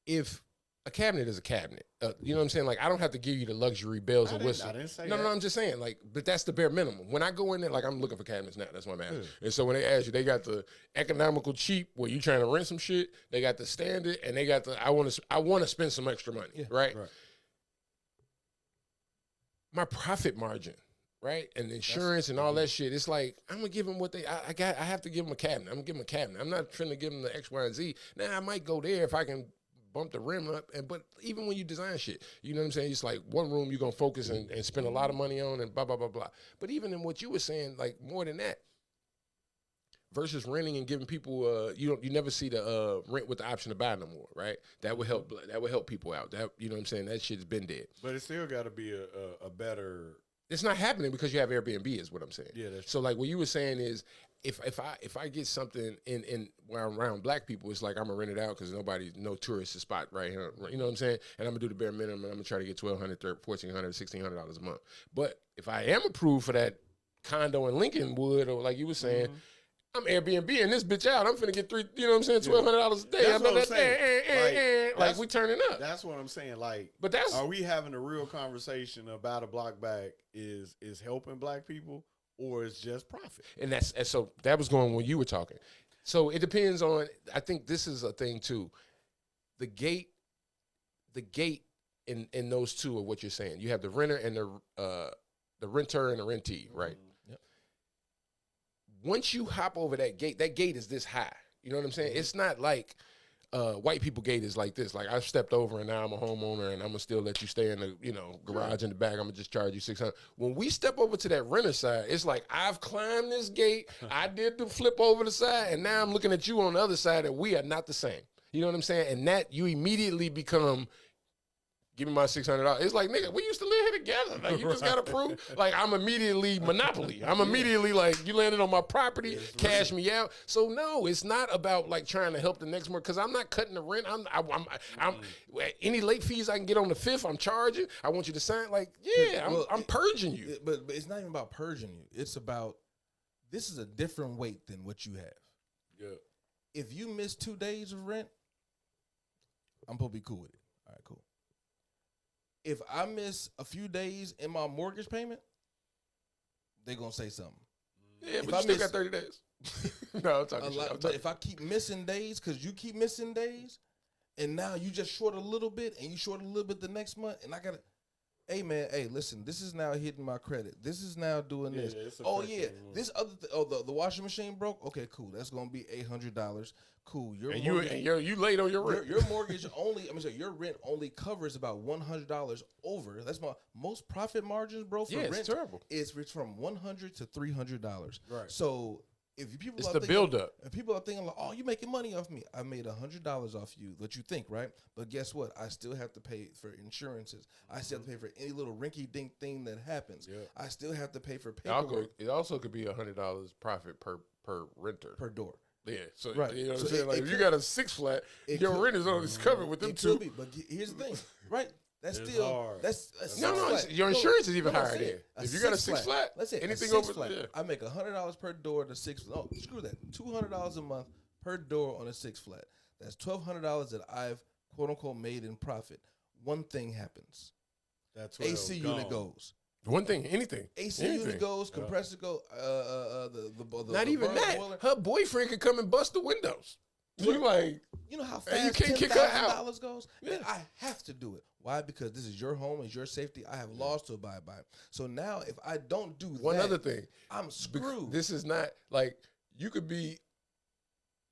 If a cabinet is a cabinet, you know what I'm saying? Like I don't have to give you the luxury bells and whistles. I didn't say No, that. I'm just saying, like, but that's the bare minimum. When I go in there, like, I'm looking for cabinets now. That's what I'm asking. And so when they ask you, they got the economical cheap where you trying to rent some shit. They got the standard, and they got the I want to spend some extra money, right? Right. My profit margin, right, and insurance and all that shit. It's like I'm gonna give them what they. I have to give them a cabinet. I'm gonna give them a cabinet. I'm not trying to give them the X, Y, and Z. Now I might go there if I can bump the rim up. But even when you design shit, you know what I'm saying? It's like one room you're gonna focus and spend a lot of money on and blah blah blah blah. But even in what you were saying, like more than that, versus renting and giving people, you never see the rent with the option to buy no more, right? That would help. That would help people out. That you know what I'm saying? That shit's been dead. But it still got to be a better. It's not happening because you have Airbnb, is what I'm saying. Yeah, that's so like what you were saying is if I get something in where I'm around black people, it's like I'm gonna rent it out because no tourist spot right here. You know what I'm saying? And I'm gonna do the bare minimum and I'm gonna try to get $1,200, $1,400, $1,600 a month. But if I am approved for that condo in Lincolnwood or like you were saying, I'm Airbnb and this bitch out. I'm finna get $1,200 a day. That's what I'm saying. Like we turning up. That's what I'm saying. Like, But that's are we having a real conversation about a block back is helping black people or is just profit? And so that was going when you were talking. So it depends on. I think this is a thing too. The gate in those two are what you're saying. You have the renter and the renter and the rentee, right? Yep. Once you hop over that gate is this high. You know what I'm saying? It's not like white people gate is like this. Like I've stepped over and now I'm a homeowner and I'm gonna still let you stay in the garage in the back. I'm gonna just charge you $600. When we step over to that renter side, it's like I've climbed this gate. I did the flip over the side, and now I'm looking at you on the other side, and we are not the same. You know what I'm saying? And that you immediately become. Give me my $600. It's like, nigga, we used to live here together. Like, you just got to prove. Like, I'm immediately monopoly. I'm immediately like, you landed on my property, cash me out. So no, it's not about like trying to help the next month because I'm not cutting the rent. I'm any late fees I can get on the 5th, I'm charging. I want you to sign. Like, yeah, I'm purging you. But it's not even about purging you. It's about this is a different weight than what you have. Yeah. If you miss 2 days of rent, I'm supposed to be cool with it. All right, cool. If I miss a few days in my mortgage payment, they're going to say something. Yeah, but you still got 30 days. No, I'm talking shit. But if I keep missing days because you keep missing days, and now you just short a little bit, and you short a little bit the next month, and I got to, hey, man, hey, listen, this is now hitting my credit. This is now doing this. Oh, yeah, this other the washing machine broke? Okay, cool. That's going to be $800. Cool. You late on your rent. Your mortgage only, your rent only covers about $100 over. That's my most profit margins, bro, for rent. It's terrible. It's from $100 to $300. Right. So if people it's are the thinking, buildup. and people are thinking like, oh, you making money off me. I made $100 off you, what you think, right? But guess what? I still have to pay for insurances. I still have to pay for any little rinky-dink thing that happens. Yeah. I still have to pay for paperwork. It also could be $100 profit per renter. Per door. Yeah, so Right. you know what So I'm saying? Like if you could- got a 6 flat, your rent is always covered with them It two. could be, but here's the thing, right? That's It's still hard. that's No, flat. your insurance is even No, higher say there. it. If you got a 6 flat, let's say anything a 6 over flat. yeah. I make $100 per door to 6. Oh, screw that. $200 a month per door on a 6 flat. That's $1,200 that I've quote unquote made in profit. One thing happens. That's AC unit goes. One thing, anything. AC unit goes. Compressor go. The Not the even burner that. boiler. Her boyfriend could come and bust the windows. You like, You know how And you fast can't kick her out. $10,000 goes? Yeah. Man, I have to do it. Why? Because this is your home, it's your safety. I have laws to abide by. So now, if I don't do one that, other thing. I'm screwed. This is not like you could be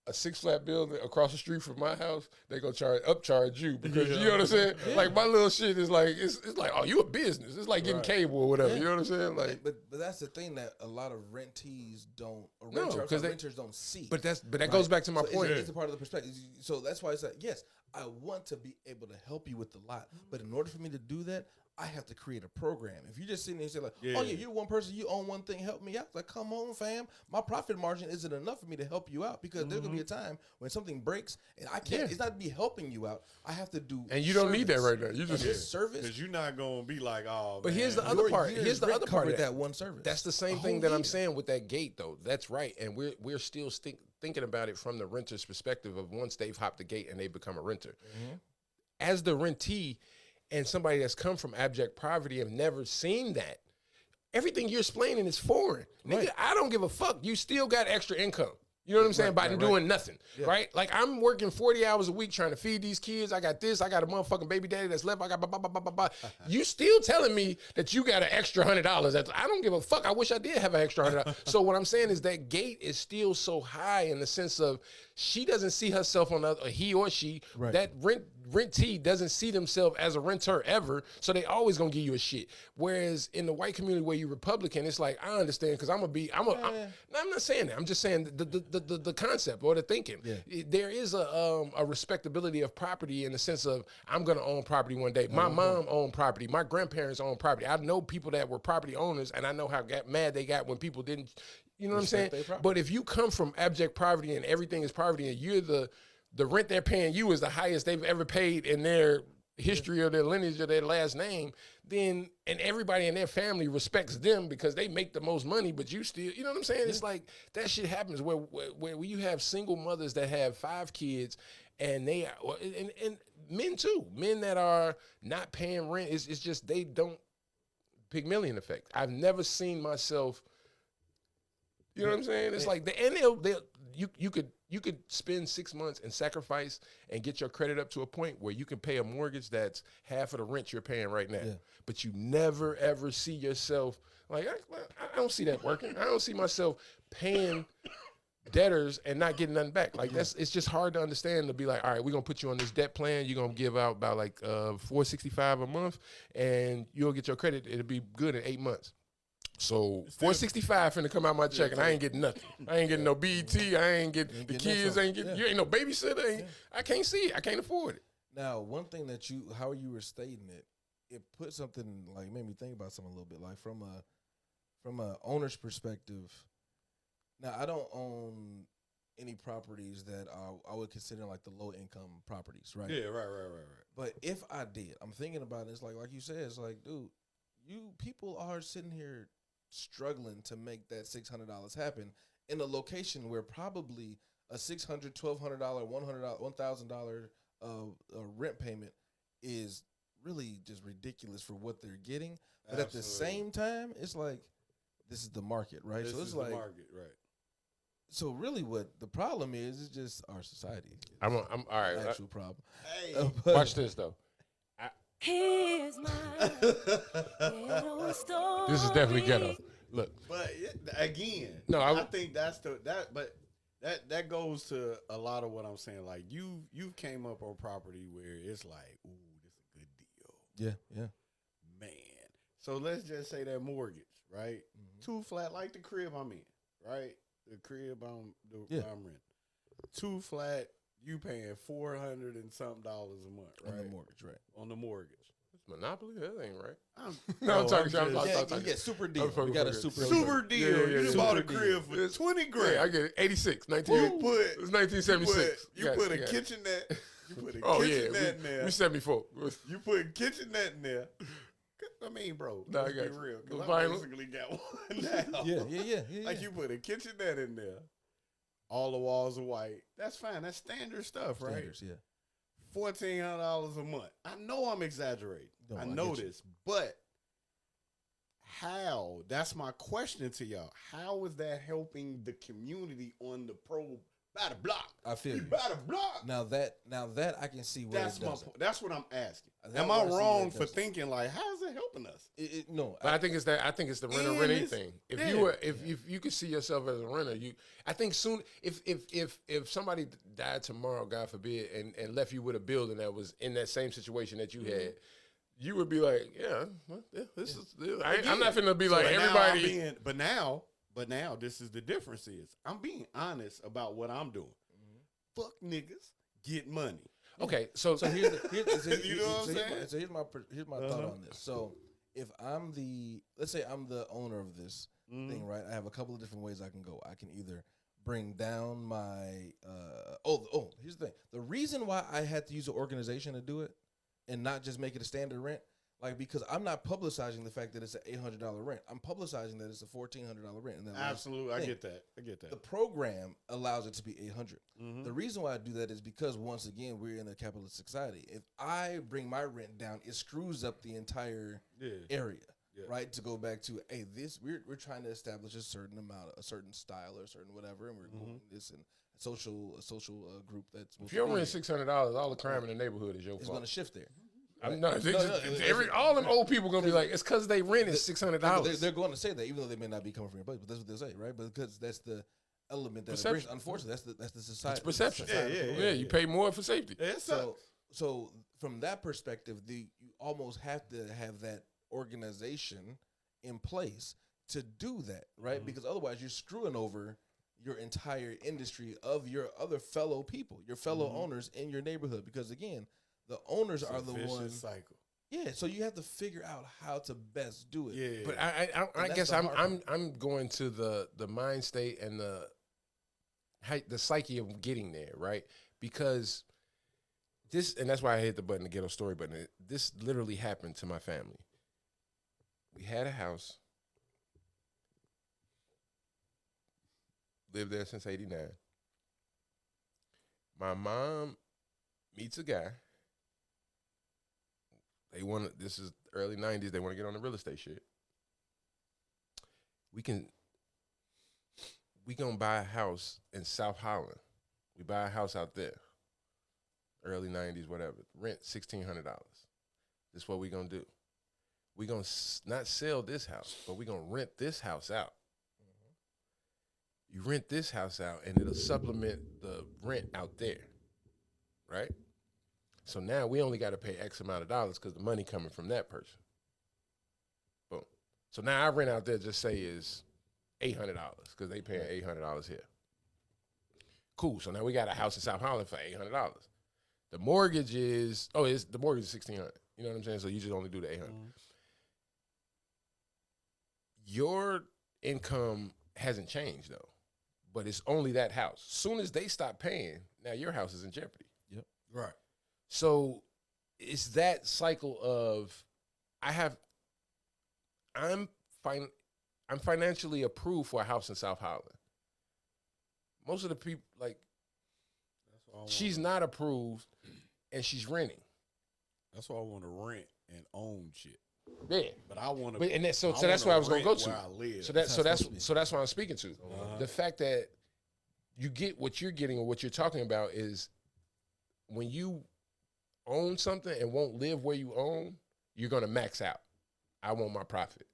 a 6 flat building across the street from my house. They gonna upcharge you because you know what I'm saying. Like my little shit is like it's like, oh, you a business. It's like getting cable or whatever. Yeah. You know what I'm saying? Like, but that's the thing that a lot of rentees don't, or No, renters, 'cause renters don't see. but that right? goes back to my So point. It's a part of the perspective. So that's why it's like, yes, I want to be able to help you with the lot, but in order for me to do that, I have to create a program. If you're just sitting there and say like, oh yeah, you're one person, you own one thing, help me out. It's like, come on, fam. My profit margin isn't enough for me to help you out because there's gonna be a time when something breaks and I can't. Yeah. It's not to be helping you out. I have to do. And you don't need that service. right now. You And just this service. Because you're not going to be like, oh, But man. here's the other Your part. year's Here's the rent other part of covered that. that one service. That's the A same whole thing that I'm year. saying with that gate, though. That's right, and we're still thinking about it from the renter's perspective of once they've hopped the gate and they become a renter. As the rentee and somebody that's come from abject poverty and never seen that, everything you're explaining is foreign. Nigga, I don't give a fuck. You still got extra income. You know what I'm saying? By doing nothing, right? Like I'm working 40 hours a week trying to feed these kids. I got this. I got a motherfucking baby daddy that's left. I got blah, blah, blah, blah, blah, blah. You still telling me that you got an extra $100. I don't give a fuck. I wish I did have an extra $100. So what I'm saying is that gate is still so high in the sense of she doesn't see herself on he or she. Right. That rentee doesn't see themselves as a renter ever, so they always gonna give you a shit. Whereas in the white community where you Republican, it's like I understand because I'm not saying that. I'm just saying the concept or the thinking. Yeah. There is a respectability of property in the sense of I'm gonna own property one day. My mom owned property. My grandparents owned property. I know people that were property owners, and I know how mad they got when people didn't. You know what I'm saying? But if you come from abject poverty and everything is poverty, and you're the rent they're paying you is the highest they've ever paid in their history or their lineage or their last name, then, and everybody in their family respects them because they make the most money, but you still, you know what I'm saying? It's like that shit happens where you have single mothers that have 5 kids and they are, and men too, men that are not paying rent. It's just, they don't, Pygmalion effect. I've never seen myself, you know what I'm saying? It's like, you could you could spend 6 months and sacrifice and get your credit up to a point where you can pay a mortgage that's half of the rent you're paying right now. Yeah. But you never ever see yourself like I don't see that working. I don't see myself paying debtors and not getting nothing back. Like it's just hard to understand to be like, all right, we're gonna put you on this debt plan. You're gonna give out about like $465 a month, and you'll get your credit. It'll be good in 8 months. So $465 finna come out my check, and I ain't getting nothing. I ain't getting no BET. I ain't getting the kids. Ain't getting. You ain't no babysitter. I can't see it. I can't afford it. Now, one thing that how you were stating it, it put something like made me think about something a little bit. Like from a owner's perspective. Now, I don't own any properties that I would consider like the low income properties, right? Yeah, right. But if I did, I'm thinking about it. It's like you said, it's like, dude, you people are sitting here struggling to make that $600 happen in a location where probably a $600, $1,200, $1,000 rent payment is really just ridiculous for what they're getting. But at the same time, it's like this is the market, right? This so it's is like the market, right? So really, what the problem is just our society. I'm all right. The actual problem. Hey, Watch this though. Here's my ghetto story. This is definitely ghetto. Look, but again, no, I think that's but that goes to a lot of what I'm saying. Like you came up on property where it's like, ooh, this is a good deal. Yeah, man. So let's just say that mortgage, right? 2 flat, like the crib I'm in, right? The crib I'm renting. 2 flat, you paying $400 and something a month, right? on the mortgage, right? On the mortgage. it's Monopoly. That ain't right. I'm talking. You get super deal. fucking We got a with it. super deal. Yeah, You super bought a deal. crib for 20 grand. Yeah, I get it. 86, 19. You It was 1976. You put a kitchenette. You put a Oh yeah, kitchenette in there. we 74. You put kitchenette in there. I mean, bro, Nah, let's I be got you. real. The Because I vinyl. basically got one now. Yeah. Like you put a kitchenette in there. All the walls are white. That's fine. That's standard stuff, right? Standards, yeah. $1,400 a month. I know I'm exaggerating. No, I I know get you. this, but how? That's my question to y'all. How is that helping the community on the by the block? I feel you. By the block. Now that I can see where That's it my doesn't. point. That's what I'm asking. That's Am where I I see where wrong it for doesn't. thinking like, how is it helping us? No, But I think it's that. I think it's the renter And rent it's- thing. If yeah. you were, if you could see yourself as a renter, I think soon. If somebody died tomorrow, God forbid, and left you with a building that was in that same situation that you had, you would be like, yeah, well, this is. I'm not finna be like So now everybody. but now this is the difference is I'm being honest about what I'm doing. Fuck niggas, get money. Okay, so here's You know what I'm saying? So here's my thought on this. So if let's say I'm the owner of this thing, right? I have a couple of different ways I can go. I can either bring down my here's the thing. The reason why I had to use an organization to do it and not just make it a standard rent, like because I'm not publicizing the fact that it's an $800 rent. I'm publicizing that it's a $1,400 rent. And Absolutely, I thing. get that. The program allows it to be 800. Mm-hmm. The reason why I do that is because once again we're in a capitalist society. If I bring my rent down, it screws up the entire area. Yeah. Right, to go back to we're trying to establish a certain amount, a certain style, or a certain whatever, and we're going this and a social group that's. if you're renting $600, all the crime in the neighborhood is your fault. It's going to shift there. I'm not. All them old people gonna be like, it's because they rented $600. They're going to say that, even though they may not be coming from your place, but that's what they'll say, right? But because that's the element that it brings. Unfortunately, that's the society. It's perception. Yeah. You pay more for safety. So from that perspective, you almost have to have that organization in place to do that, right? Because otherwise, you're screwing over your entire industry of your other fellow people, your fellow owners in your neighborhood. Because again, the owners are the ones. Cycle. Yeah, so you have to figure out how to best do it. Yeah, But I guess I'm going to the mind state and the psyche of getting there, right? Because this, and that's why I hit the button, the ghetto story button. This literally happened to my family. We had a house, lived there since '89. My mom meets a guy. This is early 90s, they want to get on the real estate shit. We gonna buy a house in South Holland We buy a house out there, early 90s, whatever. Rent $1,600. This is what we gonna do. We gonna not sell this house, but we gonna rent this house out. You rent this house out, and it'll supplement the rent out there, right? So now we only got to pay X amount of dollars because the money coming from that person. Boom. So now our rent out there, just say, is $800 because they paying $800 here. Cool. So now we got a house in South Holland for $800. The mortgage is the mortgage is $1,600. You know what I'm saying? So you just only do the $800. Your income hasn't changed though, but it's only that house. Soon as they stop paying, now your house is in jeopardy. Yep. Right. So it's that cycle of I'm financially approved for a house in South Holland. Most of the people, like, she's not approved and she's renting. That's why I want to rent and own shit. Yeah, but I want to. And that's where I was gonna go to. I live. So that's what I'm speaking to. The fact that you get what you're getting or what you're talking about is when you own something and won't live where you own, you're gonna max out. I want my profit.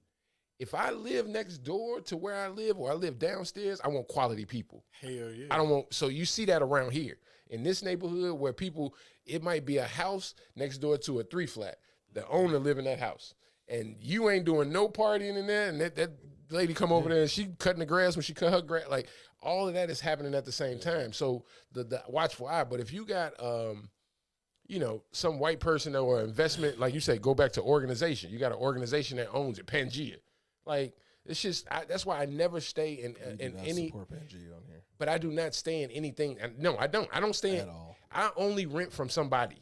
If I live next door to where I live or I live downstairs, I want quality people. Hell yeah. I don't want, so you see that around here. In this neighborhood where people, it might be a house next door to a 3-flat. The owner live in that house. And you ain't doing no partying in there, and that lady come over there and she cutting the grass when she cut her grass. Like, all of that is happening at the same time. So the watchful eye. But if you got some white person or investment, like you say, go back to organization. You got an organization that owns it, Pangea. Like, it's just, that's why I never stay in any. Support Pangea on here. But I do not stay in anything. No, I don't. I don't stay At in. all. I only rent from somebody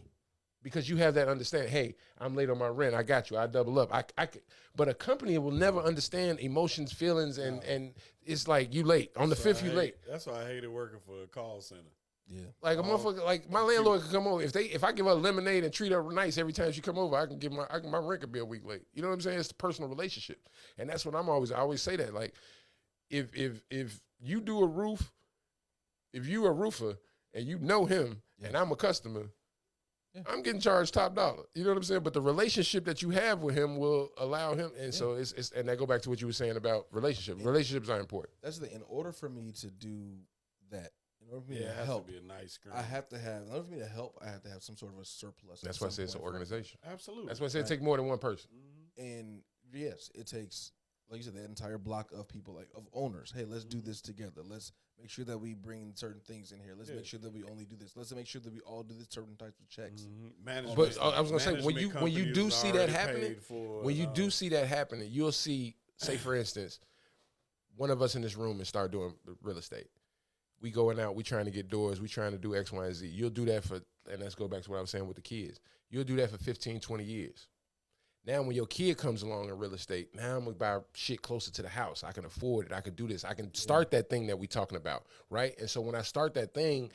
because you have that understanding. Hey, I'm late on my rent. I got you. I double up. I could, but a company will never understand emotions, feelings, and it's like you late. On the 5th, you late. That's why I hated working for a call center. Yeah. Like a motherfucker, like my landlord could come over if I give her lemonade and treat her nice every time she come over, I can give my rent could be a week late. You know what I'm saying? It's the personal relationship, and that's what I always say that. Like, if you do a roof, if you a roofer and you know him and I'm a customer, I'm getting charged top dollar. You know what I'm saying? But the relationship that you have with him will allow him, and so it's and that go back to what you were saying about relationships. Relationships are important. That's the thing. In order for me to do that. In order for me It to has help, to be a nice screen. I have to have. In order for me to help, I have to have some sort of a surplus. That's why I say it's an organization. Absolutely. That's why I say it takes more than one person. And yes, it takes, like you said, that entire block of people, like of owners. Hey, let's do this together. Let's make sure that we bring certain things in here. Let's make sure that we only do this. Let's make sure that we all do this certain types of checks. Management. But I was gonna say when you companies do is see that already happening, paid for, when you do see that happening, you'll see. Say for instance, one of us in this room and start doing real estate. We going out, we trying to get doors, we trying to do X, Y, and Z. You'll do that and let's go back to what I was saying with the kids. You'll do that for 15, 20 years. Now when your kid comes along in real estate, now I'm going to buy shit closer to the house. I can afford it. I can do this. I can start that thing that we talking about, right? And so when I start that thing,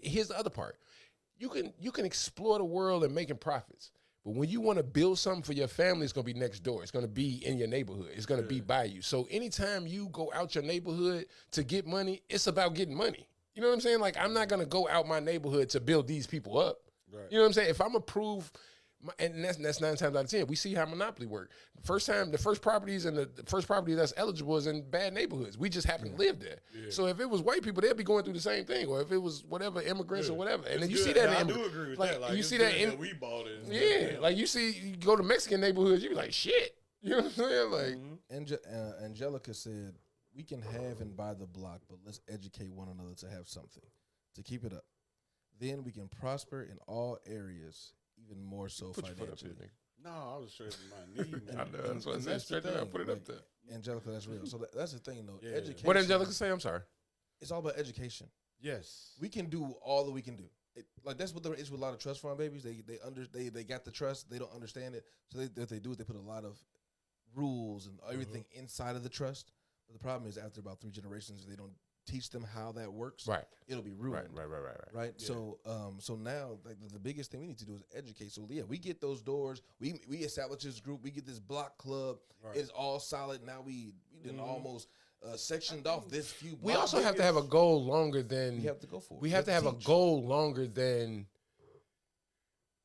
here's the other part. You can explore the world and making profits. But when you want to build something for your family, it's going to be next door. It's going to be in your neighborhood. It's going to be by you. So anytime you go out your neighborhood to get money, it's about getting money. You know what I'm saying? Like, I'm not going to go out my neighborhood to build these people up. Right. You know what I'm saying? If I'm approved, and that's 9 times out of 10, we see how monopoly work. The first property that's eligible is in bad neighborhoods. We just happen to live there. Yeah. So if it was white people, they'd be going through the same thing. Or if it was whatever, immigrants or whatever. And then you see that. I do agree with that. Like, you see that we bought it. Yeah. Like you go to Mexican neighborhoods, you be like, shit. You know what I'm saying? Like, Angelica said, we can have and buy the block, but let's educate one another to have something, to keep it up. Then we can prosper in all areas, even more so financially. No, I was stretching my knee, man. I know. That's what I said. Stretch it out, put it up there. Angelica, that's real. So that's the thing, though. Education. What Angelica say? I'm sorry. It's all about education. Yes. We can do all that we can do. Like, that's what there is with a lot of trust fund babies. They got the trust. They don't understand it. So what they do is they put a lot of rules and everything inside of the trust. But the problem is after about 3 generations, they don't teach them how that works. Right. It'll be ruined. Right. Yeah. So now, like, the biggest thing we need to do is educate. So yeah, we get those doors. We establish this group. We get this block club. Right. It's all solid. Now we didn't almost sectioned off this few. We also have to have a goal longer than We have to go for it. We have to have a teach. goal longer than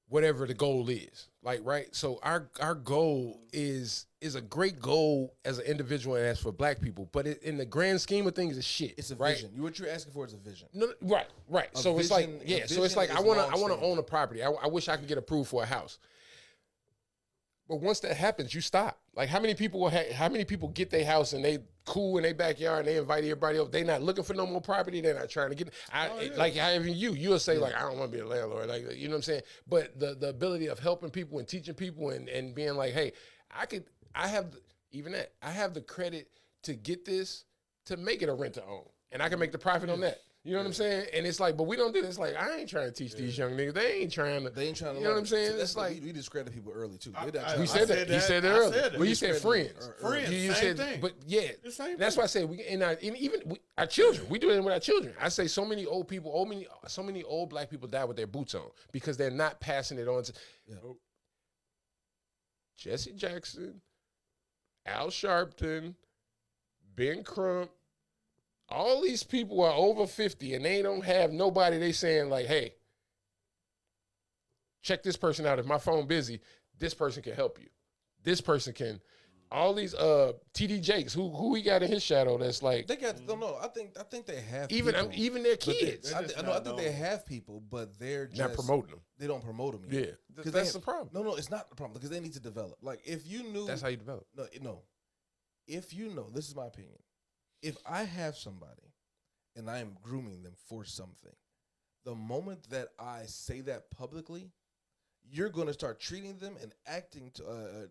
whatever the goal is. Like, right? So our goal is a great goal as an individual and as for black people, but in the grand scheme of things, it's shit. It's a right? vision. What you're asking for is a vision. No, right. A So it's like, vision- yeah. a So it's vision like is I want to long-standing. own a property. I wish I could get approved for a house. But once that happens, you stop. Like, how many people get their house and they cool in their backyard and they invite everybody over? They not looking for no more property. They're not trying to get. Like, even you'll say like, I don't want to be a landlord. Like, you know what I'm saying? But the ability of helping people and teaching people and being like, hey, I have the credit to get this, to make it a rent to own, and I can make the profit on that. You know what I'm saying? And it's like, but we don't do this. Like, I ain't trying to teach these young niggas. They ain't trying to. You know what I'm saying? See, It's like we discredit people early too. we said that. You said that earlier. Well, you said friends. Friends, You same said, thing. but yeah, The same that's thing. why I say our children. We do it with our children. I say so many old people, so many old black people die with their boots on because they're not passing it on to Jesse Jackson, Al Sharpton, Ben Crump. All these people are over 50 and they don't have nobody. They saying like, hey, check this person out. If my phone busy, this person can help you. This person can. All these TD Jakes, who he got in his shadow, that's like They got no. I think they have even people, their but they- kids. I think they have people, but they're just not promoting them. They don't promote them. Yeah, Yet. that's the problem. No, it's not the problem because they need to develop. Like if you knew, That's how you develop. no. If you know, this is my opinion. If I have somebody and I am grooming them for something, the moment that I say that publicly, you're going to start treating them and acting,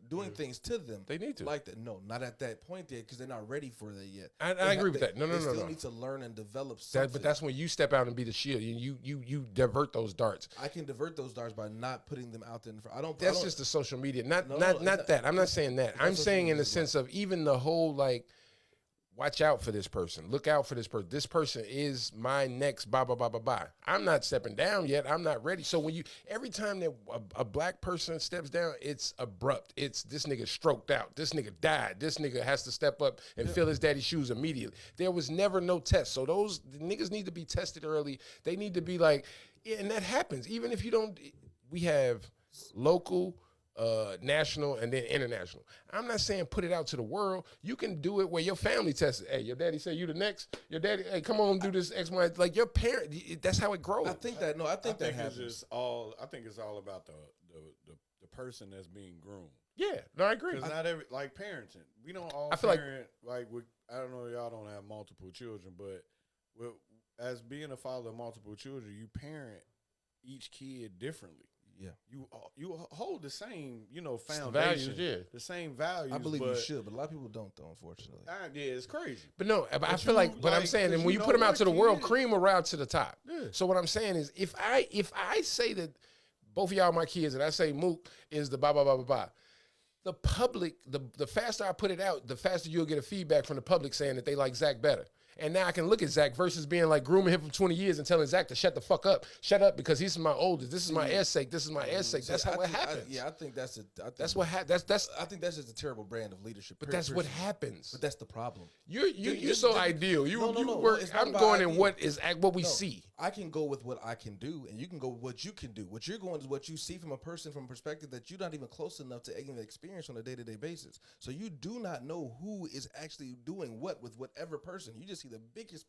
doing things to them. They need to. like that. No, not at that point yet because they're not ready for that yet. I agree with that. No. They still need to learn and develop something. But that's when you step out and be the shield. You divert those darts. I can divert those darts by not putting them out there. That's just the social media. Not it's that. I'm not saying that. I'm social saying in media the as well. sense of even the whole like, watch out for this person. Look out for this person. This person is my next blah, blah, blah, blah, blah. I'm not stepping down yet. I'm not ready. So every time that a black person steps down, it's abrupt. It's this nigga stroked out. This nigga died. This nigga has to step up and fill his daddy's shoes immediately. There was never no test. So those niggas need to be tested early. They need to be like, yeah, and that happens. Even if you don't, we have local, national, and then international. I'm not saying put it out to the world. You can do it where your family tests it. Hey, your daddy say you the next. Your daddy, hey, come on, do this X, Y. Like your parent. That's how it grows. I think that I think happens. it's just all. I think it's all about the person that's being groomed. Yeah, no, I agree. Because not every like parenting. We don't all I feel like- parent like I don't know. Y'all don't have multiple children, but as being a father of multiple children, you parent each kid differently. Yeah, You hold the same, foundation, values, yeah. the same values. I believe but, you should, but a lot of people don't, though. Unfortunately, Yeah, it's crazy. But no, but I But feel you, like, but I'm like, saying, 'cause and when you you know put them out what to the world, kid- cream will rise to the top. Yeah. So what I'm saying is, if I say that both of y'all are my kids, and I say Mook is the blah blah blah blah blah, the public, the faster I put it out, the faster you'll get a feedback from the public saying that they like Zach better. And now I can look at Zach versus being like grooming him for 20 years and telling Zach to shut the fuck up. Shut up because he's my oldest. This is my ass sake. This is my ass sake. That's how it happens. I think that's it. That's what happens. That's I think that's just a terrible brand of leadership. but that's what personally. happens. But that's the problem. You're so ideal. You No, work. it's not I'm about going in ideal. what we No, see. I can go with what I can do, and you can go with what you can do. What you're going is what you see from a person from a perspective that you're not even close enough to even experience on a day-to-day basis. So you do not know who is actually doing what with whatever person. You just see the biggest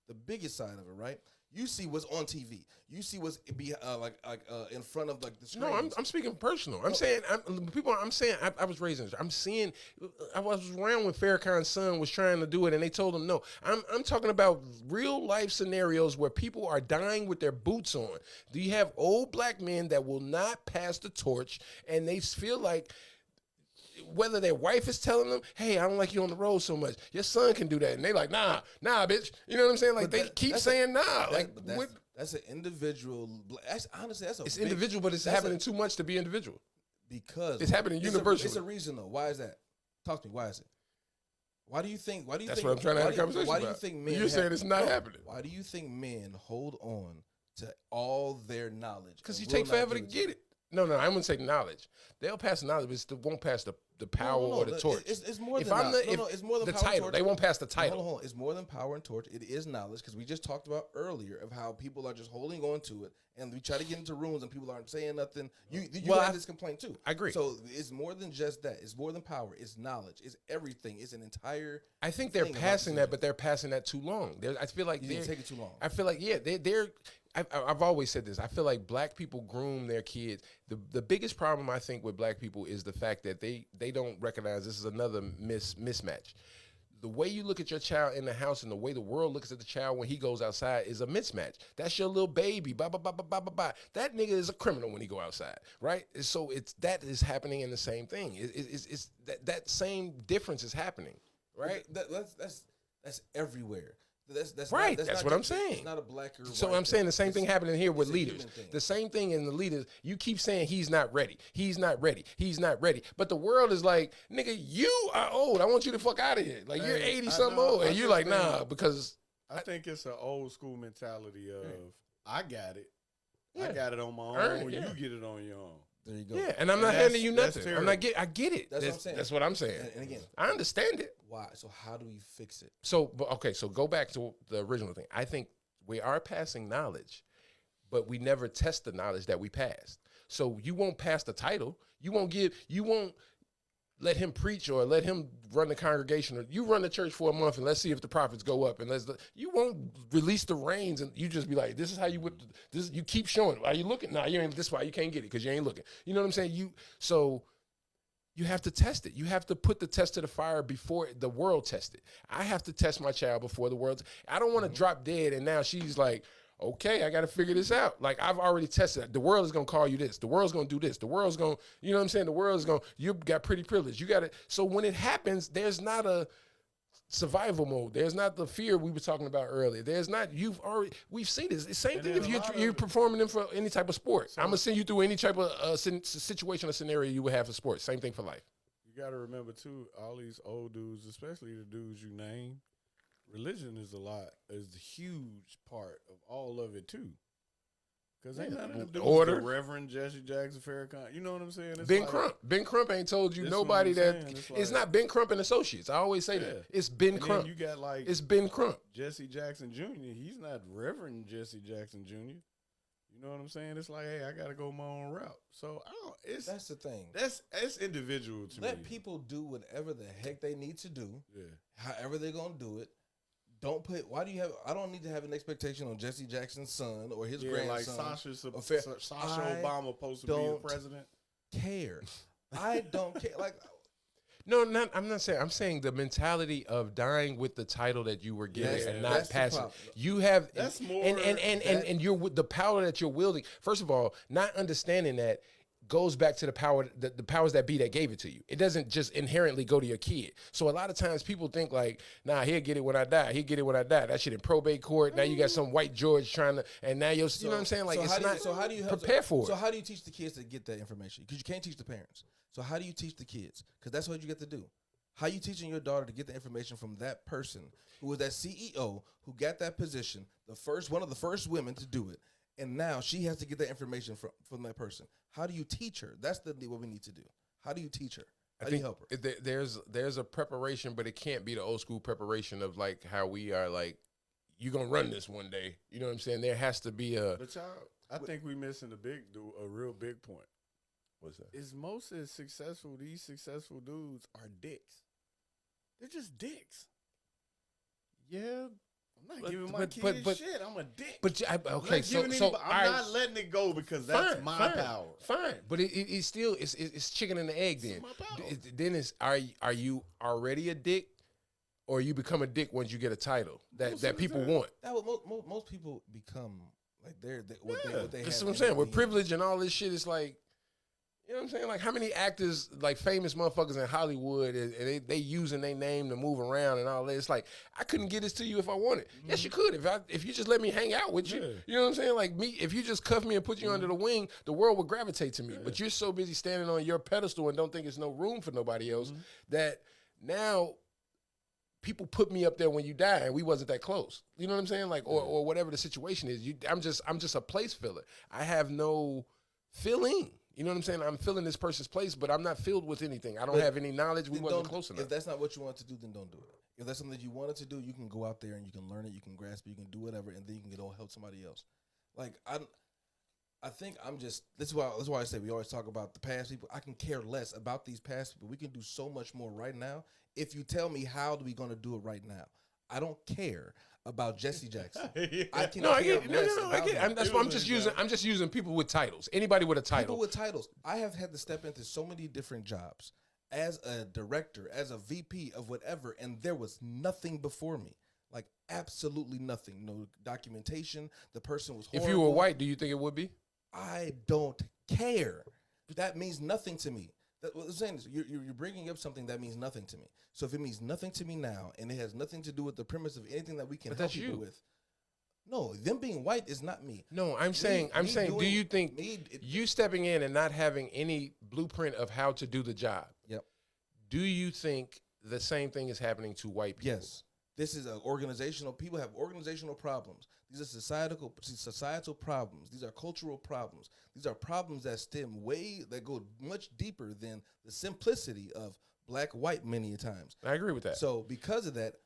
the biggest side of it, right? You see what's on TV. You see what's in front of like the screen. No, I'm speaking personal. I'm saying I was raised in. I'm seeing. I was around when Farrakhan's son was trying to do it, and they told him no. I'm talking about real life scenarios where people are dying with their boots on. Do you have old black men that will not pass the torch, and they feel like, whether their wife is telling them, hey, I don't like you on the road so much. Your son can do that. And they like, nah, bitch. You know what I'm saying? Like, they keep saying nah. That's an individual. Honestly, that's a it's individual, but it's happening too much to be individual. Because it's happening universally. It's a reason, though. Why is that? Talk to me. Why is it? Why do you think? That's what I'm trying to have a conversation Why about. do you think men? You're saying it's not happening. Why do you think men hold on to all their knowledge? Because you and take will not forever to give get it. No, I wouldn't say knowledge. They'll pass the knowledge, but it won't pass the power or the torch. It's more If than I'm that. It's more than the power and title. torch. They won't pass the No, title. hold on. It's more than power and torch. It is knowledge because we just talked about earlier of how people are just holding on to it, and we try to get into rooms and people aren't saying nothing. You have this complaint too. I agree. So it's more than just that. It's more than power. It's knowledge. It's everything. It's an entire. I think they're thing about passing that, decisions. but they're passing that too long. I feel like You they're didn't take it too long. I feel like they're. I've always said this. I feel like black people groom their kids. The biggest problem I think with black people is the fact that they don't recognize this is another mismatch. The way you look at your child in the house and the way the world looks at the child when he goes outside is a mismatch. That's your little baby. Blah, blah, blah, blah, blah, blah, blah. That nigga is a criminal when he go outside, right? So that is happening in the same thing. It's that same difference is happening, right? That's everywhere. That's Right, Not, that's not what I'm just- saying. It's not a black or So white I'm saying the thing. same thing happening here with it's a leaders. human thing. The same thing in the leaders. You keep saying he's not ready. He's not ready. He's not ready. But the world is like, nigga, you are old. I want you to fuck out of here. Like you're Hey, 80 I something know. old, I and you're just like, think- nah, because I think it's an old school mentality of I got it. I Yeah. got it on my Earn own. it, yeah. You get it on your own. There you go. yeah. And I'm not that's- handing you that's nothing. terrible. I get it. That's what I'm saying. That's what I'm saying. And again, I understand it. why? So how do we fix it? So go back to the original thing. I think we are passing knowledge, but we never test the knowledge that we passed. So you won't pass the title. You won't let him preach or let him run the congregation, or you run the church for a month and let's see if the profits go up. And you won't release the reins and you just be like, this is how you would, this, you keep showing. Are you looking? No, you ain't, this is why you can't get it because you ain't looking. You know what I'm saying? So you have to test it. You have to put the test to the fire before the world tests it. I have to test my child before the world. I don't want to drop dead and now she's like, okay, I got to figure this out. Like I've already tested it. The world is going to call you this. The world's going to do this. The world's going to, you know what I'm saying? The world's going, you got pretty privilege. You got it. So when it happens, there's not a survival mode. There's not the fear we were talking about earlier. There's not, we've seen this. It's the same And thing then if a lot you're of it- performing them for any type of sport. I'm going to send you through any type of situation or scenario you would have for sports. Same thing for life. You got to remember too, all these old dudes, especially the dudes you name, religion is a huge part of all of it too. Because ain't none of them dudes Order. the Reverend Jesse Jackson Farrakhan. You know what I'm saying? It's Ben like- Crump. Ben Crump ain't told you This nobody what I'm that saying. it's like- not Ben Crump and Associates. I always say Yeah. that. It's Ben And Crump. then you got like It's Ben Crump. Jesse Jackson Jr. He's not Reverend Jesse Jackson Jr. You know what I'm saying? It's like, hey, I gotta go my own route. So I don't. That's the thing. That's individual to Let me. people do whatever the heck they need to do, Yeah. however they're gonna do it. Don't put. Why do you have? I don't need to have an expectation on Jesse Jackson's son or his Yeah, like grandson. Sasha affair. I Obama supposed to be the don't president. Care. I don't care. Like No, I'm not saying. I'm saying the mentality of dying with the title that you were given Yes, and that's not the passing. problem. You have That's more and you're with the power that you're wielding. First of all, not understanding that goes back to the power, the powers that be that gave it to you. It doesn't just inherently go to your kid. So a lot of times people think like, nah, he'll get it when I die. He'll get it when I die. That shit in probate court. Now you got some white George trying to, and now you know what I'm saying? Like it's not. So how do you help, prepare for So it? how do you teach the kids to get that information? Because you can't teach the parents. So how do you teach the kids? Because that's what you get to do. How you teaching your daughter to get the information from that person who was that CEO who got that position, one of the first women to do it, and now she has to get that information from that person. How do you teach her? That's what we need to do. How do you teach her? How do you help her? There's a preparation, but it can't be the old school preparation of like how we are like, you're gonna run this one day. You know what I'm saying? There has to be a. But y'all, I think we missing a real big point. What's that? Is most of these successful dudes are dicks. They're just dicks. Yeah, I'm not giving my kids shit. I'm a dick. But I'm okay, not so giving so anybody- I'm not letting it go because that's my power. Fine, but it's still it's chicken and the egg. Then my power. Then it's are you already a dick, or you become a dick once you get a title that people want? That what most people become like what they That's have what I'm in saying. their With DNA. privilege and all this shit, it's like, you know what I'm saying? Like how many actors, like famous motherfuckers in Hollywood, and they using their name to move around and all that. It's like, I couldn't get this to you if I wanted. Yes, you could if you just let me hang out with you. Yeah. You know what I'm saying? Like me, if you just cuff me and put you under the wing, the world would gravitate to me. But you're so busy standing on your pedestal and don't think there's no room for nobody else that now people put me up there when you die and we wasn't that close. You know what I'm saying? Like, or whatever the situation is. I'm just a place filler. I have no feeling. You know what I'm saying? I'm filling this person's place, but I'm not filled with anything. I don't But have any knowledge. We then wasn't don't- close enough. If that's not what you want to do, then don't do it. If that's something that you wanted to do, you can go out there and you can learn it, you can grasp it, you can do whatever, and then you can go help somebody else. Like I think I'm just that's why I say we always talk about the past people. I can care less about these past people. We can do so much more right now. If you tell me how are we going to do it right now, I don't care about Jesse Jackson. I can No, I care get it. No, less no, I about get it. him. That's why I'm just using people with titles. Anybody with a title. People with titles. I have had to step into so many different jobs as a director, as a VP of whatever, and there was nothing before me. Like absolutely nothing. No documentation. The person was horrible. If you were white, do you think it would be? I don't care. That means nothing to me. What I'm saying is you're bringing up something that means nothing to me. So if it means nothing to me now, and it has nothing to do with the premise of anything that we can But help that's people you. with, no, them being white is not me. No, I'm saying, do you think you stepping in and not having any blueprint of how to do the job? Yep. Do you think the same thing is happening to white people? Yes. This is an organizational. People have organizational problems. These are societal problems. These are cultural problems. These are problems that that go much deeper than the simplicity of black, white many times. I agree with that. So because of that,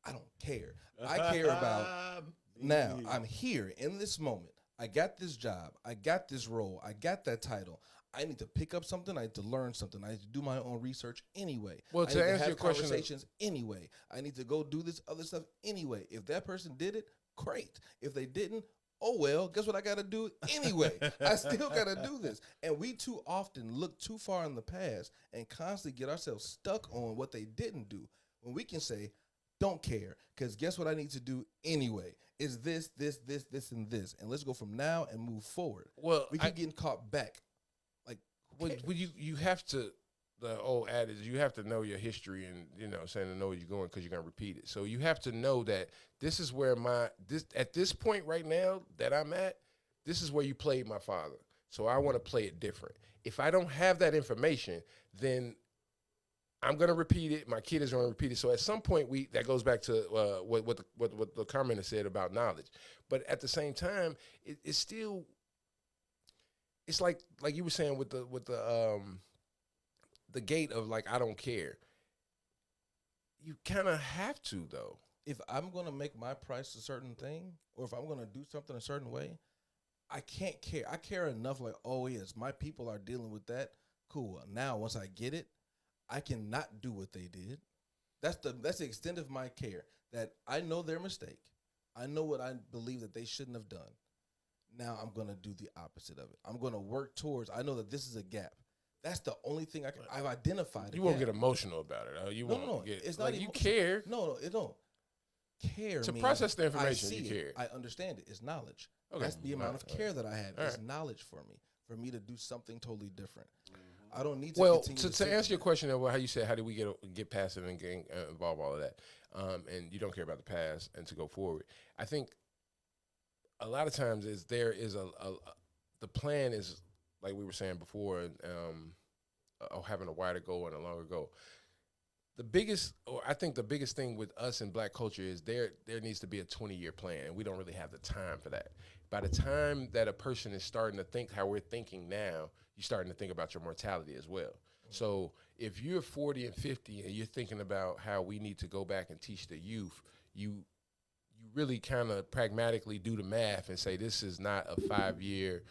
I don't care. I care about now. I'm here in this moment. I got this job. I got this role. I got that title. I need to pick up something. I need to learn something. I need to do my own research anyway. Well, I to need to answer have your question, conversations anyway. I need to go do this other stuff anyway. If that person did it, great. If they didn't, oh well. Guess what I got to do anyway? I still got to do this. And we too often look too far in the past and constantly get ourselves stuck on what they didn't do when we can say, don't care, because guess what I need to do anyway is this, and this, and let's go from now and move forward. Well, we keep getting caught back. Like, Well, you have to, the old adage, you have to know your history and, saying to know where you're going because you're going to repeat it. So you have to know that this is where at this point right now that I'm at, this is where you played my father. So I want to play it different. If I don't have that information, then I'm going to repeat it. My kid is going to repeat it. So at some point, that goes back to what the commenter said about knowledge. But at the same time, it's still, it's like you were saying with the gate of like, I don't care. You kind of have to, though. If I'm going to make my price a certain thing, or if I'm going to do something a certain way, I can't care. I care enough like, oh, yes, my people are dealing with that. Cool. Now, once I get it, I cannot do what they did. That's the extent of my care, that I know their mistake. I know what I believe that they shouldn't have done. Now I'm going to do the opposite of it. I'm going to work towards, I know that this is a gap. That's the only thing I've identified. You won't get emotional about it. You won't get, it's like, not you care. No, it don't. Care To means process the information, I see you care. I understand it. It's knowledge. Okay. That's the amount of care that I have. It's right. knowledge for me to do something totally different. I don't need to. Well, continue to answer your there. question of how you said, how do we get past it and get involve all of that, and you don't care about the past and to go forward. I think a lot of times the plan is like we were saying before, having a wider goal and a longer goal. I think the biggest thing with us in black culture is there needs to be a 20-year plan, and we don't really have the time for that. By the time that a person is starting to think how we're thinking now, you're starting to think about your mortality as well. So if you're 40 and 50 and you're thinking about how we need to go back and teach the youth, you really kind of pragmatically do the math and say this is not a 5-year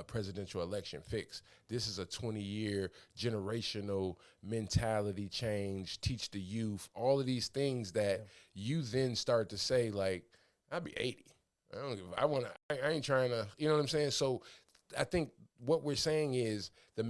presidential election fix. This is a 20-year generational mentality change, teach the youth, all of these things that you then start to say, like, I'll be 80. I ain't trying to, you know what I'm saying? So I think what we're saying is the